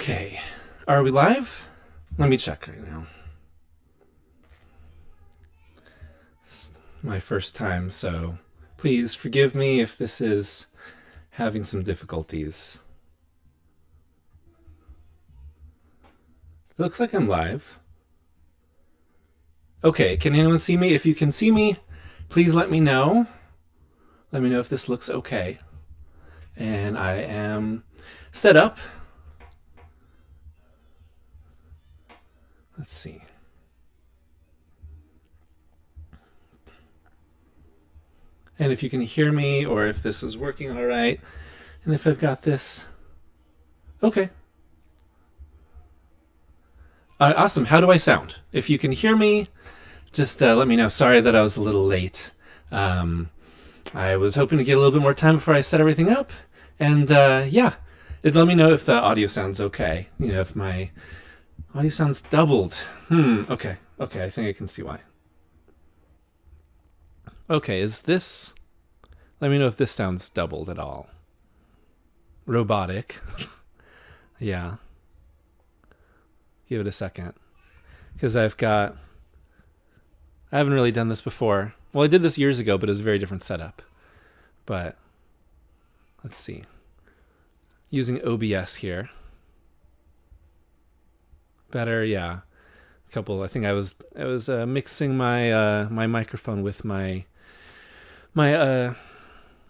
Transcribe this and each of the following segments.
Okay, are we live? Let me check right now. It's my first time, so please forgive me if this is having some difficulties. It looks like I'm live. Okay, can anyone see me? If you can see me, please let me know. Let me know if this looks okay. And I am set up. Let's see. And if you can hear me or if this is working all right. And if I've got this. Okay. Awesome. How do I sound? If you can hear me, just let me know. Sorry that I was a little late. I was hoping to get a little bit more time before I set everything up. And yeah, let me know if the audio sounds okay. You know, if my audio sounds doubled. Okay. Okay, I think I can see why. Okay, is this... Let me know if this sounds doubled at all. Robotic. Yeah. Give it a second. Because I haven't really done this before. Well, I did this years ago, but it was a very different setup. But let's see. Using OBS here. Better, yeah. A couple. I think I was mixing my my microphone with my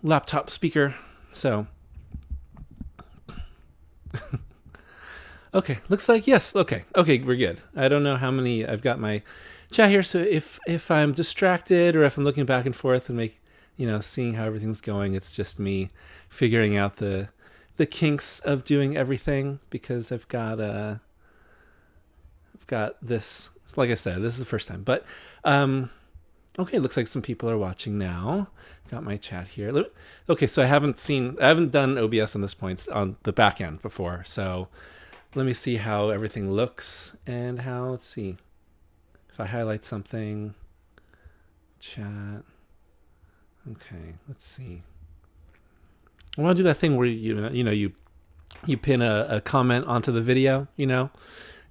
laptop speaker. So okay, looks like yes. Okay, we're good. I don't know how many. I've got my chat here, so if I'm distracted or if I'm looking back and forth and seeing how everything's going, it's just me figuring out the kinks of doing everything because I've got this. Like I said, this is the first time, but okay, looks like some people are watching now. Got my chat here. Okay, so I haven't done OBS on this point on the back end before, so let me see how everything looks and let's see if I highlight something. Chat. Okay, let's see. I want to do that thing where you pin a comment onto the video,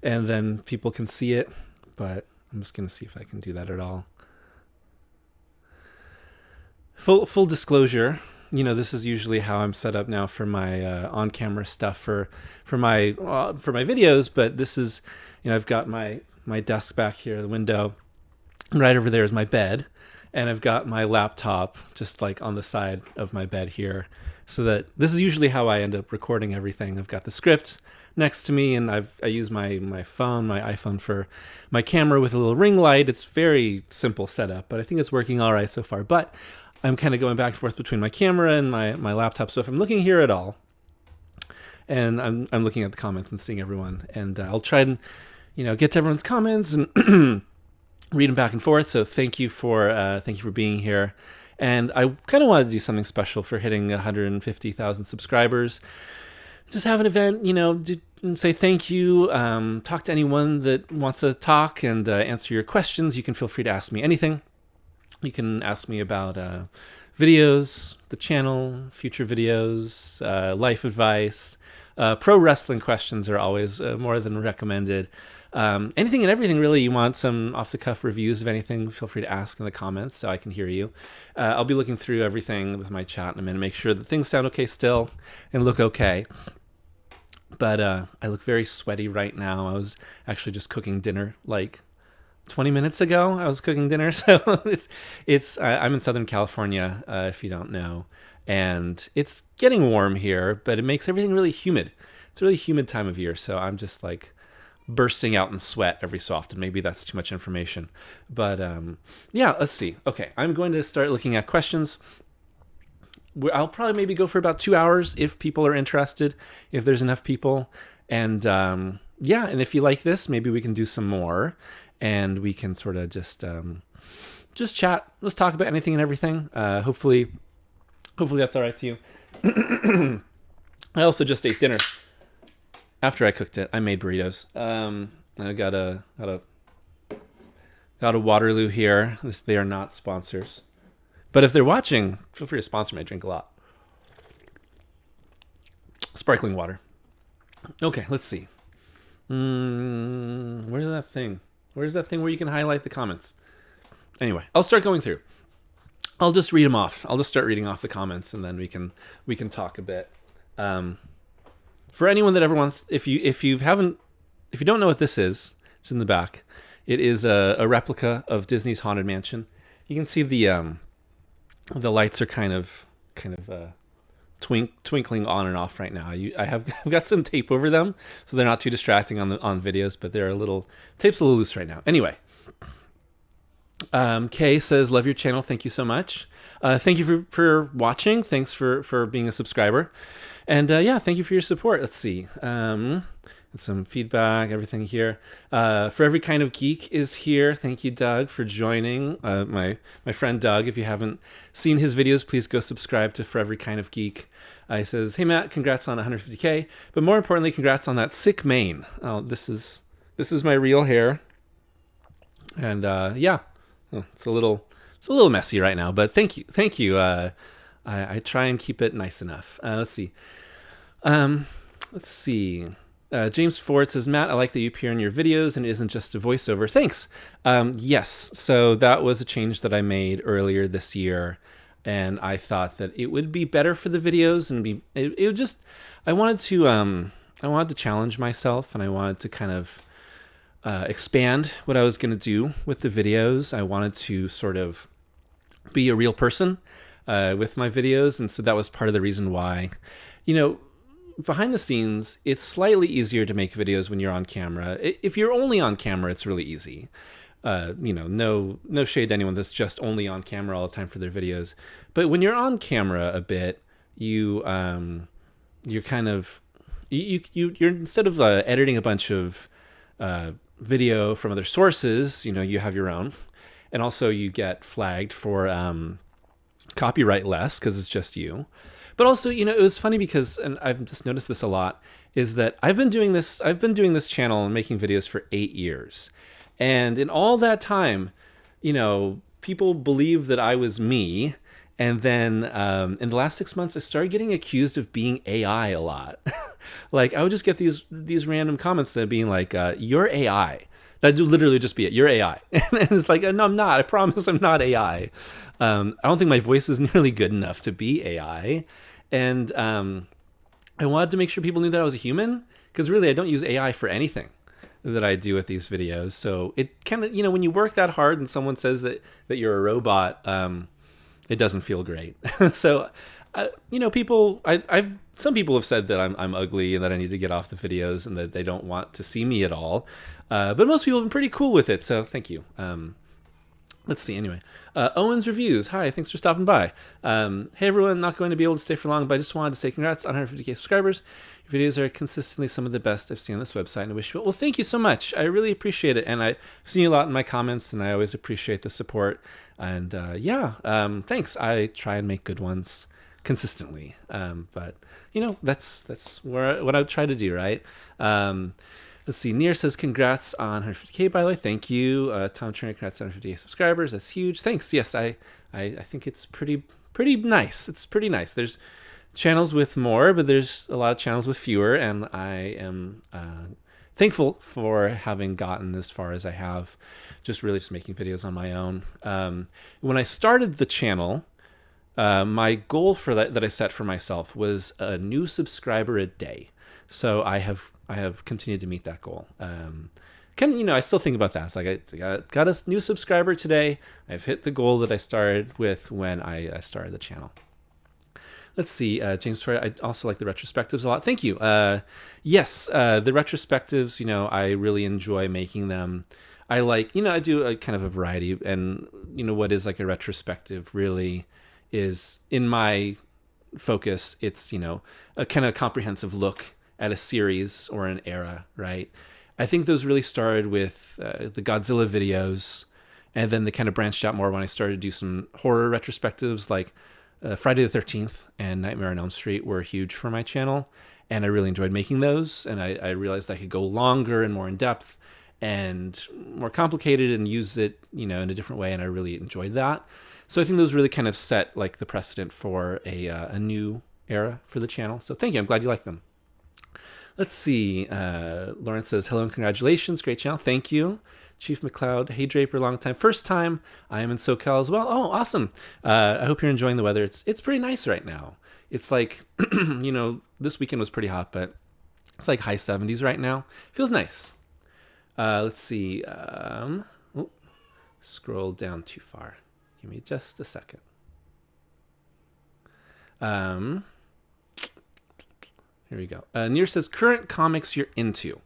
and then people can see it, but I'm just gonna see if I can do that at all. Full disclosure, this is usually how I'm set up now for my on-camera stuff for my videos, but this is, I've got my desk back here, the window, and right over there is my bed, and I've got my laptop just like on the side of my bed here, so that this is usually how I end up recording everything. I've got the script next to me, and I use my iPhone for my camera with a little ring light. It's very simple setup, but I think it's working all right so far. But I'm kind of going back and forth between my camera and my laptop. So if I'm looking here at all, and I'm looking at the comments and seeing everyone, and I'll try and get to everyone's comments and read them back and forth. So thank you for being here. And I kind of wanted to do something special for hitting 150,000 subscribers. Just have an event, and say thank you. Talk to anyone that wants to talk and answer your questions. You can feel free to ask me anything. You can ask me about videos, the channel, future videos, life advice. Pro wrestling questions are always more than recommended. Anything and everything, really. You want some off-the-cuff reviews of anything, feel free to ask in the comments so I can hear you. I'll be looking through everything with my chat in a minute, make sure that things sound okay still and look okay. But I look very sweaty right now. I was actually just cooking dinner like 20 minutes ago. I was cooking dinner, so I'm in Southern California, if you don't know, and it's getting warm here, but it makes everything really humid. It's a really humid time of year, so I'm just like bursting out in sweat every so often. Maybe that's too much information, but yeah, let's see. Okay, I'm going to start looking at questions. I'll probably maybe go for about 2 hours if people are interested, if there's enough people, and yeah, and if you like this, maybe we can do some more. And we can sort of just chat. Let's talk about anything and everything. Hopefully that's all right to you. I also just ate dinner. After I cooked it, I made burritos. I got a Waterloo here. They are not sponsors, but if they're watching, feel free to sponsor me. I drink a lot. Sparkling water. Okay, let's see. Where's that thing? Where's that thing where you can highlight the comments? Anyway, I'll start going through. I'll just read them off. I'll just start reading off the comments, and then we can talk a bit. For anyone that ever wants, if you don't know what this is, it's in the back. It is a replica of Disney's Haunted Mansion. You can see the lights are kind of twinkling on and off right now. I've got some tape over them, so they're not too distracting on videos, but they're tape's a little loose right now. Anyway, Kay says, love your channel. Thank you so much. Thank you for watching. Thanks for being a subscriber. And yeah, thank you for your support. Let's see. Some feedback, everything here. For Every Kind of Geek is here. Thank you, Doug, for joining. My friend Doug, if you haven't seen his videos, please go subscribe to For Every Kind of Geek. He says, hey, Matt, congrats on 150K. But more importantly, congrats on that sick mane. Oh, this is my real hair. And yeah, it's a little messy right now, but thank you. I try and keep it nice enough. Let's see. James Ford says, Matt, I like that you appear in your videos and it isn't just a voiceover. Thanks. Yes. So that was a change that I made earlier this year, and I thought that it would be better for the videos and I wanted to challenge myself, and I wanted to kind of expand what I was going to do with the videos. I wanted to sort of be a real person with my videos, and so that was part of the reason why, behind the scenes, it's slightly easier to make videos when you're on camera. If you're only on camera, it's really easy. No shade to anyone that's just only on camera all the time for their videos. But when you're on camera a bit, you're kind of you're instead of editing a bunch of video from other sources, you have your own, and also you get flagged for copyright less because it's just you. But also, it was funny because, and I've just noticed this a lot, is that I've been doing this channel and making videos for 8 years. And in all that time, people believed that I was me. And then in the last 6 months, I started getting accused of being AI a lot. Like, I would just get these random comments that being like, you're AI. That would literally just be it. You're AI. And it's like, no, I'm not. I promise I'm not AI. I don't think my voice is nearly good enough to be AI. And I wanted to make sure people knew that I was a human, because really I don't use AI for anything that I do with these videos. So it kind of, when you work that hard and someone says that you're a robot, it doesn't feel great. So, some people have said that I'm ugly and that I need to get off the videos and that they don't want to see me at all. But most people have been pretty cool with it. So thank you. Let's see. Anyway, Owen's Reviews. Hi, thanks for stopping by. Hey everyone, not going to be able to stay for long, but I just wanted to say congrats on 150K subscribers. Your videos are consistently some of the best I've seen on this website, and I wish you well. Thank you so much. I really appreciate it, and I've seen you a lot in my comments, and I always appreciate the support. And thanks. I try and make good ones consistently, but that's what I try to do, right? Let's see. Near says, congrats on 150K, by the way. Thank you. Tom Turner, congrats on 150K subscribers. That's huge. Thanks. Yes, I think it's pretty nice. It's pretty nice. There's channels with more, but there's a lot of channels with fewer, and I am thankful for having gotten as far as I have, just making videos on my own. When I started the channel, my goal for that I set for myself was a new subscriber a day. So I have continued to meet that goal. I still think about that. It's like I got a new subscriber today. I've hit the goal that I started with when I started the channel. Let's see, James Ferrer, I also like the retrospectives a lot. Thank you. Yes, the retrospectives, I really enjoy making them. I do a kind of a variety, and what is like a retrospective really is, in my focus, it's a kind of comprehensive look at a series or an era, right? I think those really started with the Godzilla videos, and then they kind of branched out more when I started to do some horror retrospectives, like Friday the 13th and Nightmare on Elm Street were huge for my channel, and I really enjoyed making those, and I realized I could go longer and more in depth and more complicated and use it, in a different way, and I really enjoyed that. So I think those really kind of set like the precedent for a new era for the channel. So thank you. I'm glad you like them. Let's see. Lawrence says, hello and congratulations. Great channel. Thank you. Chief McLeod. Hey, Draper. Long time. First time. I am in SoCal as well. Oh, awesome. I hope you're enjoying the weather. It's pretty nice right now. It's like, this weekend was pretty hot, but it's like high 70s right now. Feels nice. Let's see. Scroll down too far. Give me just a second. Here we go. Near says, current comics you're into.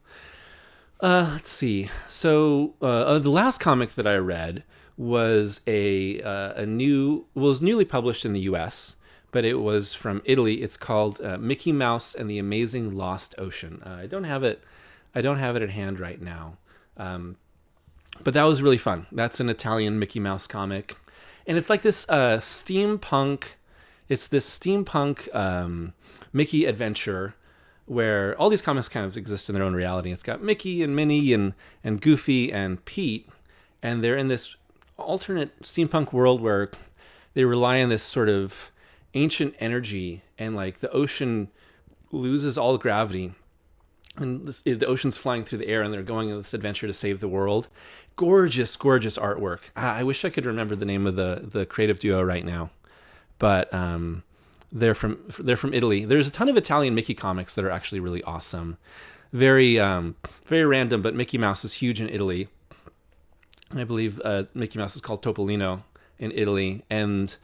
Let's see. So the last comic that I read was was newly published in the U.S., but it was from Italy. It's called Mickey Mouse and the Amazing Lost Ocean. I don't have it at hand right now, but that was really fun. That's an Italian Mickey Mouse comic, and it's like this steampunk. It's this steampunk Mickey adventure where all these comics kind of exist in their own reality. It's got Mickey and Minnie and Goofy and Pete, and they're in this alternate steampunk world where they rely on this sort of ancient energy, and like the ocean loses all gravity, and the ocean's flying through the air, and they're going on this adventure to save the world. Gorgeous, gorgeous artwork. I wish I could remember the name of the creative duo right now, but they're from Italy. There's a ton of Italian Mickey comics that are actually really awesome. Very very random, but Mickey Mouse is huge in Italy. I believe Mickey Mouse is called Topolino in Italy, and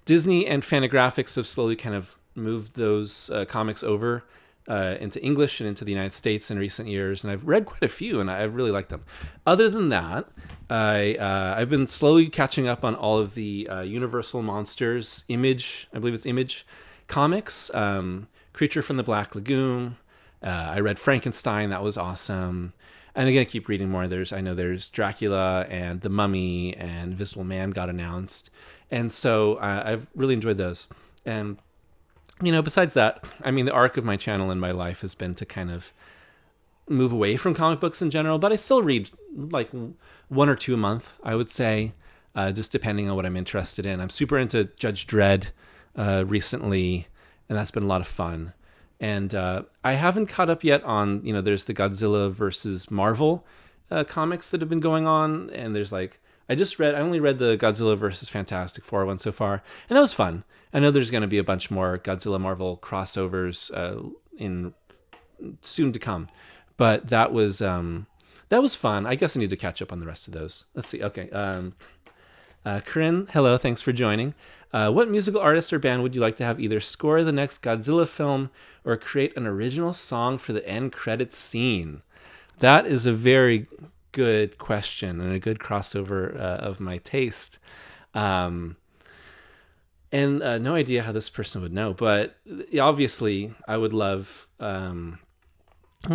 Disney and Fantagraphics have slowly kind of moved those comics over into English and into the United States in recent years, and I've read quite a few, and I've really liked them. Other than that, I've been slowly catching up on all of the Universal Monsters Image, I believe it's Image comics, Creature from the Black Lagoon. I read Frankenstein, that was awesome. And again, I keep reading more. I know there's Dracula and The Mummy and Invisible Man got announced. And so I've really enjoyed those. And, besides that, I mean, the arc of my channel and my life has been to kind of move away from comic books in general, but I still read like 1 or 2 a month, I would say, just depending on what I'm interested in. I'm super into Judge Dredd recently, and that's been a lot of fun. And I haven't caught up yet on, there's the Godzilla versus Marvel comics that have been going on, and there's like, I only read the Godzilla versus Fantastic Four one so far, and that was fun. I know there's going to be a bunch more Godzilla Marvel crossovers in soon to come, but that was fun. I guess I need to catch up on the rest of those. Let's see. Okay. Corinne, hello. Thanks for joining. What musical artist or band would you like to have either score the next Godzilla film or create an original song for the end credits scene? That is a very good question and a good crossover of my taste. And no idea how this person would know, but obviously I would love, oh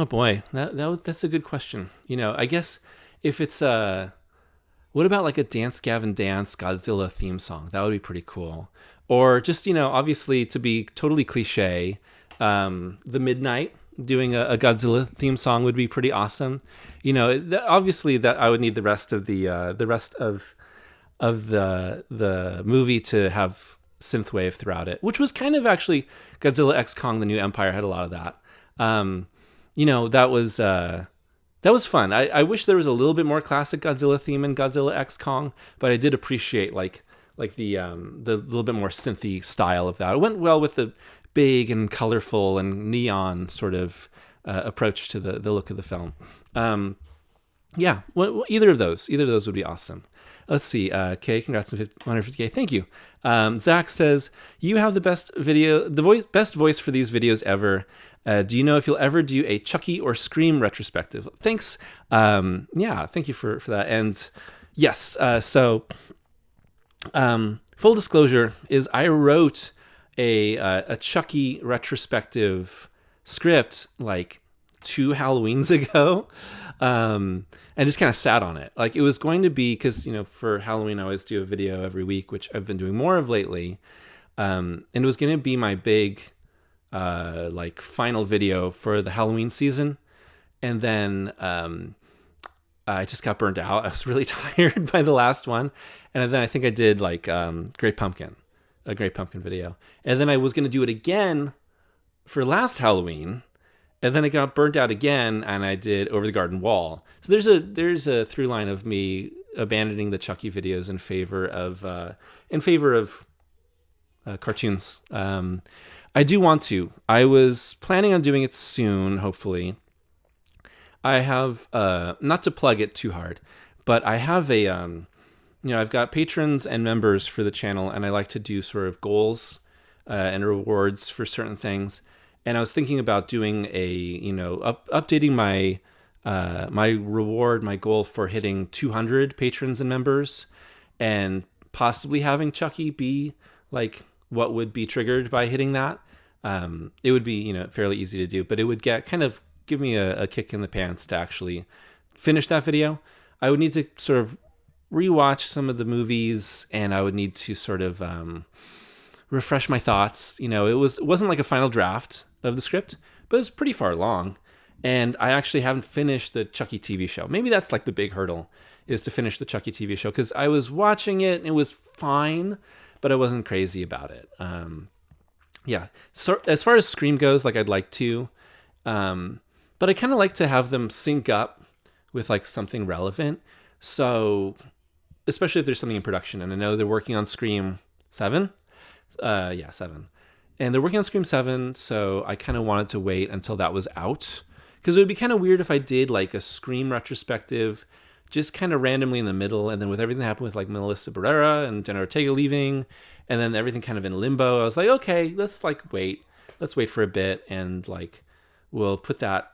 boy, that's a good question. I guess if it's what about like a Dance Gavin Dance Godzilla theme song? That would be pretty cool. Or just, obviously to be totally cliche, The Midnight doing a Godzilla theme song would be pretty awesome. Obviously that I would need the rest of the movie to have synthwave throughout it, which was kind of actually Godzilla X Kong: The New Empire had a lot of that. That was fun. I wish there was a little bit more classic Godzilla theme in Godzilla X Kong, but I did appreciate like the little bit more synthy style of that. It went well with the big and colorful and neon sort of approach to the look of the film. Either of those would be awesome. Let's see. Kay, congrats on 150K. Thank you. Zach says, you have the best best voice for these videos ever. Do you know if you'll ever do a Chucky or Scream retrospective? Thanks. Thank you for that. And yes, so full disclosure is I wrote a Chucky retrospective script like 2 Halloweens ago. I just kind of sat on it. Like it was going to be, because, for Halloween, I always do a video every week, which I've been doing more of lately. And it was going to be my big, final video for the Halloween season. And then, I just got burnt out. I was really tired by the last one. And then I think I did a Great Pumpkin video. And then I was going to do it again for last Halloween. and then it got burnt out again, and I did Over the Garden Wall. So there's a through line of me abandoning the Chucky videos in favor of cartoons. I do want to. I was planning on doing it soon, hopefully. I have not to plug it too hard, but I have a I've got patrons and members for the channel, and I like to do sort of goals and rewards for certain things. And I was thinking about doing updating my my goal for hitting 200 patrons and members, and possibly having Chucky be like what would be triggered by hitting that. It would be fairly easy to do, but it would give me a kick in the pants to actually finish that video. I would need to sort of rewatch some of the movies, and I would need to sort of refresh my thoughts. It wasn't like a final draft of the script, but it was pretty far along. And I actually haven't finished the Chucky TV show. Maybe that's like the big hurdle, is to finish the Chucky TV show, because I was watching it and it was fine, but I wasn't crazy about it. So as far as Scream goes, like I'd like to, but I kind of like to have them sync up with like something relevant. So especially if there's something in production, and I know they're working on Scream 7. 7. And they're working on Scream 7, so I kind of wanted to wait until that was out. Because it would be kind of weird if I did like a Scream retrospective just kind of randomly in the middle, and then with everything that happened with like Melissa Barrera and Jenna Ortega leaving, and then everything kind of in limbo, I was like, okay, let's wait for a bit, and like we'll put that,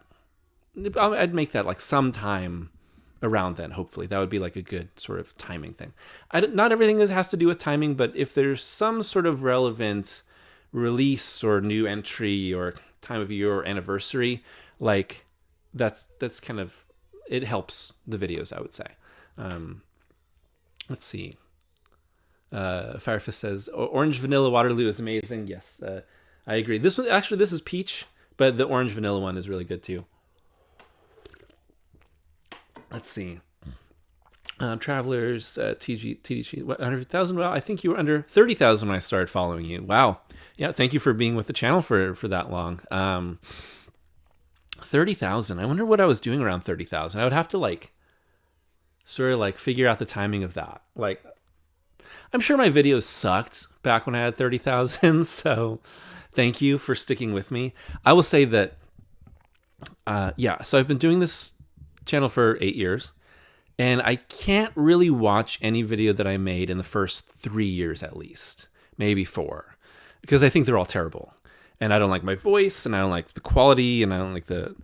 I'd make that like sometime around then. Hopefully that would be like a good sort of timing thing. Not everything has to do with timing, but if there's some sort of relevant release or new entry or time of year or anniversary, like that's kind of, it helps the videos, I would say. Let's see. Firefist says orange vanilla Waterloo is amazing. Yes, I agree. This is peach, but the orange vanilla one is really good too. Let's see. Travelers, TDG, 100,000. Well, I think you were under 30,000 when I started following you. Wow. Yeah, thank you for being with the channel for that long. 30,000. I wonder what I was doing around 30,000. I would have to like sort of like figure out the timing of that. Like, I'm sure my videos sucked back when I had 30,000. So thank you for sticking with me. I will say that, so I've been doing this channel for 8 years, and I can't really watch any video that I made in the first 3 years at least, maybe 4, because I think they're all terrible. And I don't like my voice, and I don't like the quality, and I don't like the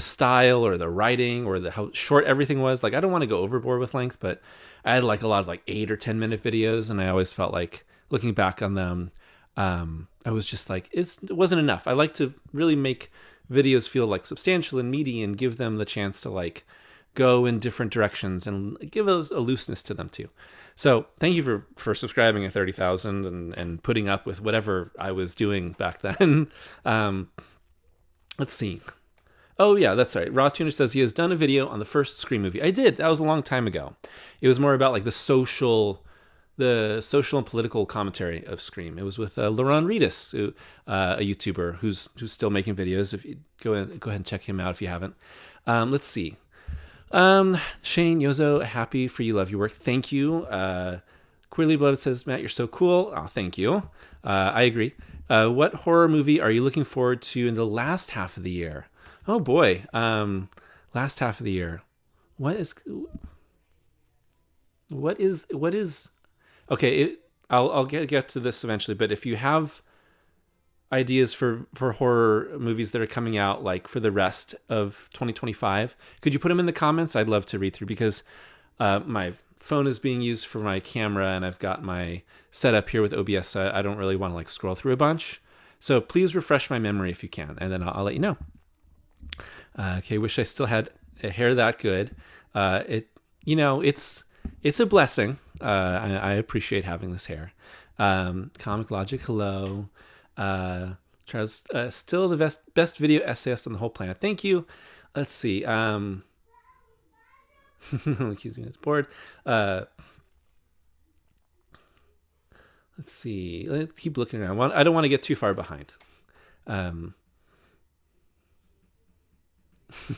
style or the writing or how short everything was. Like, I don't want to go overboard with length, but I had like a lot of like 8 or 10 minute videos, and I always felt like looking back on them, I was just like, it wasn't enough. I like to really make videos feel like substantial and meaty, and give them the chance to like go in different directions and give a looseness to them too. So thank you for subscribing at 30,000 and putting up with whatever I was doing back then. Let's see. Oh yeah, that's right. Raw Tuner says he has done a video on the first Scream movie. I did. That was a long time ago. It was more about like the social and political commentary of Scream. It was with Laurent Reedus, a YouTuber who's still making videos. If you go ahead and check him out if you haven't. Let's see. Shane Yozo, happy for you, love your work. Thank you. Queerly Beloved says, Matt, you're so cool. Oh, thank you. I agree. What horror movie are you looking forward to in the last half of the year? Oh boy. Last half of the year. What is okay, I'll get to this eventually, but if you have ideas for horror movies that are coming out like for the rest of 2025, could you put them in the comments? I'd love to read through, because my phone is being used for my camera, and I've got my setup here with OBS, so I don't really want to like scroll through a bunch. So please refresh my memory if you can, and then I'll let you know. Okay, wish I still had a hair that good. It's a blessing. I appreciate having this hair. Comic Logic, hello. Charles, still the best video essayist on the whole planet. Thank you. Let's see. Excuse me, it's bored. Let's see. Let's keep looking around. I don't want to get too far behind.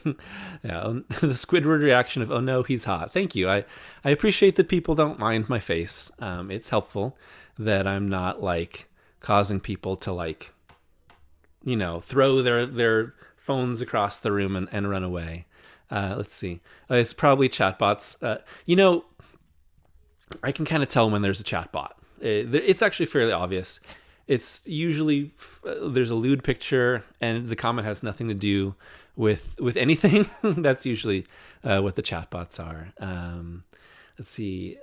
Yeah, the Squidward reaction of "Oh no, he's hot." Thank you. I appreciate that people don't mind my face. It's helpful that I'm not like causing people to like, throw their phones across the room and run away. Let's see. It's probably chatbots. I can kind of tell when there's a chatbot. It's actually fairly obvious. It's usually there's a lewd picture and the comment has nothing to do with anything. That's usually what the chatbots are. Let's see.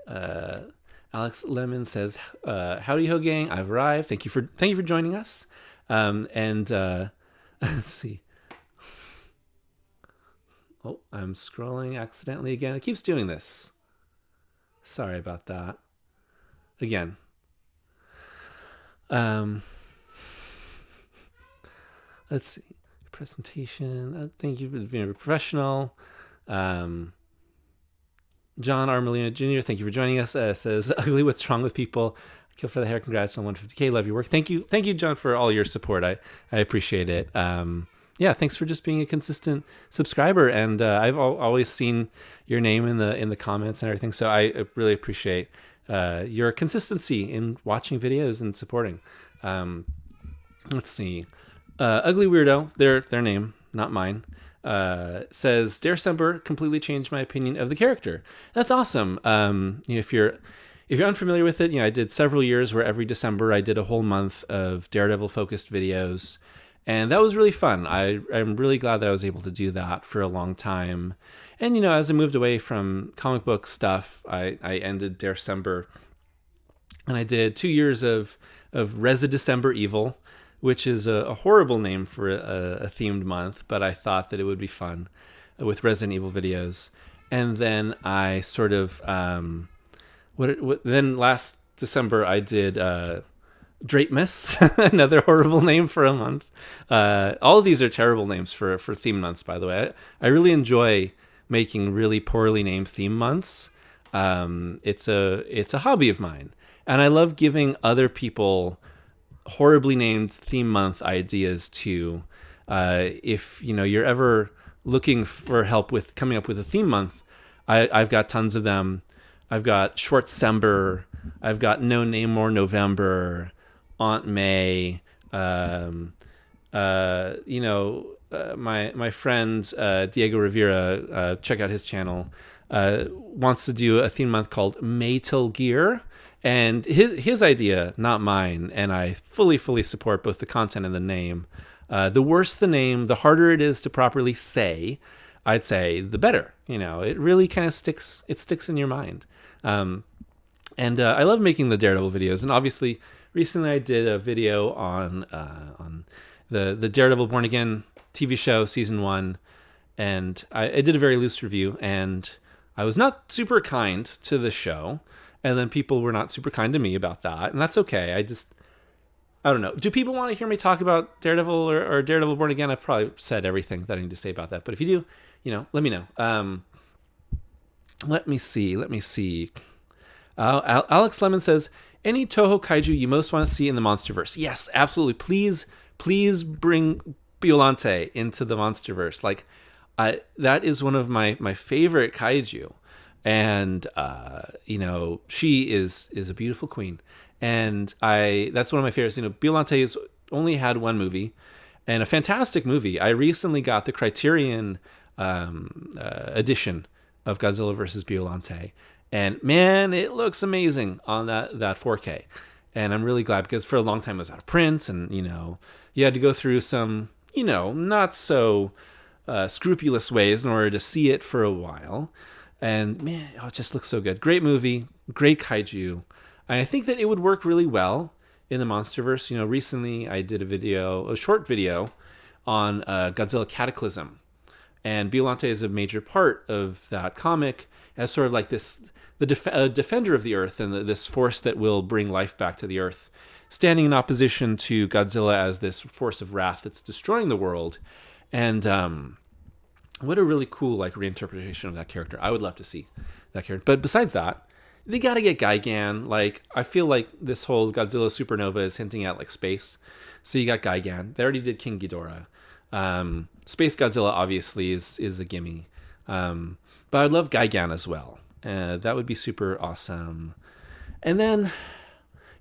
Alex Lemon says, "Howdy ho, gang! I've arrived. Thank you for joining us." Let's see. Oh, I'm scrolling accidentally again. It keeps doing this. Sorry about that. Again. Let's see. Presentation. Thank you for being a professional. John R. Molina Jr., thank you for joining us. Says, "Ugly, what's wrong with people? Kill for the hair. Congrats on 150K. Love your work." Thank you, John, for all your support. I appreciate it. Yeah, thanks for just being a consistent subscriber. And I've always seen your name in the comments and everything. So I really appreciate your consistency in watching videos and supporting. Let's see. Ugly Weirdo, their name, not mine, says, "Darecember completely changed my opinion of the character." That's awesome. If you're unfamiliar with it, I did several years where every December I did a whole month of Daredevil focused videos. And that was really fun. I'm really glad that I was able to do that for a long time. And, as I moved away from comic book stuff, I ended Darecember. And I did 2 years of December Evil, which is a horrible name for a themed month. But I thought that it would be fun with Resident Evil videos. And then I sort of, then last December I did Drapemas, another horrible name for a month. All of these are terrible names for theme months, by the way. I really enjoy making really poorly named theme months. It's a hobby of mine, and I love giving other people horribly named theme month ideas too. If you're ever looking for help with coming up with a theme month, I've got tons of them. I've got Shortcember. I've got No Name More November. Aunt May, my friend Diego Rivera, check out his channel, wants to do a theme month called Metal Gear, and his idea, not mine, and I fully support both the content and the name. The worse the name, the harder it is to properly say, I'd say, the better. It really kind of sticks in your mind. And I love making the Daredevil videos, and obviously recently I did a video on the Daredevil Born Again TV show season 1, and I did a very loose review, and I was not super kind to the show, and then people were not super kind to me about that, and that's okay. I don't know. Do people want to hear me talk about Daredevil or Daredevil Born Again? I've probably said everything that I need to say about that, but if you do, let me know. Let me see. Alex Lemon says, "Any Toho kaiju you most want to see in the MonsterVerse?" Yes, absolutely. Please bring Biollante into the MonsterVerse. Like, that is one of my favorite kaiju, and she is a beautiful queen, and that's one of my favorites. Biollante has only had one movie, and a fantastic movie. I recently got the Criterion edition of Godzilla vs. Biollante. And man, it looks amazing on that 4K. And I'm really glad, because for a long time it was out of print, and you had to go through some not so scrupulous ways in order to see it for a while. And man, it just looks so good. Great movie, great kaiju. And I think that it would work really well in the MonsterVerse. Recently I did a short video on Godzilla Cataclysm, and Biollante is a major part of that comic as sort of like the defender of the Earth, and this force that will bring life back to the Earth, standing in opposition to Godzilla as this force of wrath that's destroying the world. And what a really cool reinterpretation of that character. I would love to see that character. But besides that, they got to get Gigan. I feel like this whole Godzilla supernova is hinting at space. So you got Gigan. They already did King Ghidorah. Space Godzilla obviously is a gimme. But I'd love Gigan as well. That would be super awesome. And then,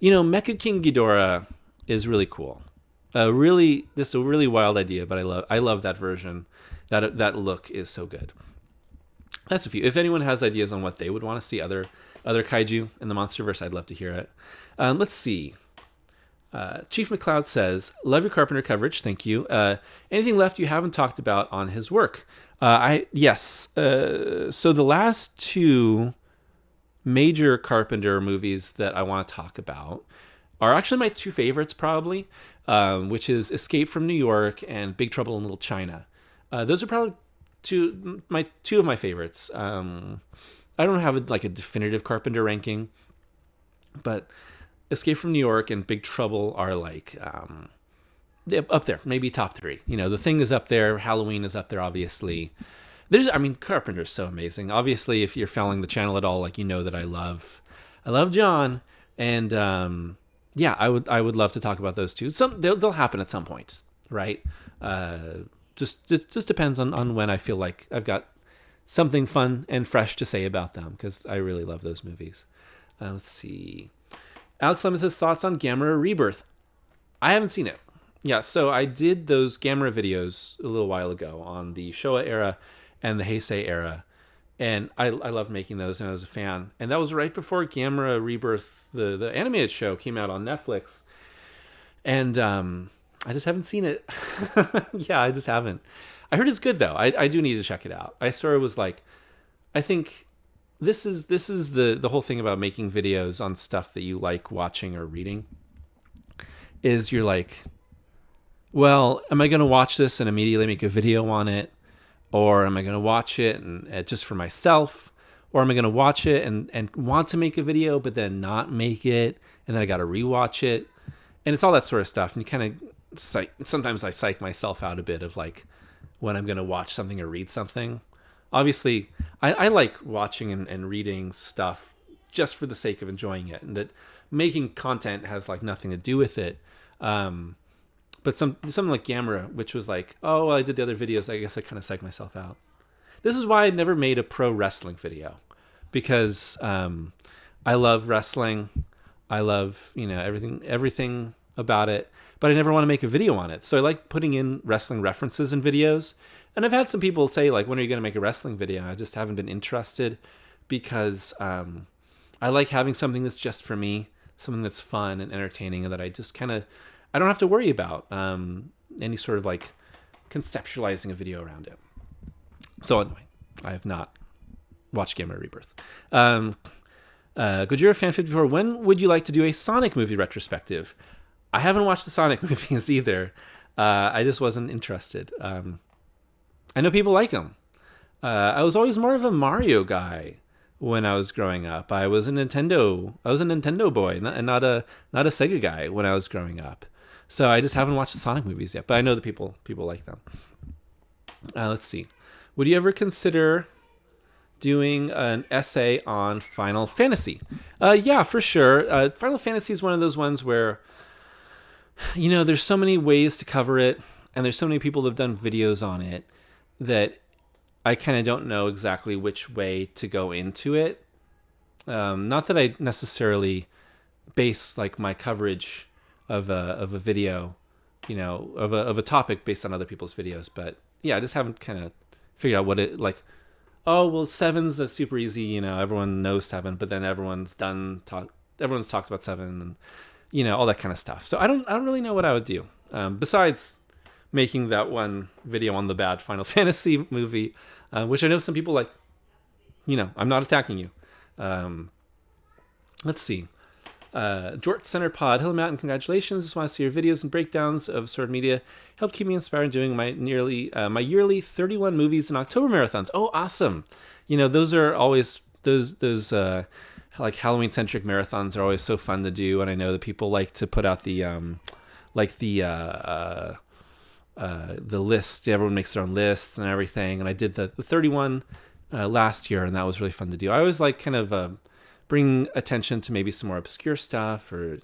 Mecha King Ghidorah is really cool. Just a really wild idea, but I love that version. That look is so good. That's a few. If anyone has ideas on what they would want to see other kaiju in the MonsterVerse, I'd love to hear it. Let's see. Chief McLeod says, "Love your Carpenter coverage. Thank you. Anything left you haven't talked about on his work?" Yes. So the last two major Carpenter movies that I want to talk about are actually my two favorites, probably, which is Escape from New York and Big Trouble in Little China. Those are probably two of my favorites. I don't have a definitive Carpenter ranking, but Escape from New York and Big Trouble are up there, maybe top three. The Thing is up there, Halloween is up there, obviously. Carpenter's so amazing. Obviously, if you're following the channel at all, you know that I love John, and I would love to talk about those two. They'll happen at some point, right? Just depends on when I feel like I've got something fun and fresh to say about them, because I really love those movies. Let's see. Alex Lemon says, thoughts on Gamera Rebirth. I haven't seen it. Yeah, so I did those Gamera videos a little while ago on the Showa era and the Heisei era, and I loved making those, and I was a fan. And that was right before Gamera Rebirth, the animated show, came out on Netflix. And I just haven't seen it. Yeah, I just haven't. I heard it's good, though. I do need to check it out. I sort of was like, I think this is the whole thing about making videos on stuff that you like watching or reading, is you're like, well, am I going to watch this and immediately make a video on it? Or am I going to watch it and just for myself? Or am I going to watch it and want to make a video, but then not make it? And then I got to rewatch it. And it's all that sort of stuff. And you kind of sometimes I psych myself out a bit of when I'm going to watch something or read something. Obviously, I like watching and reading stuff just for the sake of enjoying it. And that making content has nothing to do with it. But something like Gamera, which was I did the other videos, I guess I kind of psyched myself out. This is why I never made a pro wrestling video, because I love wrestling. I love, everything about it, but I never want to make a video on it. So I like putting in wrestling references in videos. And I've had some people say, when are you going to make a wrestling video? I just haven't been interested, because I like having something that's just for me, something that's fun and entertaining, and that I just I don't have to worry about any sort of conceptualizing a video around it. So anyway, I have not watched Gamera Rebirth. Gojira Fan 54, when would you like to do a Sonic movie retrospective? I haven't watched the Sonic movies either. I just wasn't interested. I know people like them. I was always more of a Mario guy when I was growing up. I was a Nintendo boy, and not a Sega guy when I was growing up. So I just haven't watched the Sonic movies yet, but I know that people like them. Let's see. Would you ever consider doing an essay on Final Fantasy? Yeah, for sure. Final Fantasy is one of those ones where, there's so many ways to cover it, and there's so many people that have done videos on it that I kind of don't know exactly which way to go into it. Not that I necessarily base my coverage of a video, of a topic based on other people's videos, but yeah, I just haven't kind of figured out what it Seven's is super easy, everyone knows Seven, but then everyone's talked about Seven, and all that kind of stuff. So I don't really know what I would do besides making that one video on the bad Final Fantasy movie, which I know some people like. I'm not attacking you. Let's see. Jort Center Pod. Hello, Matt, and congratulations. Just want to see your videos and breakdowns of Sword Media. Help keep me inspired doing my yearly 31 movies and October marathons. Oh, awesome. Those are always those Halloween centric marathons are always so fun to do, and I know that people like to put out the list. Everyone makes their own lists and everything, and I did the 31 last year, and that was really fun to do. I always bring attention to maybe some more obscure stuff, or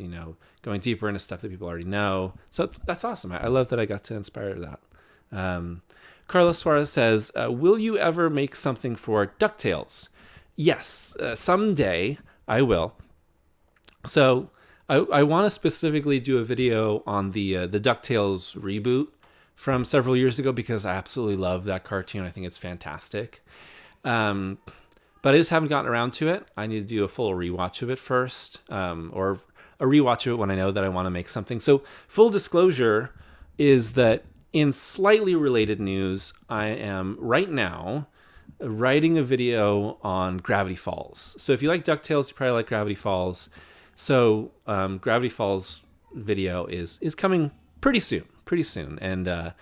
going deeper into stuff that people already know. So that's awesome. I love that I got to inspire that. Carlos Suarez says, will you ever make something for DuckTales? Yes, someday I will. So I want to specifically do a video on the DuckTales reboot from several years ago because I absolutely love that cartoon. I think it's fantastic. But I just haven't gotten around to it. I need to do a full rewatch of it first, or a rewatch of it when I know that I want to make something. So full disclosure is that in slightly related news, I am right now writing a video on Gravity Falls. So if you like DuckTales, you probably like Gravity Falls. So Gravity Falls video is coming pretty soon. And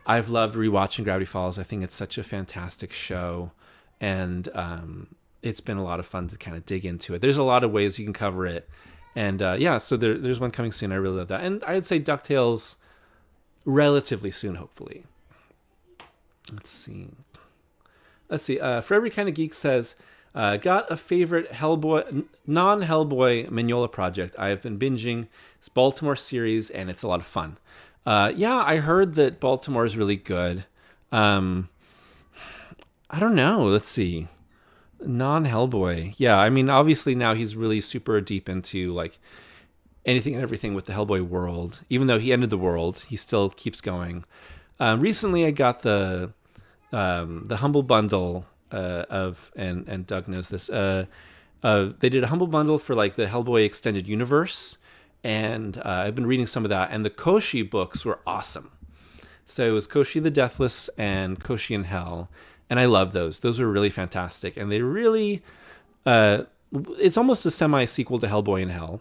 I've loved rewatching Gravity Falls. I think it's such a fantastic show. And it's been a lot of fun to kind of dig into it. There's a lot of ways you can cover it. And so there's one coming soon. I really love that. And I would say DuckTales relatively soon, hopefully. Let's see. For Every Kind of Geek says, got a favorite non-Hellboy Mignola project. I have been binging this Baltimore series, and it's a lot of fun. I heard that Baltimore is really good. I don't know. Let's see. Non-Hellboy. Yeah, I mean, obviously now he's really super deep into like anything and everything with the Hellboy world. Even though he ended the world, he still keeps going. Recently, I got the Humble Bundle and Doug knows this. They did a Humble Bundle for like the Hellboy Extended Universe, and I've been reading some of that. And the Koshi books were awesome. So it was Koshi the Deathless and Koshi in Hell. And I love those. Those were really fantastic. And they really, it's almost a semi-sequel to Hellboy in Hell.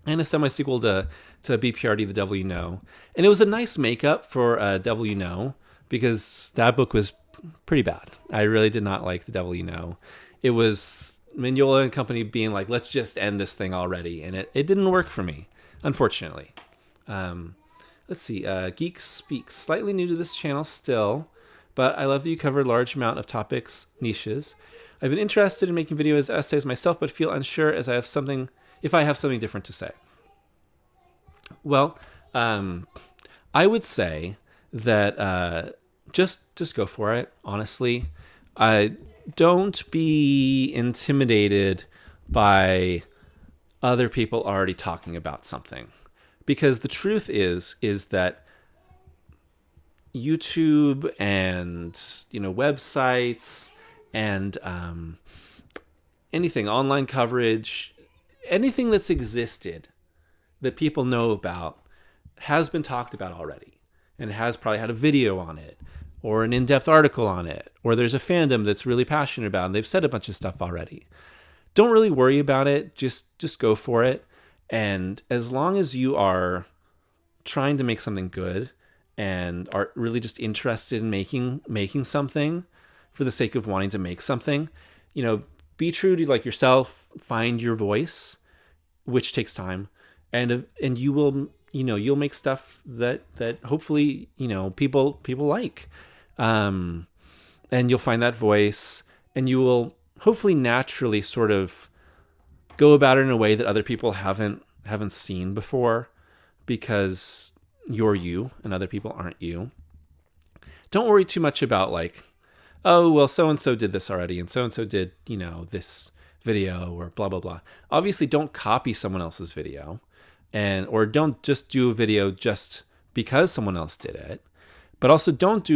And a semi-sequel to BPRD, The Devil You Know. And it was a nice makeup for Devil You Know, because that book was pretty bad. I really did not like The Devil You Know. It was Mignola and company being like, let's just end this thing already. And it didn't work for me, unfortunately. Let's see. Geek Speaks. Slightly new to this channel still, but I love that you cover a large amount of topics, niches. I've been interested in making videos, essays myself, but feel unsure if I have something different to say. Well, I would say that just go for it, honestly. Don't be intimidated by other people already talking about something. Because the truth is that YouTube and websites and anything, online coverage, anything that's existed that people know about has been talked about already, and has probably had a video on it or an in-depth article on it, or there's a fandom that's really passionate about it and they've said a bunch of stuff already. Don't really worry about it. Just go for it. And as long as you are trying to make something good and are really just interested in making something for the sake of wanting to make something, be true to like yourself, find your voice, which takes time, and you will, you'll make stuff that hopefully, people like, and you'll find that voice, and you will hopefully naturally sort of go about it in a way that other people haven't seen before, because you're you and other people aren't you. Don't worry too much about like, oh, well, so-and-so did this already and so-and-so did, this video or blah, blah, blah. Obviously, don't copy someone else's video, or don't just do a video just because someone else did it. But also don't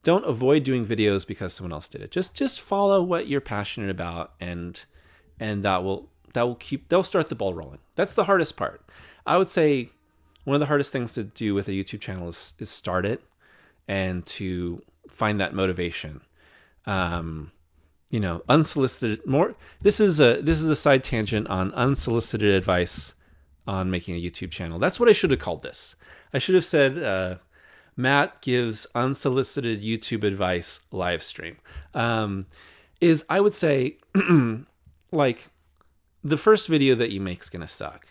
avoid doing videos because someone else did it. Just follow what you're passionate about, and that'll start the ball rolling. That's the hardest part. I would say one of the hardest things to do with a YouTube channel is start it and to find that motivation. Unsolicited more. This is a side tangent on unsolicited advice on making a YouTube channel. That's what I should have called this. I should have said, Matt gives unsolicited YouTube advice live stream. I would say, like, the first video that you make is going to suck.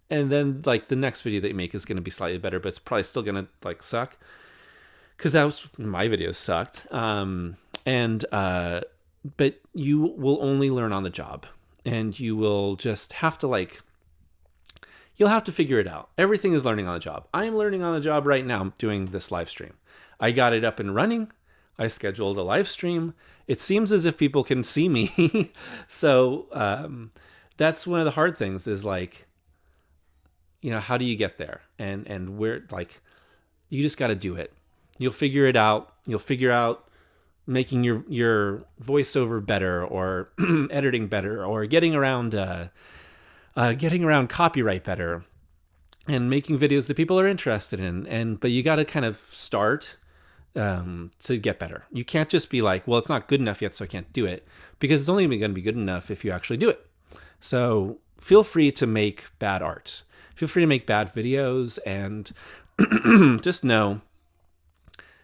And then like the next video that you make is going to be slightly better, but it's probably still going to like suck. Cause my videos sucked. But you will only learn on the job, and you will just have to you'll have to figure it out. Everything is learning on the job. I am learning on the job right now doing this live stream. I got it up and running. I scheduled a live stream. It seems as if people can see me. So that's one of the hard things is like, how do you get there? And where, like, you just got to do it. You'll figure it out. You'll figure out making your voiceover better, or editing better, or getting around copyright better, and making videos that people are interested in. But you got to kind of start to get better. You can't just be like, well, it's not good enough yet, so I can't do it, because it's only going to be good enough if you actually do it. So feel free to make bad art. Feel free to make bad videos, and just know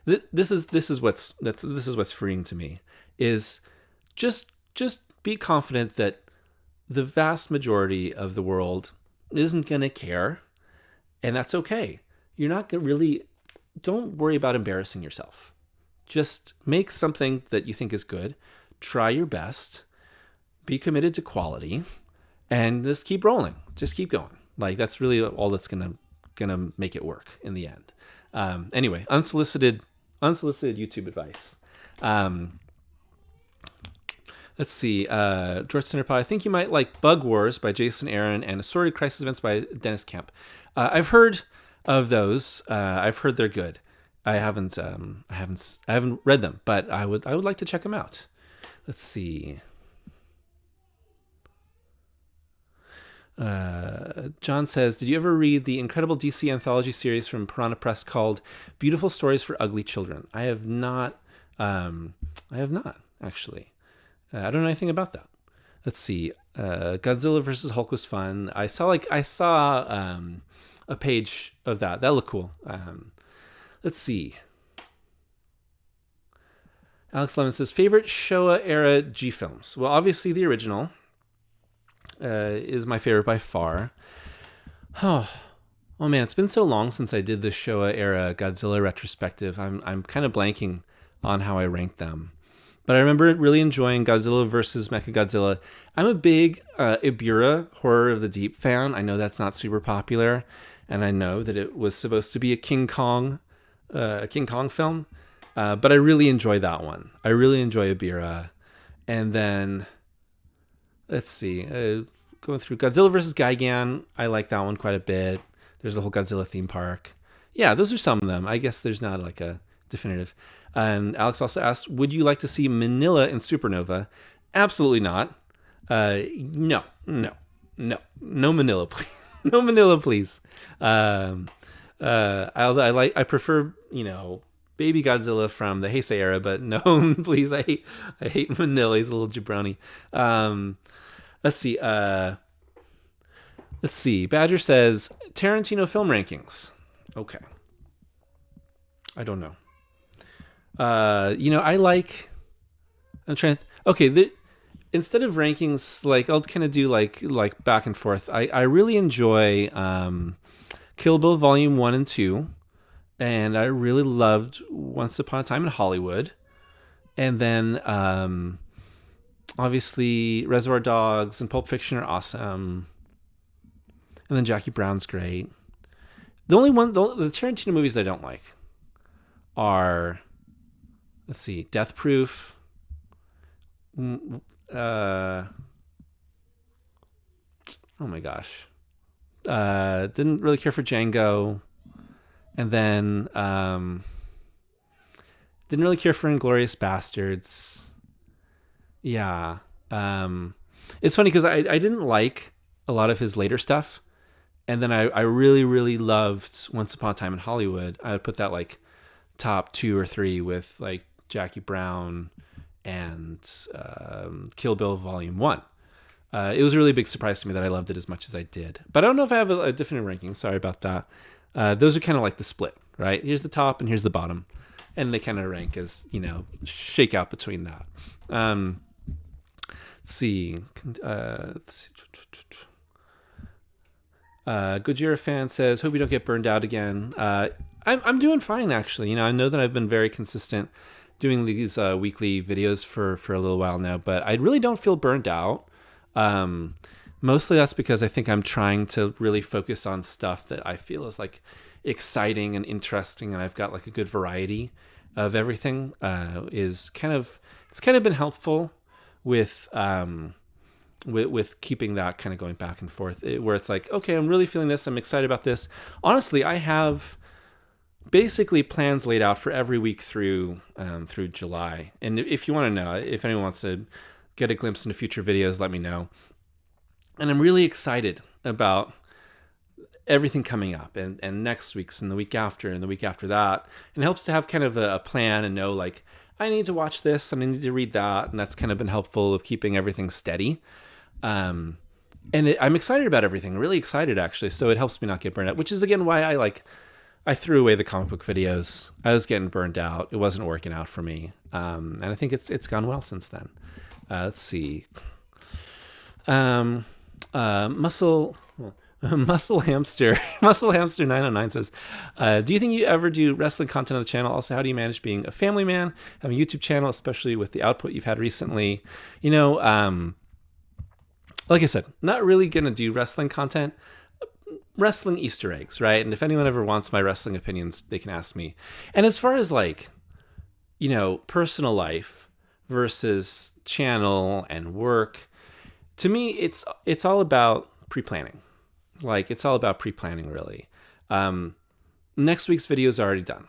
this is what's freeing to me, is just be confident that the vast majority of the world isn't going to care, and that's okay. You're not going to really, don't worry about embarrassing yourself. Just make something that you think is good. Try your best. Be committed to quality, and just keep rolling. Just keep going. Like, that's really all that's gonna make it work in the end. Anyway, unsolicited YouTube advice. Let's see. George Centerpie, I think you might like Bug Wars by Jason Aaron and Assorted Crisis Events by Dennis Kemp. I've heard of those. I've heard they're good. I haven't read them, but I would like to check them out. Let's see. John says, did you ever read the incredible DC anthology series from Piranha Press called Beautiful Stories for Ugly Children? I have not actually. I don't know anything about that. Let's see. Godzilla versus Hulk was fun. I saw a page of that. That looked cool. Let's see. Alex Lemon says, favorite Showa era G films? Well, obviously the original is my favorite by far. Oh man, it's been so long since I did the Showa era Godzilla retrospective. I'm kind of blanking on how I ranked them. But I remember really enjoying Godzilla versus Mechagodzilla. I'm a big Ibura Horror of the Deep fan. I know that's not super popular, and I know that it was supposed to be a King Kong film, but I really enjoy that one. I really enjoy Ibura. And then, let's see, going through Godzilla versus Gigan, I like that one quite a bit. There's the whole Godzilla theme park. Yeah, those are some of them. I guess there's not like a definitive. And Alex also asked, would you like to see Manila in Supernova? Absolutely not. No Manila, please. No Manila, please. I prefer, Baby Godzilla from the Heisei era, but no, please. I hate Manila. He's a little jabroni. Let's see. Badger says Tarantino film rankings. Okay. I don't know. Instead of rankings, like, I'll kind of do like back and forth. I really enjoy Kill Bill Volume 1 and 2, and I really loved Once Upon a Time in Hollywood, and then obviously Reservoir Dogs and Pulp Fiction are awesome, and then Jackie Brown's great. The Tarantino movies I don't like are, let's see, Death Proof. Oh my gosh. Didn't really care for Django. And then didn't really care for Inglourious Bastards. Yeah. It's funny because I didn't like a lot of his later stuff. And then I really, really loved Once Upon a Time in Hollywood. I would put that like top 2 or 3 with like Jackie Brown and Kill Bill Volume 1. It was a really big surprise to me that I loved it as much as I did. But I don't know if I have a different ranking. Sorry about that. Those are kind of like the split, right? Here's the top and here's the bottom. And they kind of rank as, shake out between that. Let's see. Gojira fan says, hope you don't get burned out again. I'm doing fine, actually. I know that I've been very consistent doing these weekly videos for a little while now, but I really don't feel burned out. Mostly that's because I think I'm trying to really focus on stuff that I feel is like exciting and interesting, and I've got like a good variety of everything, it's kind of been helpful with keeping that kind of going back and forth, where it's like, okay, I'm really feeling this, I'm excited about this. Honestly, I have basically plans laid out for every week through July. And if you want to know, if anyone wants to get a glimpse into future videos, let me know. And I'm really excited about everything coming up, and next week's, and the week after, and the week after that. And it helps to have kind of a plan and know, like, I need to watch this and I need to read that. And that's kind of been helpful of keeping everything steady. I'm excited about everything, really excited actually. So it helps me not get burned out, which is again why I threw away the comic book videos. I was getting burned out. It wasn't working out for me. And I think it's gone well since then. Let's see. Muscle Hamster 909 says, do you think you ever do wrestling content on the channel? Also, how do you manage being a family man, having a YouTube channel, especially with the output you've had recently? Like I said, not really going to do wrestling content, wrestling Easter eggs, right? And if anyone ever wants my wrestling opinions, they can ask me. And as far as like, personal life versus channel and work, to me, it's all about pre-planning. Like, it's all about pre-planning, really. Next week's video is already done,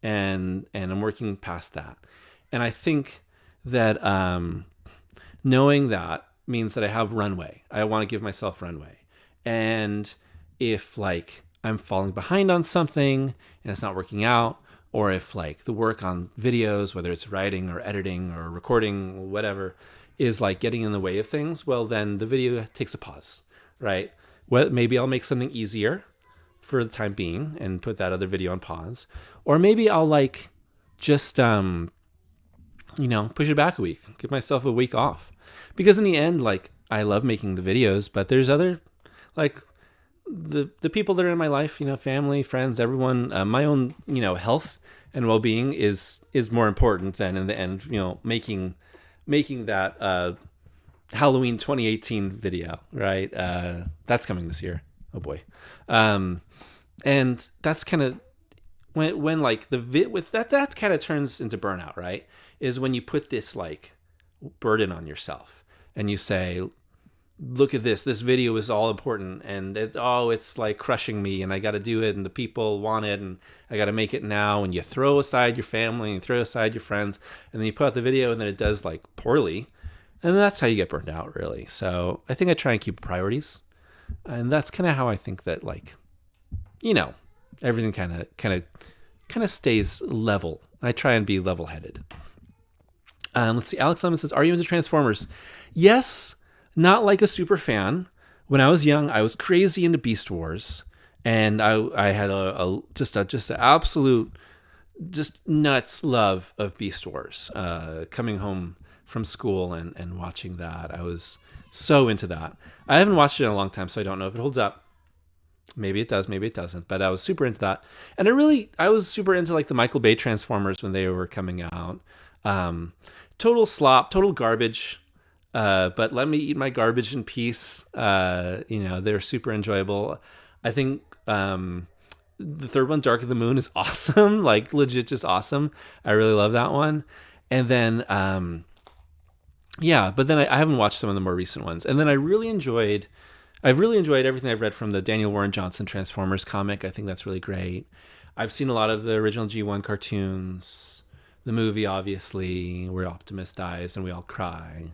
and I'm working past that. And I think that knowing that means that I have runway. I want to give myself runway. And if, like, I'm falling behind on something and it's not working out, or if, like, the work on videos, whether it's writing or editing or recording, whatever, is, like, getting in the way of things, well, then the video takes a pause, right? Well, maybe I'll make something easier for the time being and put that other video on pause. Or maybe I'll like just, push it back a week, give myself a week off. Because in the end, like, I love making the videos, but there's other, like, the people that are in my life, family, friends, everyone, my own, health and well-being is more important than in the end, making that, Halloween 2018 video, right? That's coming this year. Oh boy. And that's kind of when like with that kind of turns into burnout, right? Is when you put this like burden on yourself and you say, look at this video is all important, and it's like crushing me, and I got to do it, and the people want it, and I got to make it now. And you throw aside your family and throw aside your friends, and then you put out the video and then it does like poorly. And that's how you get burned out, really. So I think I try and keep priorities. And that's kind of how I think that, like, everything kind of stays level. I try and be level-headed. Let's see. Alex Lemon says, are you into Transformers? Yes, not like a super fan. When I was young, I was crazy into Beast Wars. And I had just an absolute, just nuts love of Beast Wars. Coming home from school and watching that. I was so into that. I haven't watched it in a long time, so I don't know if it holds up. Maybe it does, maybe it doesn't, but I was super into that. And I was super into like the Michael Bay Transformers when they were coming out. Total slop, total garbage, but let me eat my garbage in peace. They're super enjoyable. I think the third one, Dark of the Moon, is awesome, like legit just awesome. I really love that one. And then but then I haven't watched some of the more recent ones. And then I've really enjoyed everything I've read from the Daniel Warren Johnson Transformers comic. I think that's really great. I've seen a lot of the original G1 cartoons, the movie, obviously, where Optimus dies and we all cry.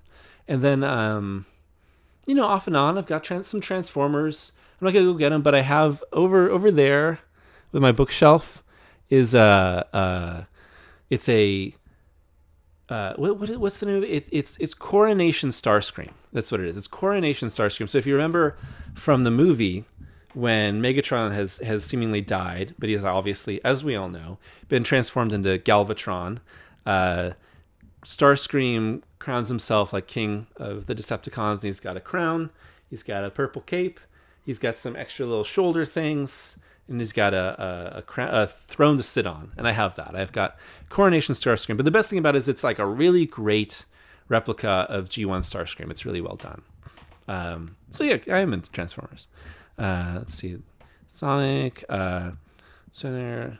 And then, off and on, I've got some Transformers. I'm not going to go get them, but I have over there with my bookshelf is it's a, what's the name? It's Coronation Starscream. That's what it is. It's Coronation Starscream. So if you remember from the movie, when Megatron has seemingly died, but he has obviously, as we all know, been transformed into Galvatron, Starscream crowns himself like king of the Decepticons, and he's got a crown, he's got a purple cape, he's got some extra little shoulder things, and he's got a throne to sit on. And I have that. I've got Coronation Starscream. But the best thing about it is it's like a really great replica of G1 Starscream. It's really well done. So yeah, I am into Transformers. Let's see. Sonic. Center.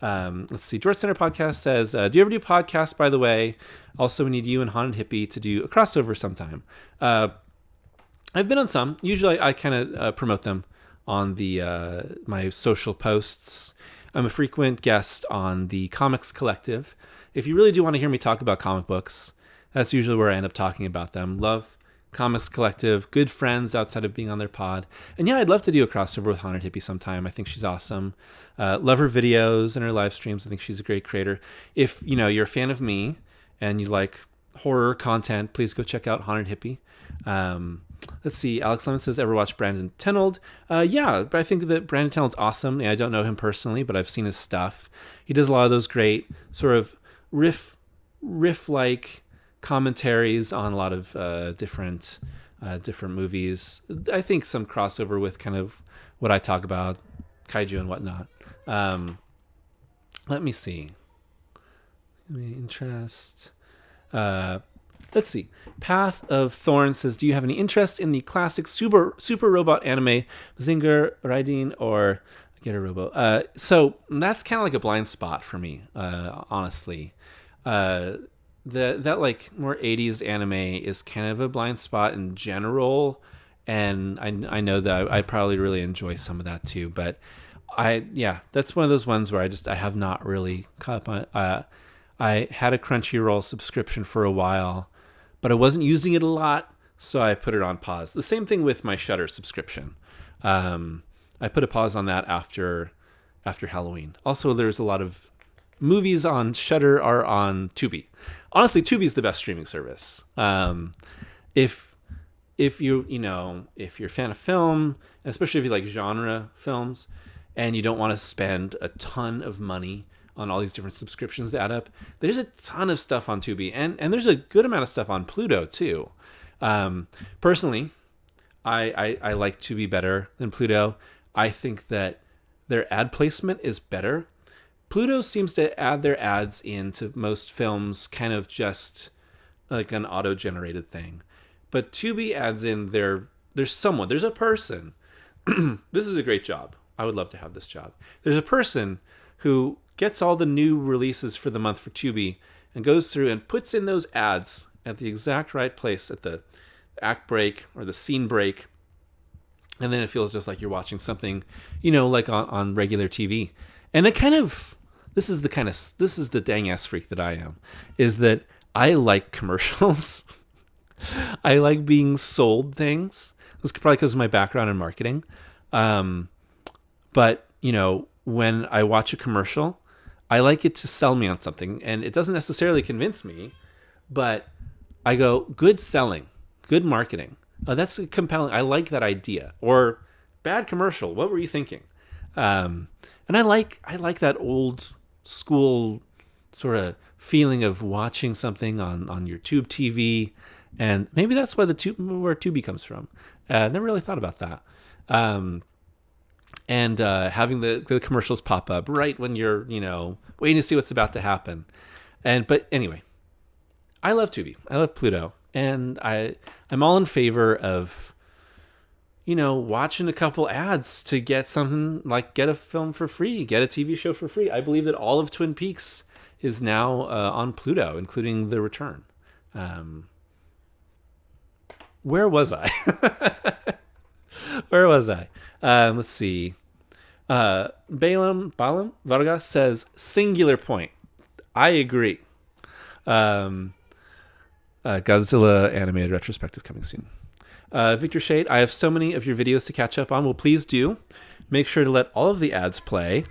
Let's see. George Center Podcast says, do you ever do podcasts, by the way? Also, we need you and Haunted Hippie to do a crossover sometime. I've been on some. Usually I kind of promote them on the my social posts. I'm a frequent guest on the Comics Collective. If you really do want to hear me talk about comic books, that's usually where I end up talking about them. Love Comics Collective, good friends outside of being on their pod. And yeah, I'd love to do a crossover with Haunted Hippie sometime. I think she's awesome. Love her videos and her live streams. I think she's a great creator. If you're a fan of me and you like horror content, please go check out Haunted Hippie. Let's see. Alex Lemon says, ever watch Brandon Tenold? Yeah, but I think that Brandon Tenold's awesome. I don't know him personally, but I've seen his stuff. He does a lot of those great sort of riff-like commentaries on a lot of different movies. I think some crossover with kind of what I talk about, kaiju and whatnot. Let me see. Interest. Let's see. Path of Thorns says, do you have any interest in the classic super robot anime Zinger, Raiden, or Get a Robo? So that's kind of like a blind spot for me, honestly. That like more 80s anime is kind of a blind spot in general, and I know that I probably really enjoy some of that too, but that's one of those ones where I have not really caught up on. I had a Crunchyroll subscription for a while, but I wasn't using it a lot, so I put it on pause. The same thing with my Shudder subscription. I put a pause on that after Halloween. Also, there's a lot of movies on Shudder are on Tubi. Honestly, Tubi is the best streaming service. If you're a fan of film, especially if you like genre films, and you don't want to spend a ton of money on all these different subscriptions that add up, there's a ton of stuff on Tubi, and there's a good amount of stuff on Pluto too. Personally, I like Tubi better than Pluto. I think that their ad placement is better. Pluto seems to add their ads into most films kind of just like an auto-generated thing. But Tubi adds in there's a person. This is a great job. I would love to have this job. There's a person who gets all the new releases for the month for Tubi and goes through and puts in those ads at the exact right place at the act break or the scene break. And then it feels just like you're watching something, like on regular TV. And it kind of, this is the dang ass freak that I am, is that I like commercials. I like being sold things. This is probably because of my background in marketing. But, when I watch a commercial, I like it to sell me on something. And it doesn't necessarily convince me, but I go, good selling, good marketing. Oh, that's compelling. I like that idea. Or bad commercial. What were you thinking? And I like that old school sort of feeling of watching something on your tube TV, and maybe that's why where Tubi comes from. Never really thought about that. And having the commercials pop up right when you're waiting to see what's about to happen. But anyway, I love Tubi. I love Pluto, and I'm all in favor of watching a couple ads to get something, like get a film for free, get a TV show for free. I believe that all of Twin Peaks is now on Pluto, including The Return. Where was I? Let's see. Balaam Vargas says singular point. I agree. Godzilla animated retrospective coming soon. Victor Shade, I have so many of your videos to catch up on. Well, please do. Make sure to let all of the ads play.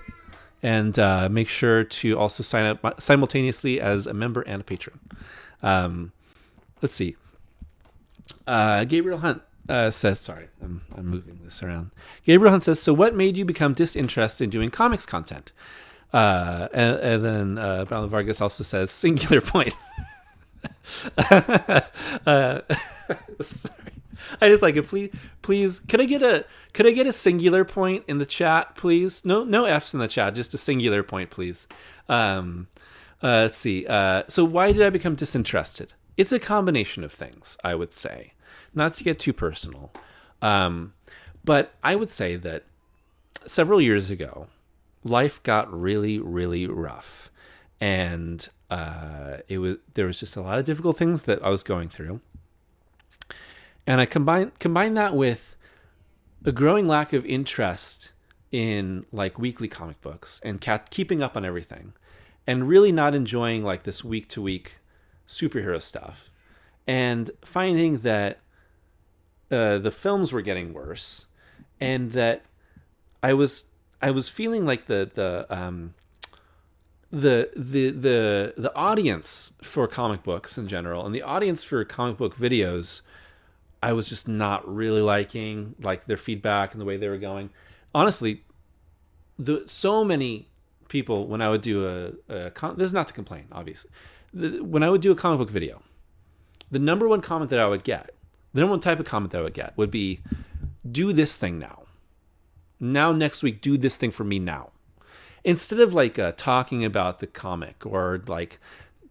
And make sure to also sign up simultaneously as a member and a patron. Let's see. Gabriel Hunt says, sorry, I'm moving this around. Gabriel Hunt says, so what made you become disinterested in doing comics content? And then Brown Vargas also says, singular point. Sorry. I just like it. Please, could I get a singular point in the chat, please? No F's in the chat, just a singular point, please. Let's see. So why did I become disinterested? It's a combination of things, I would say. Not to get too personal. But I would say that several years ago, life got really, really rough, and there was just a lot of difficult things that I was going through, and I combined that with a growing lack of interest in like weekly comic books and keeping up on everything, and really not enjoying like this week to week superhero stuff, and finding that the films were getting worse, and that I was feeling like the audience for comic books in general, and the audience for comic book videos, I was just not really liking like their feedback and the way they were going. Honestly, so many people, when I would do this is not to complain, obviously, when I would do a comic book video, the number one comment that I would get, the number one type of comment that I would get would be, do this thing now. Now next week, do this thing for me now. Instead of like talking about the comic or like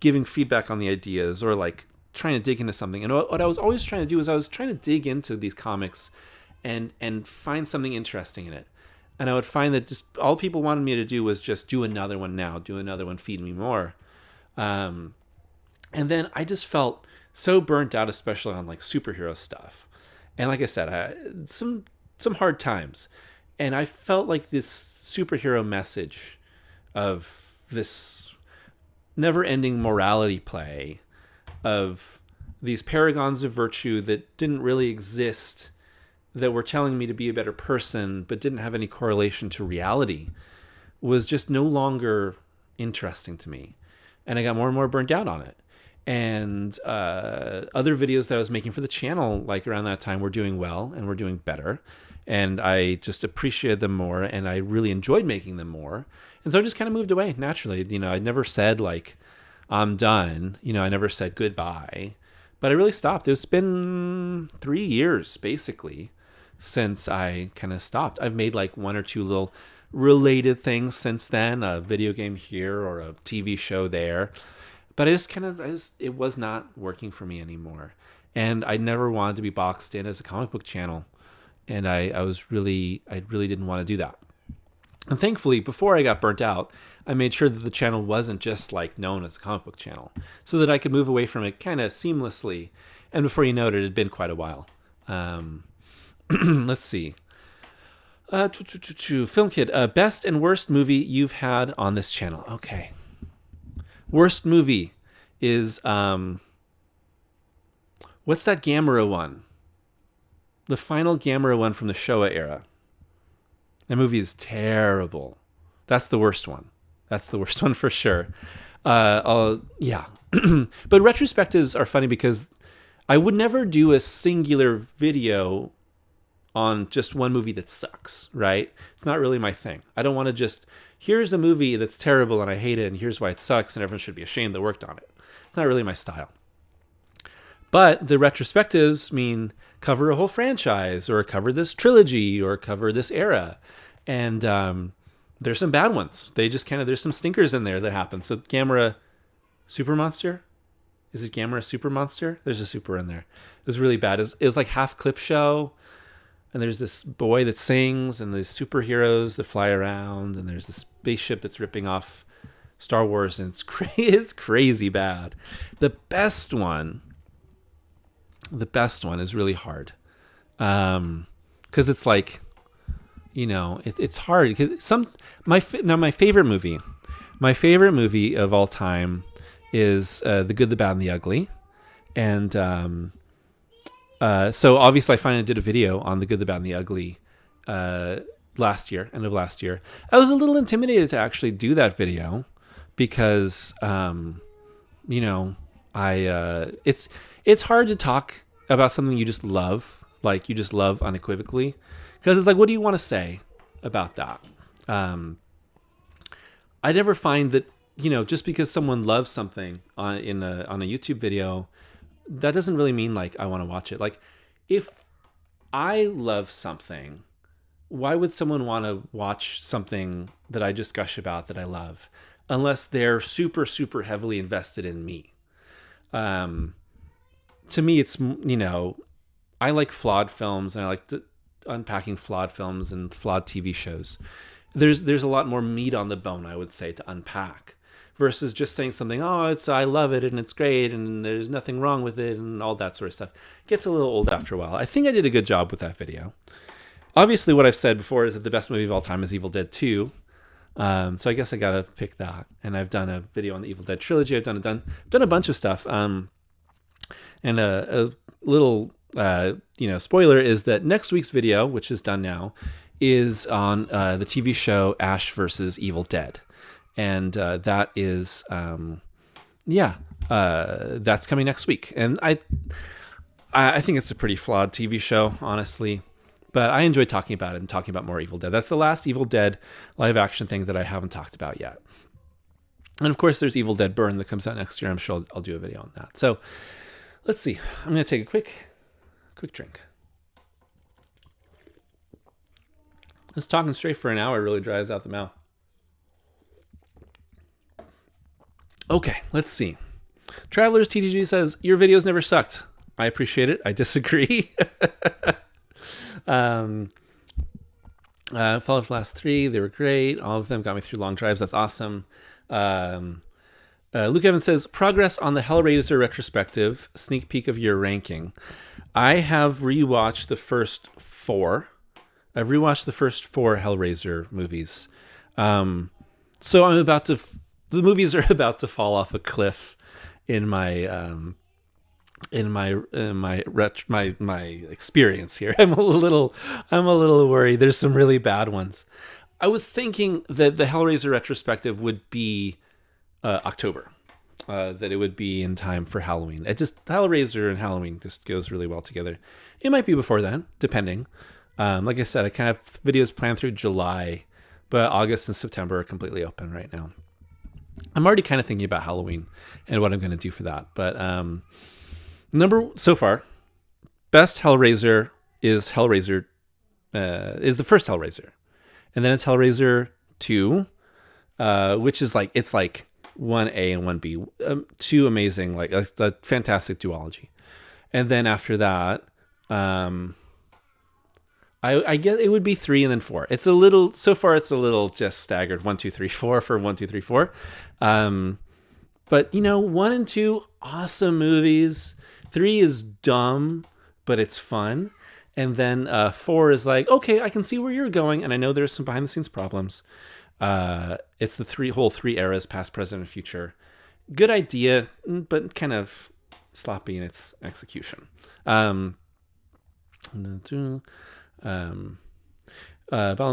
giving feedback on the ideas or like trying to dig into something. And what I was always trying to do is I was trying to dig into these comics and find something interesting in it. And I would find that just all people wanted me to do was just do another one now, do another one, feed me more. And then I just felt so burnt out, especially on like superhero stuff. And like I said, some hard times. And I felt like this superhero message of this never-ending morality play of these paragons of virtue that didn't really exist, that were telling me to be a better person, but didn't have any correlation to reality, was just no longer interesting to me. And I got more and more burnt out on it. And other videos that I was making for the channel, like around that time, were doing well and were doing better. And I just appreciated them more, and I really enjoyed making them more. And so I just kind of moved away naturally. You know, I never said like, I'm done. You know, I never said goodbye, but I really stopped. It's been 3 years basically since I kind of stopped. I've made like one or two little related things since then, a video game here or a TV show there, but it was not working for me anymore. And I never wanted to be boxed in as a comic book channel. And I really didn't want to do that. And thankfully, before I got burnt out, I made sure that the channel wasn't just like known as a comic book channel, so that I could move away from it kind of seamlessly. And before you know it, it had been quite a while. Let's see. Film Kid, best and worst movie you've had on this channel. Okay. Worst movie is, what's that Gamera one? The final Gamera one from the Showa era. That movie is terrible. That's the worst one. That's the worst one for sure. Yeah. But retrospectives are funny because I would never do a singular video on just one movie that sucks, right? It's not really my thing. I don't want to just, here's a movie that's terrible and I hate it and here's why it sucks and everyone should be ashamed that worked on it. It's not really my style. But the retrospectives mean cover a whole franchise or cover this trilogy or cover this era. And there's some bad ones. They just there's some stinkers in there that happen. So Gamera Super Monster? Is it Gamera Super Monster? There's a super in there. It was really bad. It was like half clip show. And there's this boy that sings and there's superheroes that fly around. And there's this spaceship that's ripping off Star Wars. And it's crazy bad. The best one is really hard. Because it's like, you know, it's hard. My favorite movie of all time is The Good, the Bad, and the Ugly. And so obviously I finally did a video on The Good, the Bad, and the Ugly end of last year. I was a little intimidated to actually do that video because, you know, it's hard to talk about something you just love, like you just love unequivocally, because it's like, what do you want to say about that? I never find that, you know, just because someone loves something on a YouTube video, that doesn't really mean like I want to watch it. Like, if I love something, why would someone want to watch something that I just gush about that I love, unless they're super, super heavily invested in me? To me, it's, you know, I like flawed films and I like unpacking flawed films and flawed TV shows. there's a lot more meat on the bone, I would say, to unpack, versus just saying something, oh, it's I love it and it's great and there's nothing wrong with it and all that sort of stuff. It gets a little old after a while. I think I did a good job with that video. Obviously, what I've said before is that the best movie of all time is Evil Dead 2. So I guess I gotta pick that. And I've done a video on the Evil Dead trilogy. I've done a bunch of stuff. And a little spoiler is that next week's video, which is done now, is on the TV show Ash versus Evil Dead, and that is that's coming next week. And I think it's a pretty flawed TV show, honestly. But I enjoy talking about it and talking about more Evil Dead. That's the last Evil Dead live action thing that I haven't talked about yet. And of course, there's Evil Dead Burn that comes out next year. I'm sure I'll do a video on that. So let's see. I'm going to take a quick drink. Just talking straight for an hour really dries out the mouth. Okay, let's see. Travelers TTG says, your videos never sucked. I appreciate it. I disagree. Fall of the last 3, they were great. All of them got me through long drives. That's awesome. Luke Evans says, progress on the Hellraiser retrospective, sneak peek of your ranking. I have rewatched the first 4. I've rewatched the first 4 Hellraiser movies. So I'm about to, the movies are about to fall off a cliff in my experience here. I'm a little worried. There's some really bad ones. I was thinking that the Hellraiser retrospective would be October, that it would be in time for Halloween. Hellraiser and Halloween just goes really well together. It might be before then, depending. Like I said, I kind of have videos planned through July, but August and September are completely open right now. I'm already kind of thinking about Halloween and what I'm going to do for that. But so far, best Hellraiser is the first Hellraiser, and then it's Hellraiser 2, which is it's like 1A and 1B, 2 amazing, like a fantastic duology, and then after that, I guess it would be 3 and then 4. It's a little just staggered 1, 2, 3, 4 for 1, 2, 3, 4. But 1 and 2 awesome movies. 3 is dumb, but it's fun. And then 4 is like, okay, I can see where you're going, and I know there's some behind the scenes problems. It's the whole three eras, past, present, and future. Good idea, but kind of sloppy in its execution. Balin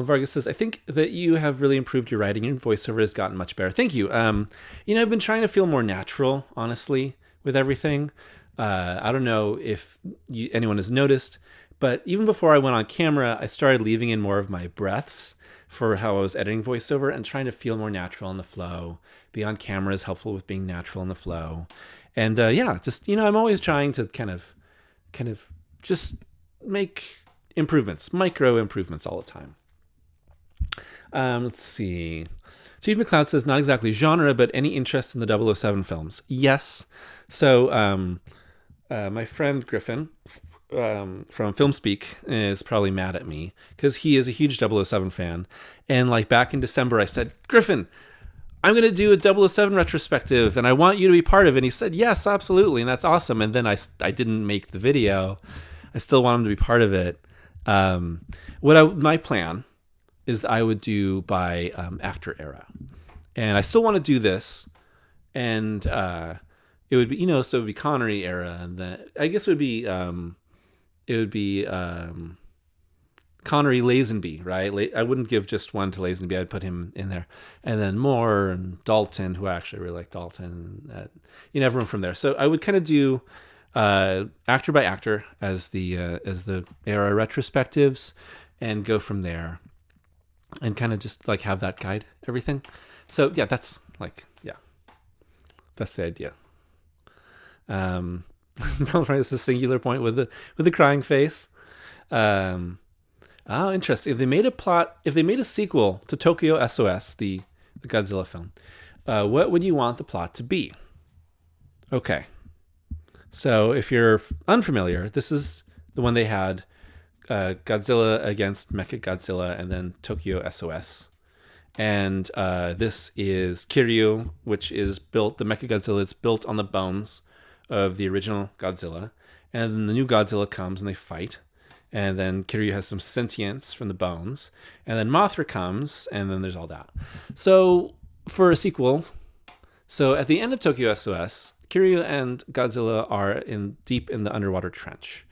Vargas says, I think that you have really improved your writing. Your voiceover has gotten much better. Thank you. I've been trying to feel more natural, honestly, with everything. I don't know if anyone has noticed, but even before I went on camera, I started leaving in more of my breaths for how I was editing voiceover and trying to feel more natural in the flow. Be on camera is helpful with being natural in the flow. And I'm always trying to kind of just make improvements, micro improvements all the time. Let's see. Chief McLeod says, not exactly genre, but any interest in the 007 films? Yes. So my friend Griffin from FilmSpeak is probably mad at me because he is a huge 007 fan. And back in December, I said, Griffin, I'm going to do a 007 retrospective and I want you to be part of it. And he said, yes, absolutely. And that's awesome. And then I didn't make the video. I still want him to be part of it. My plan is I would do by actor era, and I still want to do this, and it would be so it would be Connery era, and then I guess it would be Connery Lazenby, right? I wouldn't give just one to Lazenby. I'd put him in there, and then Moore and Dalton, who I actually really like Dalton, everyone from there. So I would kind of do actor by actor as the era retrospectives, and go from there, and kind of just have that guide everything. So yeah, that's the idea. It's a singular point with the crying face. Interesting. If they made a sequel to Tokyo SOS, the Godzilla film, what would you want the plot to be? Okay. So if you're unfamiliar, this is the one they had, Godzilla against Mechagodzilla, and then Tokyo SOS. And this is Kiryu, which is built, the Mechagodzilla, it's built on the bones of the original Godzilla. And then the new Godzilla comes and they fight. And then Kiryu has some sentience from the bones. And then Mothra comes, and then there's all that. So for a sequel, so at the end of Tokyo SOS, Kiryu and Godzilla are deep in the underwater trench.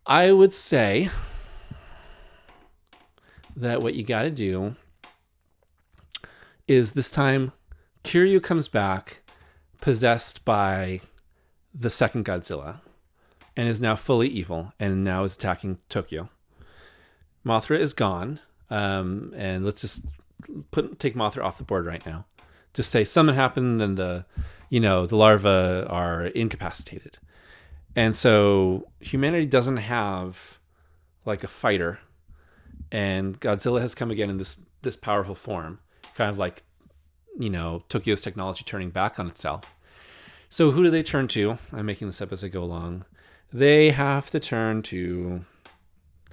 I would say that what you got to do is this time Kiryu comes back possessed by the second Godzilla and is now fully evil and now is attacking Tokyo. Mothra is gone, and let's just take Mothra off the board right now. Just say something happened and the larvae are incapacitated. And so humanity doesn't have like a fighter, and Godzilla has come again in this powerful form, kind of like, Tokyo's technology turning back on itself. So who do they turn to? I'm making this up as I go along. They have to turn to...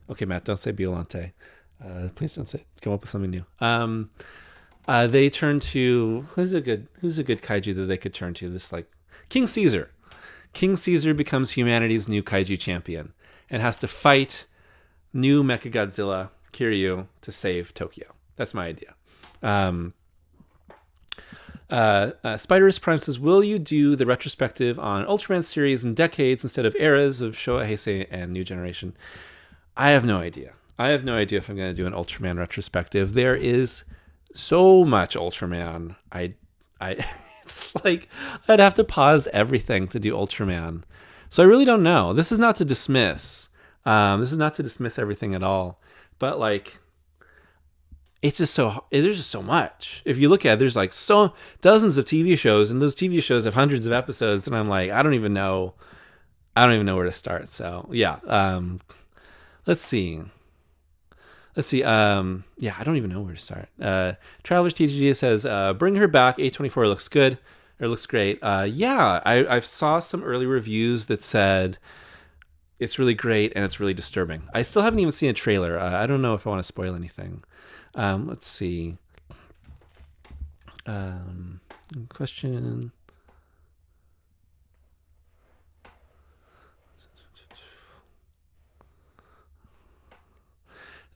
Okay, Matt, don't say Biolante. Please don't come up with something new. They turn to... Who's a good kaiju that they could turn to? This, like... King Caesar. King Caesar becomes humanity's new kaiju champion and has to fight new Mechagodzilla, Kiryu, to save Tokyo. That's my idea. Spiderus Prime says, will you do the retrospective on Ultraman series in decades instead of eras of Showa, Heisei, and New Generation? I have no idea. If I'm going to do an Ultraman retrospective. There is so much Ultraman. It's like I'd have to pause everything to do Ultraman. So I really don't know. This is not to dismiss. Everything at all. But like, there's just so much. If you look at it, there's like dozens of TV shows, and those TV shows have hundreds of episodes, and I'm like, I don't even know where to start. So yeah, let's see. Yeah, I don't even know where to start. Travelers TGG says, bring her back. A24 looks good, or looks great. Yeah, I saw some early reviews that said it's really great and it's really disturbing. I still haven't even seen a trailer. I don't know if I want to spoil anything. Let's see. Question.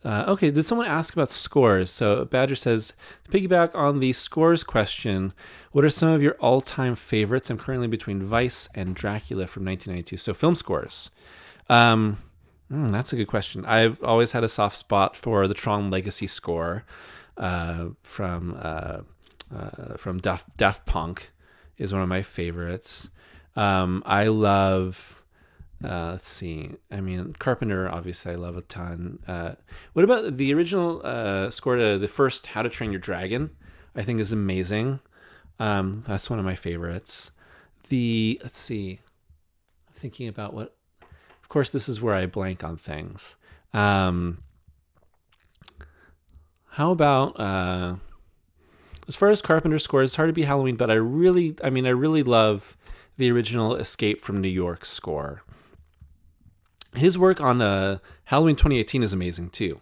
Okay, did someone ask about scores? So Badger says, to piggyback on the scores question, what are some of your all-time favorites? I'm currently between Vice and Dracula from 1992. So film scores. That's a good question. I've always had a soft spot for the Tron Legacy score from Daft Punk is one of my favorites. I love... let's see. I mean, Carpenter, obviously, I love a ton. What about the original score to the first How to Train Your Dragon? I think is amazing. That's one of my favorites. Let's see. Thinking about what... Of course, this is where I blank on things. How about... as far as Carpenter scores, it's hard to be Halloween, but I really love the original Escape from New York score. His work on Halloween 2018 is amazing too.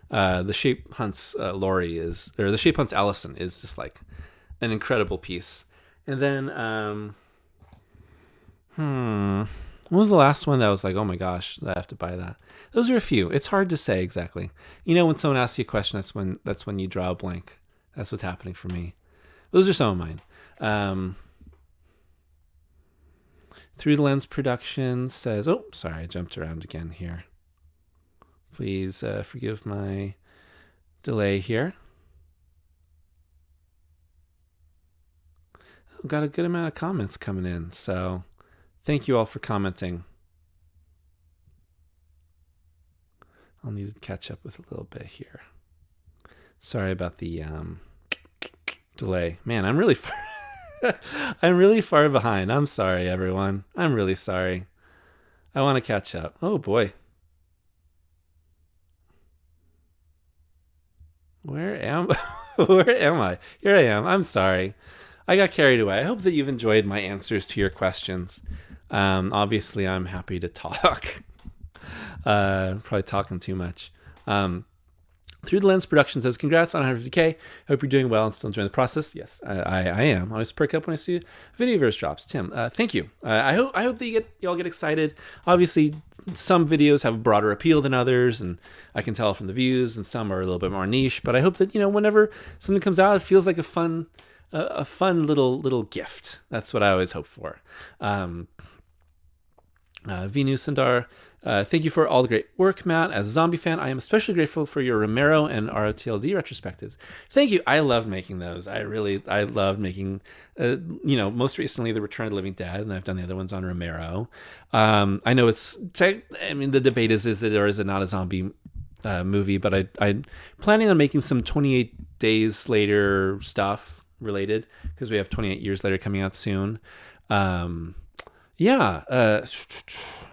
The Shape Hunts the Shape Hunts Allison is just like an incredible piece. And then, what was the last one that was like, oh my gosh, I have to buy that? Those are a few. It's hard to say exactly. When someone asks you a question, that's when you draw a blank. That's what's happening for me. Those are some of mine. Through the Lens Productions says, oh, sorry, I jumped around again here. Please forgive my delay here. I've got a good amount of comments coming in, so thank you all for commenting. I'll need to catch up with a little bit here. Sorry about the delay. Man, I'm really far... I'm really far behind. I'm sorry, everyone. I'm really sorry. I want to catch up. Oh, boy. Where am I? Here I am. I'm sorry. I got carried away. I hope that you've enjoyed my answers to your questions. Obviously, I'm happy to talk. Probably talking too much. Through the Lens Production says, congrats on 150K. Hope you're doing well and still enjoying the process. Yes, I am. I always perk up when I see video verse drops. Tim, thank you. I hope that y'all get excited. Obviously, some videos have broader appeal than others, and I can tell from the views, and some are a little bit more niche. But I hope that, whenever something comes out, it feels like a fun little gift. That's what I always hope for. Vinu Sundar, thank you for all the great work, Matt. As a zombie fan, I am especially grateful for your Romero and ROTLD retrospectives. Thank you. I love making those. I love making, most recently the Return of the Living Dead, and I've done the other ones on Romero. I know the debate is it or is it not a zombie movie, but I'm planning on making some 28 Days Later stuff related, because we have 28 Years Later coming out soon. I'm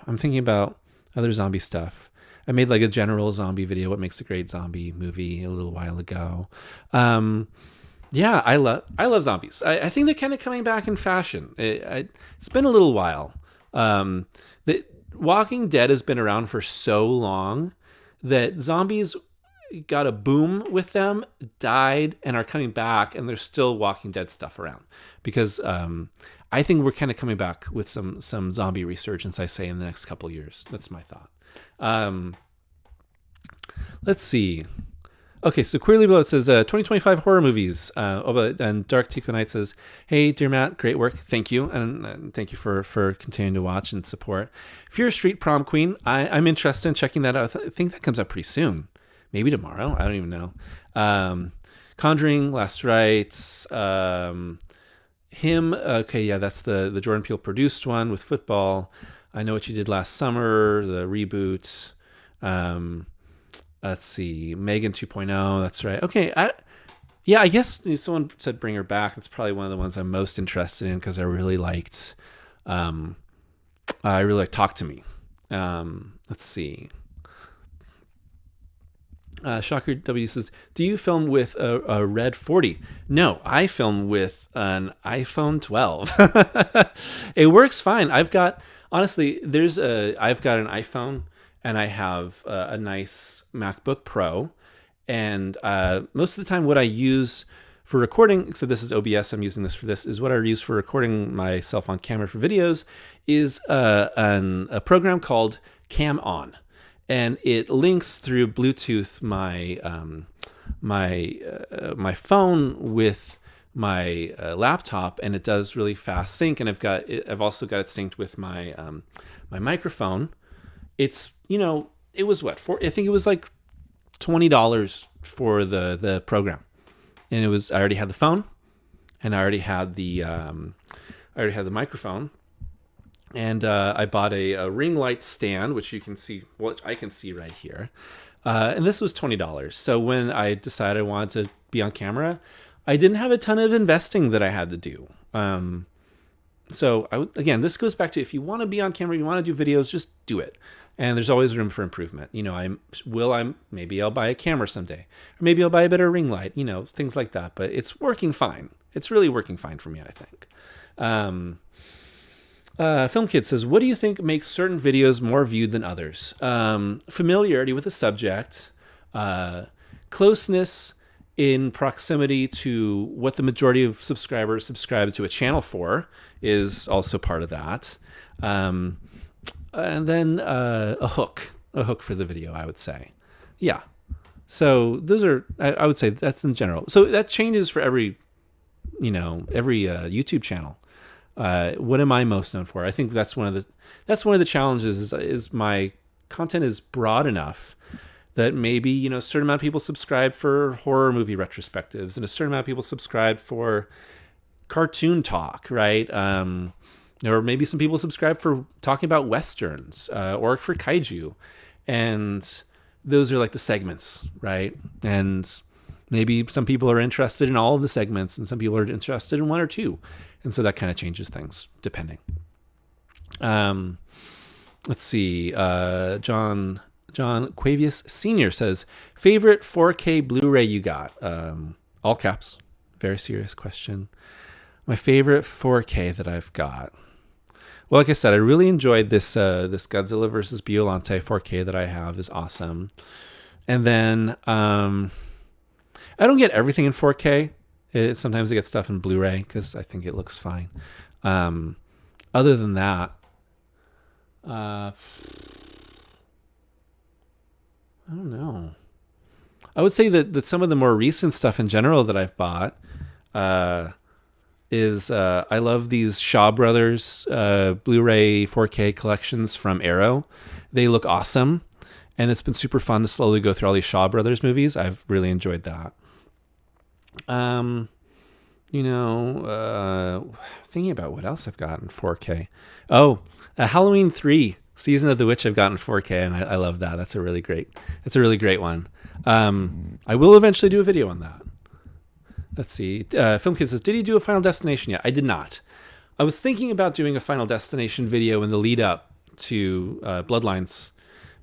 thinking about other zombie stuff. I made like a general zombie video, what makes a great zombie movie, a little while ago. I love zombies. I think they're kind of coming back in fashion. It's been a little while. The Walking Dead has been around for so long that zombies got a boom with them, died, and are coming back, and there's still Walking Dead stuff around. Because I think we're kind of coming back with some zombie resurgence, I say, in the next couple of years. That's my thought. Let's see. Okay, so Queerly Below says 2025 horror movies. And Dark Tico Knight says, hey, dear Matt, great work. Thank you. And thank you for continuing to watch and support. Fear Street Prom Queen. I'm interested in checking that out. I think that comes out pretty soon. Maybe tomorrow. I don't even know. Conjuring, Last Rites, Him. Okay, yeah, that's the Jordan Peele produced one with football. I Know What You Did Last Summer, the reboot. Let's see, Megan 2.0. That's right. Okay, I guess someone said Bring Her Back. That's probably one of the ones I'm most interested in, because I really liked Talk to Me. Let's see. Shocker W says, do you film with a Red 40? No, I film with an iPhone 12. It works fine. I've got an iPhone, and I have a nice MacBook Pro, and most of the time what I use for recording, so this is OBS, I'm using this for this, is what I use for recording myself on camera for videos is a program called Cam On. And it links through Bluetooth my phone with my laptop, and it does really fast sync. And I've also got it synced with my my microphone. It's it was I think it was like $20 for the program, and I already had the phone, and I already had the microphone. And I bought a ring light stand, which you can see, what I can see right here. And this was $20. So when I decided I wanted to be on camera, I didn't have a ton of investing that I had to do. So again, this goes back to, if you want to be on camera, you want to do videos, just do it. And there's always room for improvement. Maybe I'll buy a camera someday, or maybe I'll buy a better ring light, things like that. But it's working fine. It's really working fine for me, I think. Film Kid says, what do you think makes certain videos more viewed than others? Familiarity with the subject, closeness in proximity to what the majority of subscribers subscribe to a channel for is also part of that. And then a hook for the video, I would say. Yeah. So those are, I would say that's in general. So that changes for every YouTube channel. What am I most known for? I think that's one of the challenges is my content is broad enough that maybe, a certain amount of people subscribe for horror movie retrospectives, and a certain amount of people subscribe for cartoon talk, right? Or maybe some people subscribe for talking about Westerns, or for Kaiju. And those are like the segments, right? And maybe some people are interested in all of the segments, and some people are interested in one or two. And so that kind of changes things depending. Let's see. John Quavius Sr. says, favorite 4K Blu-ray you got? All caps. Very serious question. My favorite 4K that I've got. Well, like I said, I really enjoyed this Godzilla versus Biollante 4K that I have is awesome. And then I don't get everything in 4K. Sometimes I get stuff in Blu-ray because I think it looks fine. Other than that, I don't know. I would say that some of the more recent stuff in general that I've bought is I love these Shaw Brothers Blu-ray 4K collections from Arrow. They look awesome, and it's been super fun to slowly go through all these Shaw Brothers movies. I've really enjoyed that. Thinking about what else I've got in 4K. Oh, Halloween 3, Season of the Witch I've got in 4K, and I love that. That's a really great one. I will eventually do a video on that. Let's see. Film Kid says, did he do a Final Destination yet? I did not. I was thinking about doing a Final Destination video in the lead up to Bloodlines,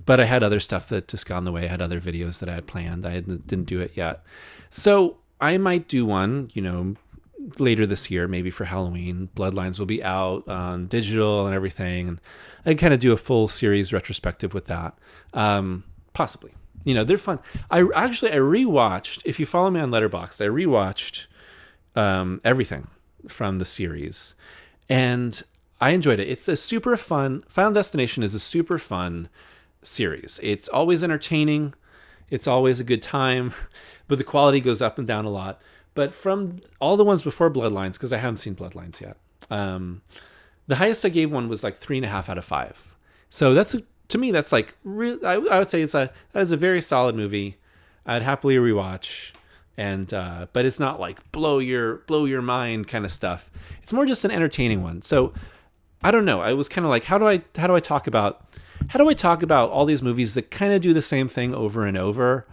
but I had other stuff that just got in the way. I had other videos that I had planned. Didn't do it yet. So I might do one, later this year, maybe for Halloween. Bloodlines will be out on digital and everything, and I kind of do a full series retrospective with that. Possibly. They're fun. I rewatched, if you follow me on Letterboxd, I rewatched everything from the series, and I enjoyed it. It's a super fun, Final Destination is a super fun series. It's always entertaining. It's always a good time, but the quality goes up and down a lot. But from all the ones before Bloodlines, because I haven't seen Bloodlines yet, the highest I gave one was like 3.5 out of 5. So to me, that's like I would say that is a very solid movie. I'd happily rewatch, and but it's not like blow your mind kind of stuff. It's more just an entertaining one. So I don't know. I was kind of like, how do I talk about all these movies that kind of do the same thing over and over?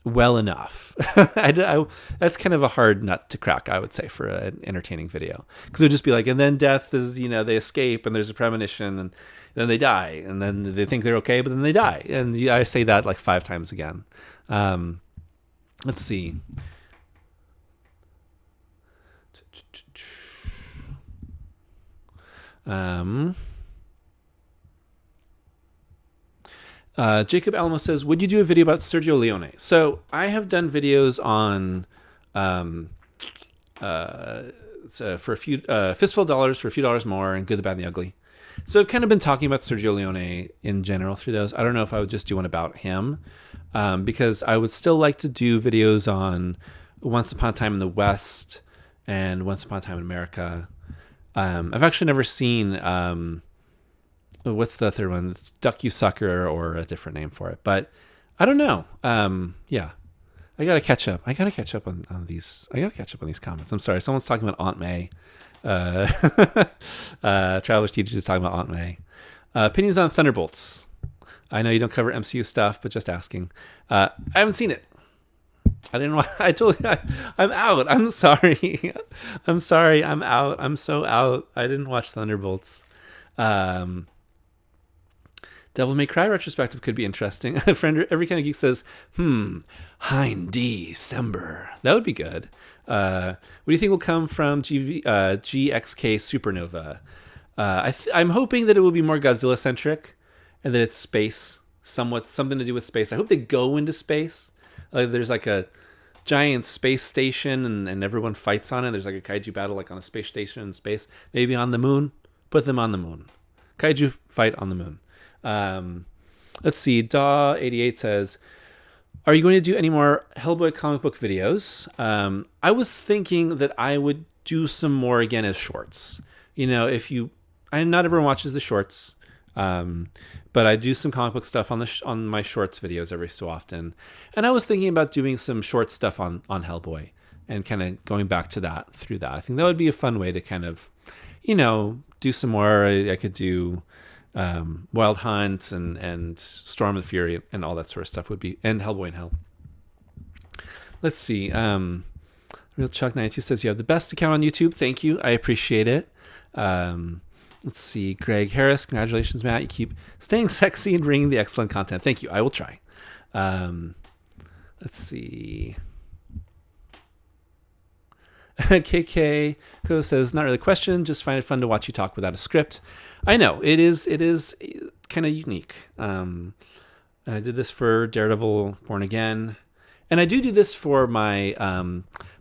Well enough. That's kind of a hard nut to crack, I would say, for an entertaining video, because it would just be like, and then death is, they escape and there's a premonition and then they die and then they think they're okay, but then they die. And I say that like 5 times again. Let's see. Jacob Alamo says, would you do a video about Sergio Leone? So I have done videos on for a few Fistful of Dollars, for a few dollars more, and Good, the Bad, and the Ugly. So I've kind of been talking about Sergio Leone in general through those. I don't know if I would just do one about him, because I would still like to do videos on Once Upon a Time in the West and Once Upon a Time in America. I've actually never seen what's the third one? It's Duck You Sucker, or a different name for it. But I don't know. Yeah. I gotta catch up. I gotta catch up on these comments. I'm sorry. Someone's talking about Aunt May. Traveler's Teacher is talking about Aunt May. Opinions on Thunderbolts. I know you don't cover MCU stuff, but just asking. I haven't seen it. I didn't want. I told you I'm out. I'm sorry. I'm sorry. I'm out. I'm so out. I didn't watch Thunderbolts. Devil May Cry retrospective could be interesting. A friend, Every Kind of Geek says, Hein December. That would be good. What do you think will come from GXK Supernova? I'm hoping that it will be more Godzilla centric, and that it's space, something to do with space. I hope they go into space. There's like a giant space station, and everyone fights on it. There's like a kaiju battle, like on a space station in space. Maybe on the moon. Put them on the moon. Kaiju fight on the moon. Let's see. Daw88 says, are you going to do any more Hellboy comic book videos? I was thinking that I would do some more again as shorts. Not everyone watches the shorts, but I do some comic book stuff on my shorts videos every so often. And I was thinking about doing some short stuff on Hellboy and kind of going back to that through that. I think that would be a fun way to kind of, do some more. I could do Wild Hunt and Storm and Fury and all that sort of stuff and Hellboy in Hell. Let's see. Real Chuck 92 says, you have the best account on YouTube. Thank you. I appreciate it. Let's see. Greg Harris, congratulations, Matt. You keep staying sexy and bringing the excellent content. Thank you. I will try. Let's see. KK Ko says, not really a question, just find it fun to watch you talk without a script. I know it is kind of unique. I did this for Daredevil Born Again. And I do this for my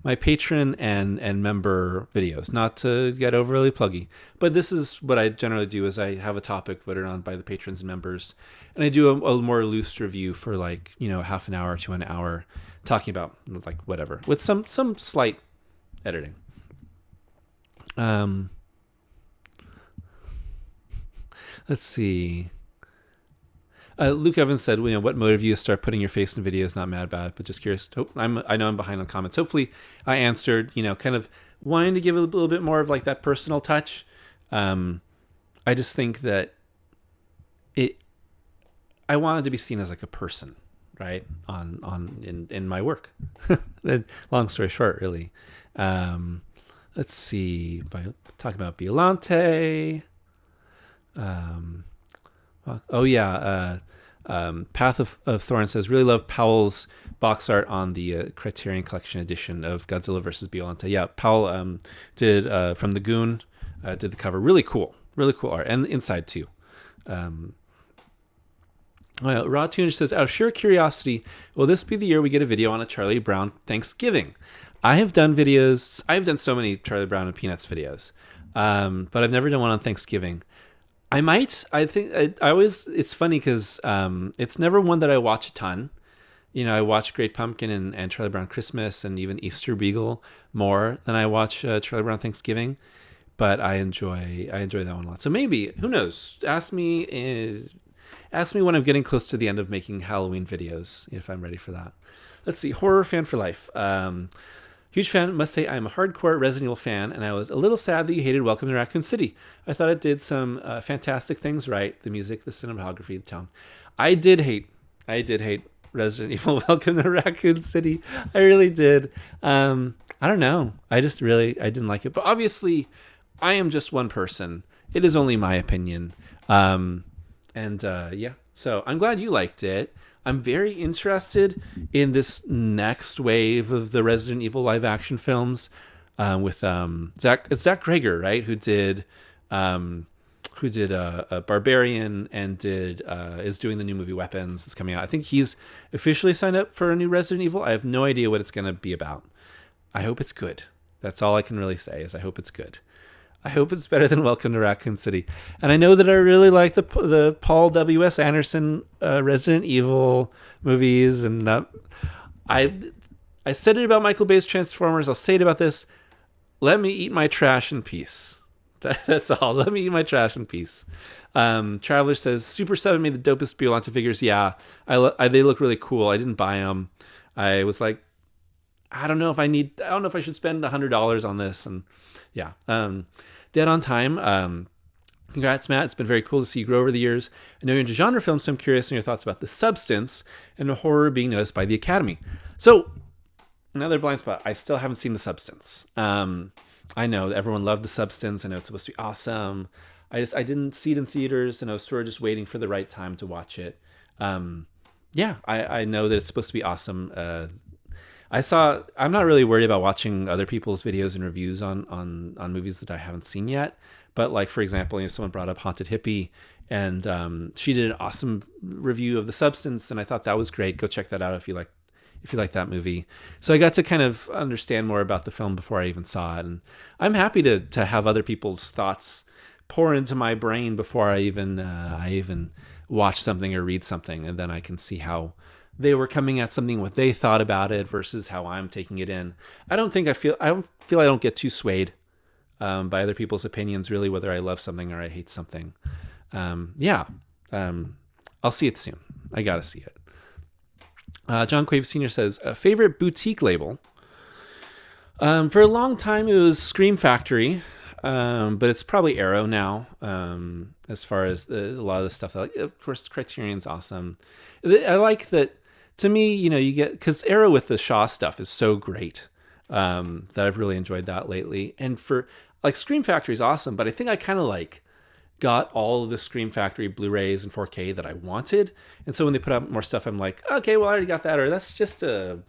my patron and member videos, not to get overly pluggy. But this is what I generally do is I have a topic voted on by the patrons and members. And I do a more loose review for like, half an hour to an hour talking about like whatever with some slight editing. Let's see. Luke Evans said, what motivated you to start putting your face in videos? Not mad about it, but just curious. I know I'm behind on comments. Hopefully I answered, kind of wanting to give it a little bit more of like that personal touch. I just think that I wanted to be seen as like a person, right? In my work. Long story short, really. Let's see. Talking about Violante. Path of Thorn says, really love Powell's box art on the Criterion Collection edition of Godzilla vs. Violante. Yeah, Powell did from the Goon, did the cover. Really cool art, and the inside too. Raw Tunage says, out of sheer curiosity, will this be the year we get a video on a Charlie Brown Thanksgiving? I have done videos. I've done so many Charlie Brown and Peanuts videos, but I've never done one on Thanksgiving. I might. I think I always. It's funny because it's never one that I watch a ton. I watch Great Pumpkin and Charlie Brown Christmas and even Easter Beagle more than I watch Charlie Brown Thanksgiving. But I enjoy that one a lot. So maybe, who knows? Ask me when I'm getting close to the end of making Halloween videos if I'm ready for that. Let's see. Horror fan for life. Huge fan, must say I'm a hardcore Resident Evil fan, and I was a little sad that you hated Welcome to Raccoon City. I thought it did some fantastic things right. The music, the cinematography, the tone. I did hate Resident Evil Welcome to Raccoon City. I really did. I don't know. I didn't like it. But obviously, I am just one person. It is only my opinion. So I'm glad you liked it. I'm very interested in this next wave of the Resident Evil live action films with Zach Greger, right? Who did Barbarian and is doing the new movie Weapons. It's coming out. I think he's officially signed up for a new Resident Evil. I have no idea what it's going to be about. I hope it's good. That's all I can really say is I hope it's good. I hope it's better than Welcome to Raccoon City. And I know that I really like the Paul W.S. Anderson Resident Evil movies. And I said it about Michael Bay's Transformers. I'll say it about this. Let me eat my trash in peace. That's all. Let me eat my trash in peace. Traveler says, Super 7 made the dopest Violante figures. Yeah, they look really cool. I didn't buy them. I was like, I don't know if I should spend $100 on this. And yeah. Dead on Time. Congrats, Matt. It's been very cool to see you grow over the years. I know you're into genre films, so I'm curious on your thoughts about The Substance and the horror being noticed by the Academy. So, another blind spot. I still haven't seen The Substance. I know everyone loved The Substance. I know it's supposed to be awesome. I didn't see it in theaters, and I was sort of just waiting for the right time to watch it. I know that it's supposed to be awesome. I'm not really worried about watching other people's videos and reviews on movies that I haven't seen yet. But like, for example, someone brought up Haunted Hippie, and she did an awesome review of The Substance, and I thought that was great. Go check that out if you like that movie. So I got to kind of understand more about the film before I even saw it, and I'm happy to have other people's thoughts pour into my brain before I even watch something or read something, and then I can see how they were coming at something, what they thought about it versus how I'm taking it in. I don't feel I don't get too swayed by other people's opinions, really, whether I love something or I hate something. I'll see it soon. I gotta see it. John Quave Sr. says, a favorite boutique label. For a long time, it was Scream Factory, but it's probably Arrow now. As far as a lot of the stuff, of course, Criterion's awesome. I like that. To me, you get, because Arrow with the Shaw stuff is so great that I've really enjoyed that lately. And for like Scream Factory is awesome, but I think I kind of got all of the Scream Factory Blu-rays and 4K that I wanted. And so when they put out more stuff, I'm like, okay, well, I already got that, or that's just a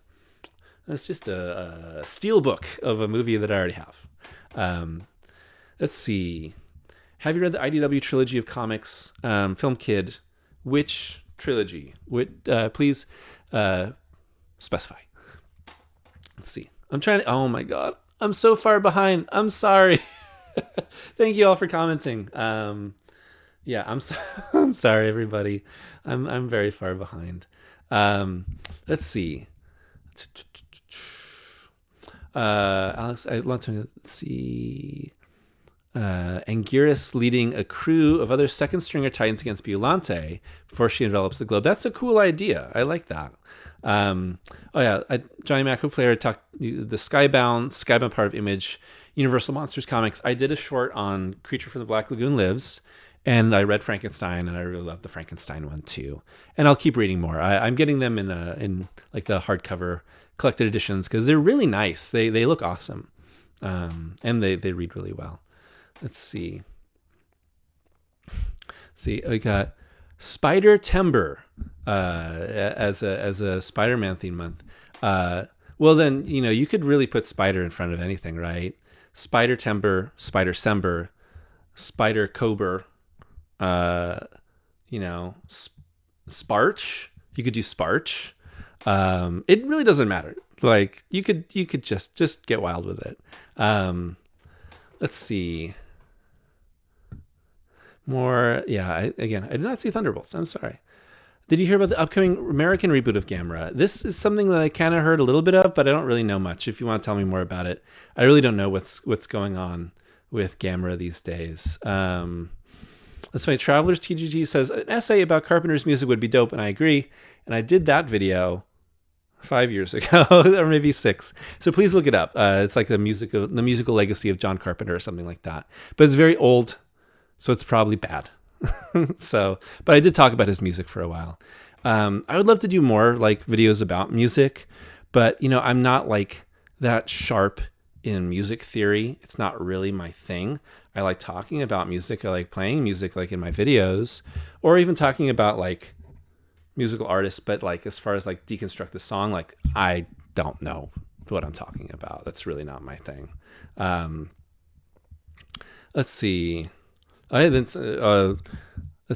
steel book of a movie that I already have. Let's see. Have you read the IDW trilogy of comics? Film Kid, which trilogy? Please specify. Let's see. I'm trying to. Oh my god, I'm so far behind. I'm sorry. Thank you all for commenting. Yeah, I'm sorry, everybody. I'm very far behind. Let's see. Alex, I'd love to see. Anguirus leading a crew of other second stringer Titans against Biollante before she envelops the globe. That's a cool idea. I like that. Johnny Mac, player, talked the Skybound part of Image, Universal Monsters comics. I did a short on Creature from the Black Lagoon Lives, and I read Frankenstein, and I really love the Frankenstein one too. And I'll keep reading more. I'm getting them in like the hardcover collected editions because they're really nice. They look awesome, and they read really well. Let's see. We got Spider Timber as a Spider-Man theme month. Well, then you could really put Spider in front of anything, right? Spider Timber, Spider Sember, Spider Cober. Sparch. You could do Sparch. It really doesn't matter. Like you could just get wild with it. Let's see. More, yeah. I did not see Thunderbolts. I'm sorry. Did you hear about the upcoming American reboot of Gamera? This is something that I kind of heard a little bit of, but I don't really know much. If you want to tell me more about it, I really don't know what's going on with Gamera these days. That's funny. Travelers TGG says an essay about Carpenter's music would be dope, and I agree. And I did that video 5 years ago, or maybe 6. So please look it up. It's like the musical legacy of John Carpenter or something like that. But it's very old. So it's probably bad. But I did talk about his music for a while. I would love to do more like videos about music, but I'm not like that sharp in music theory. It's not really my thing. I like talking about music. I like playing music like in my videos, or even talking about like musical artists. But like as far as like deconstruct the song, like I don't know what I'm talking about. That's really not my thing. Let's see. Let's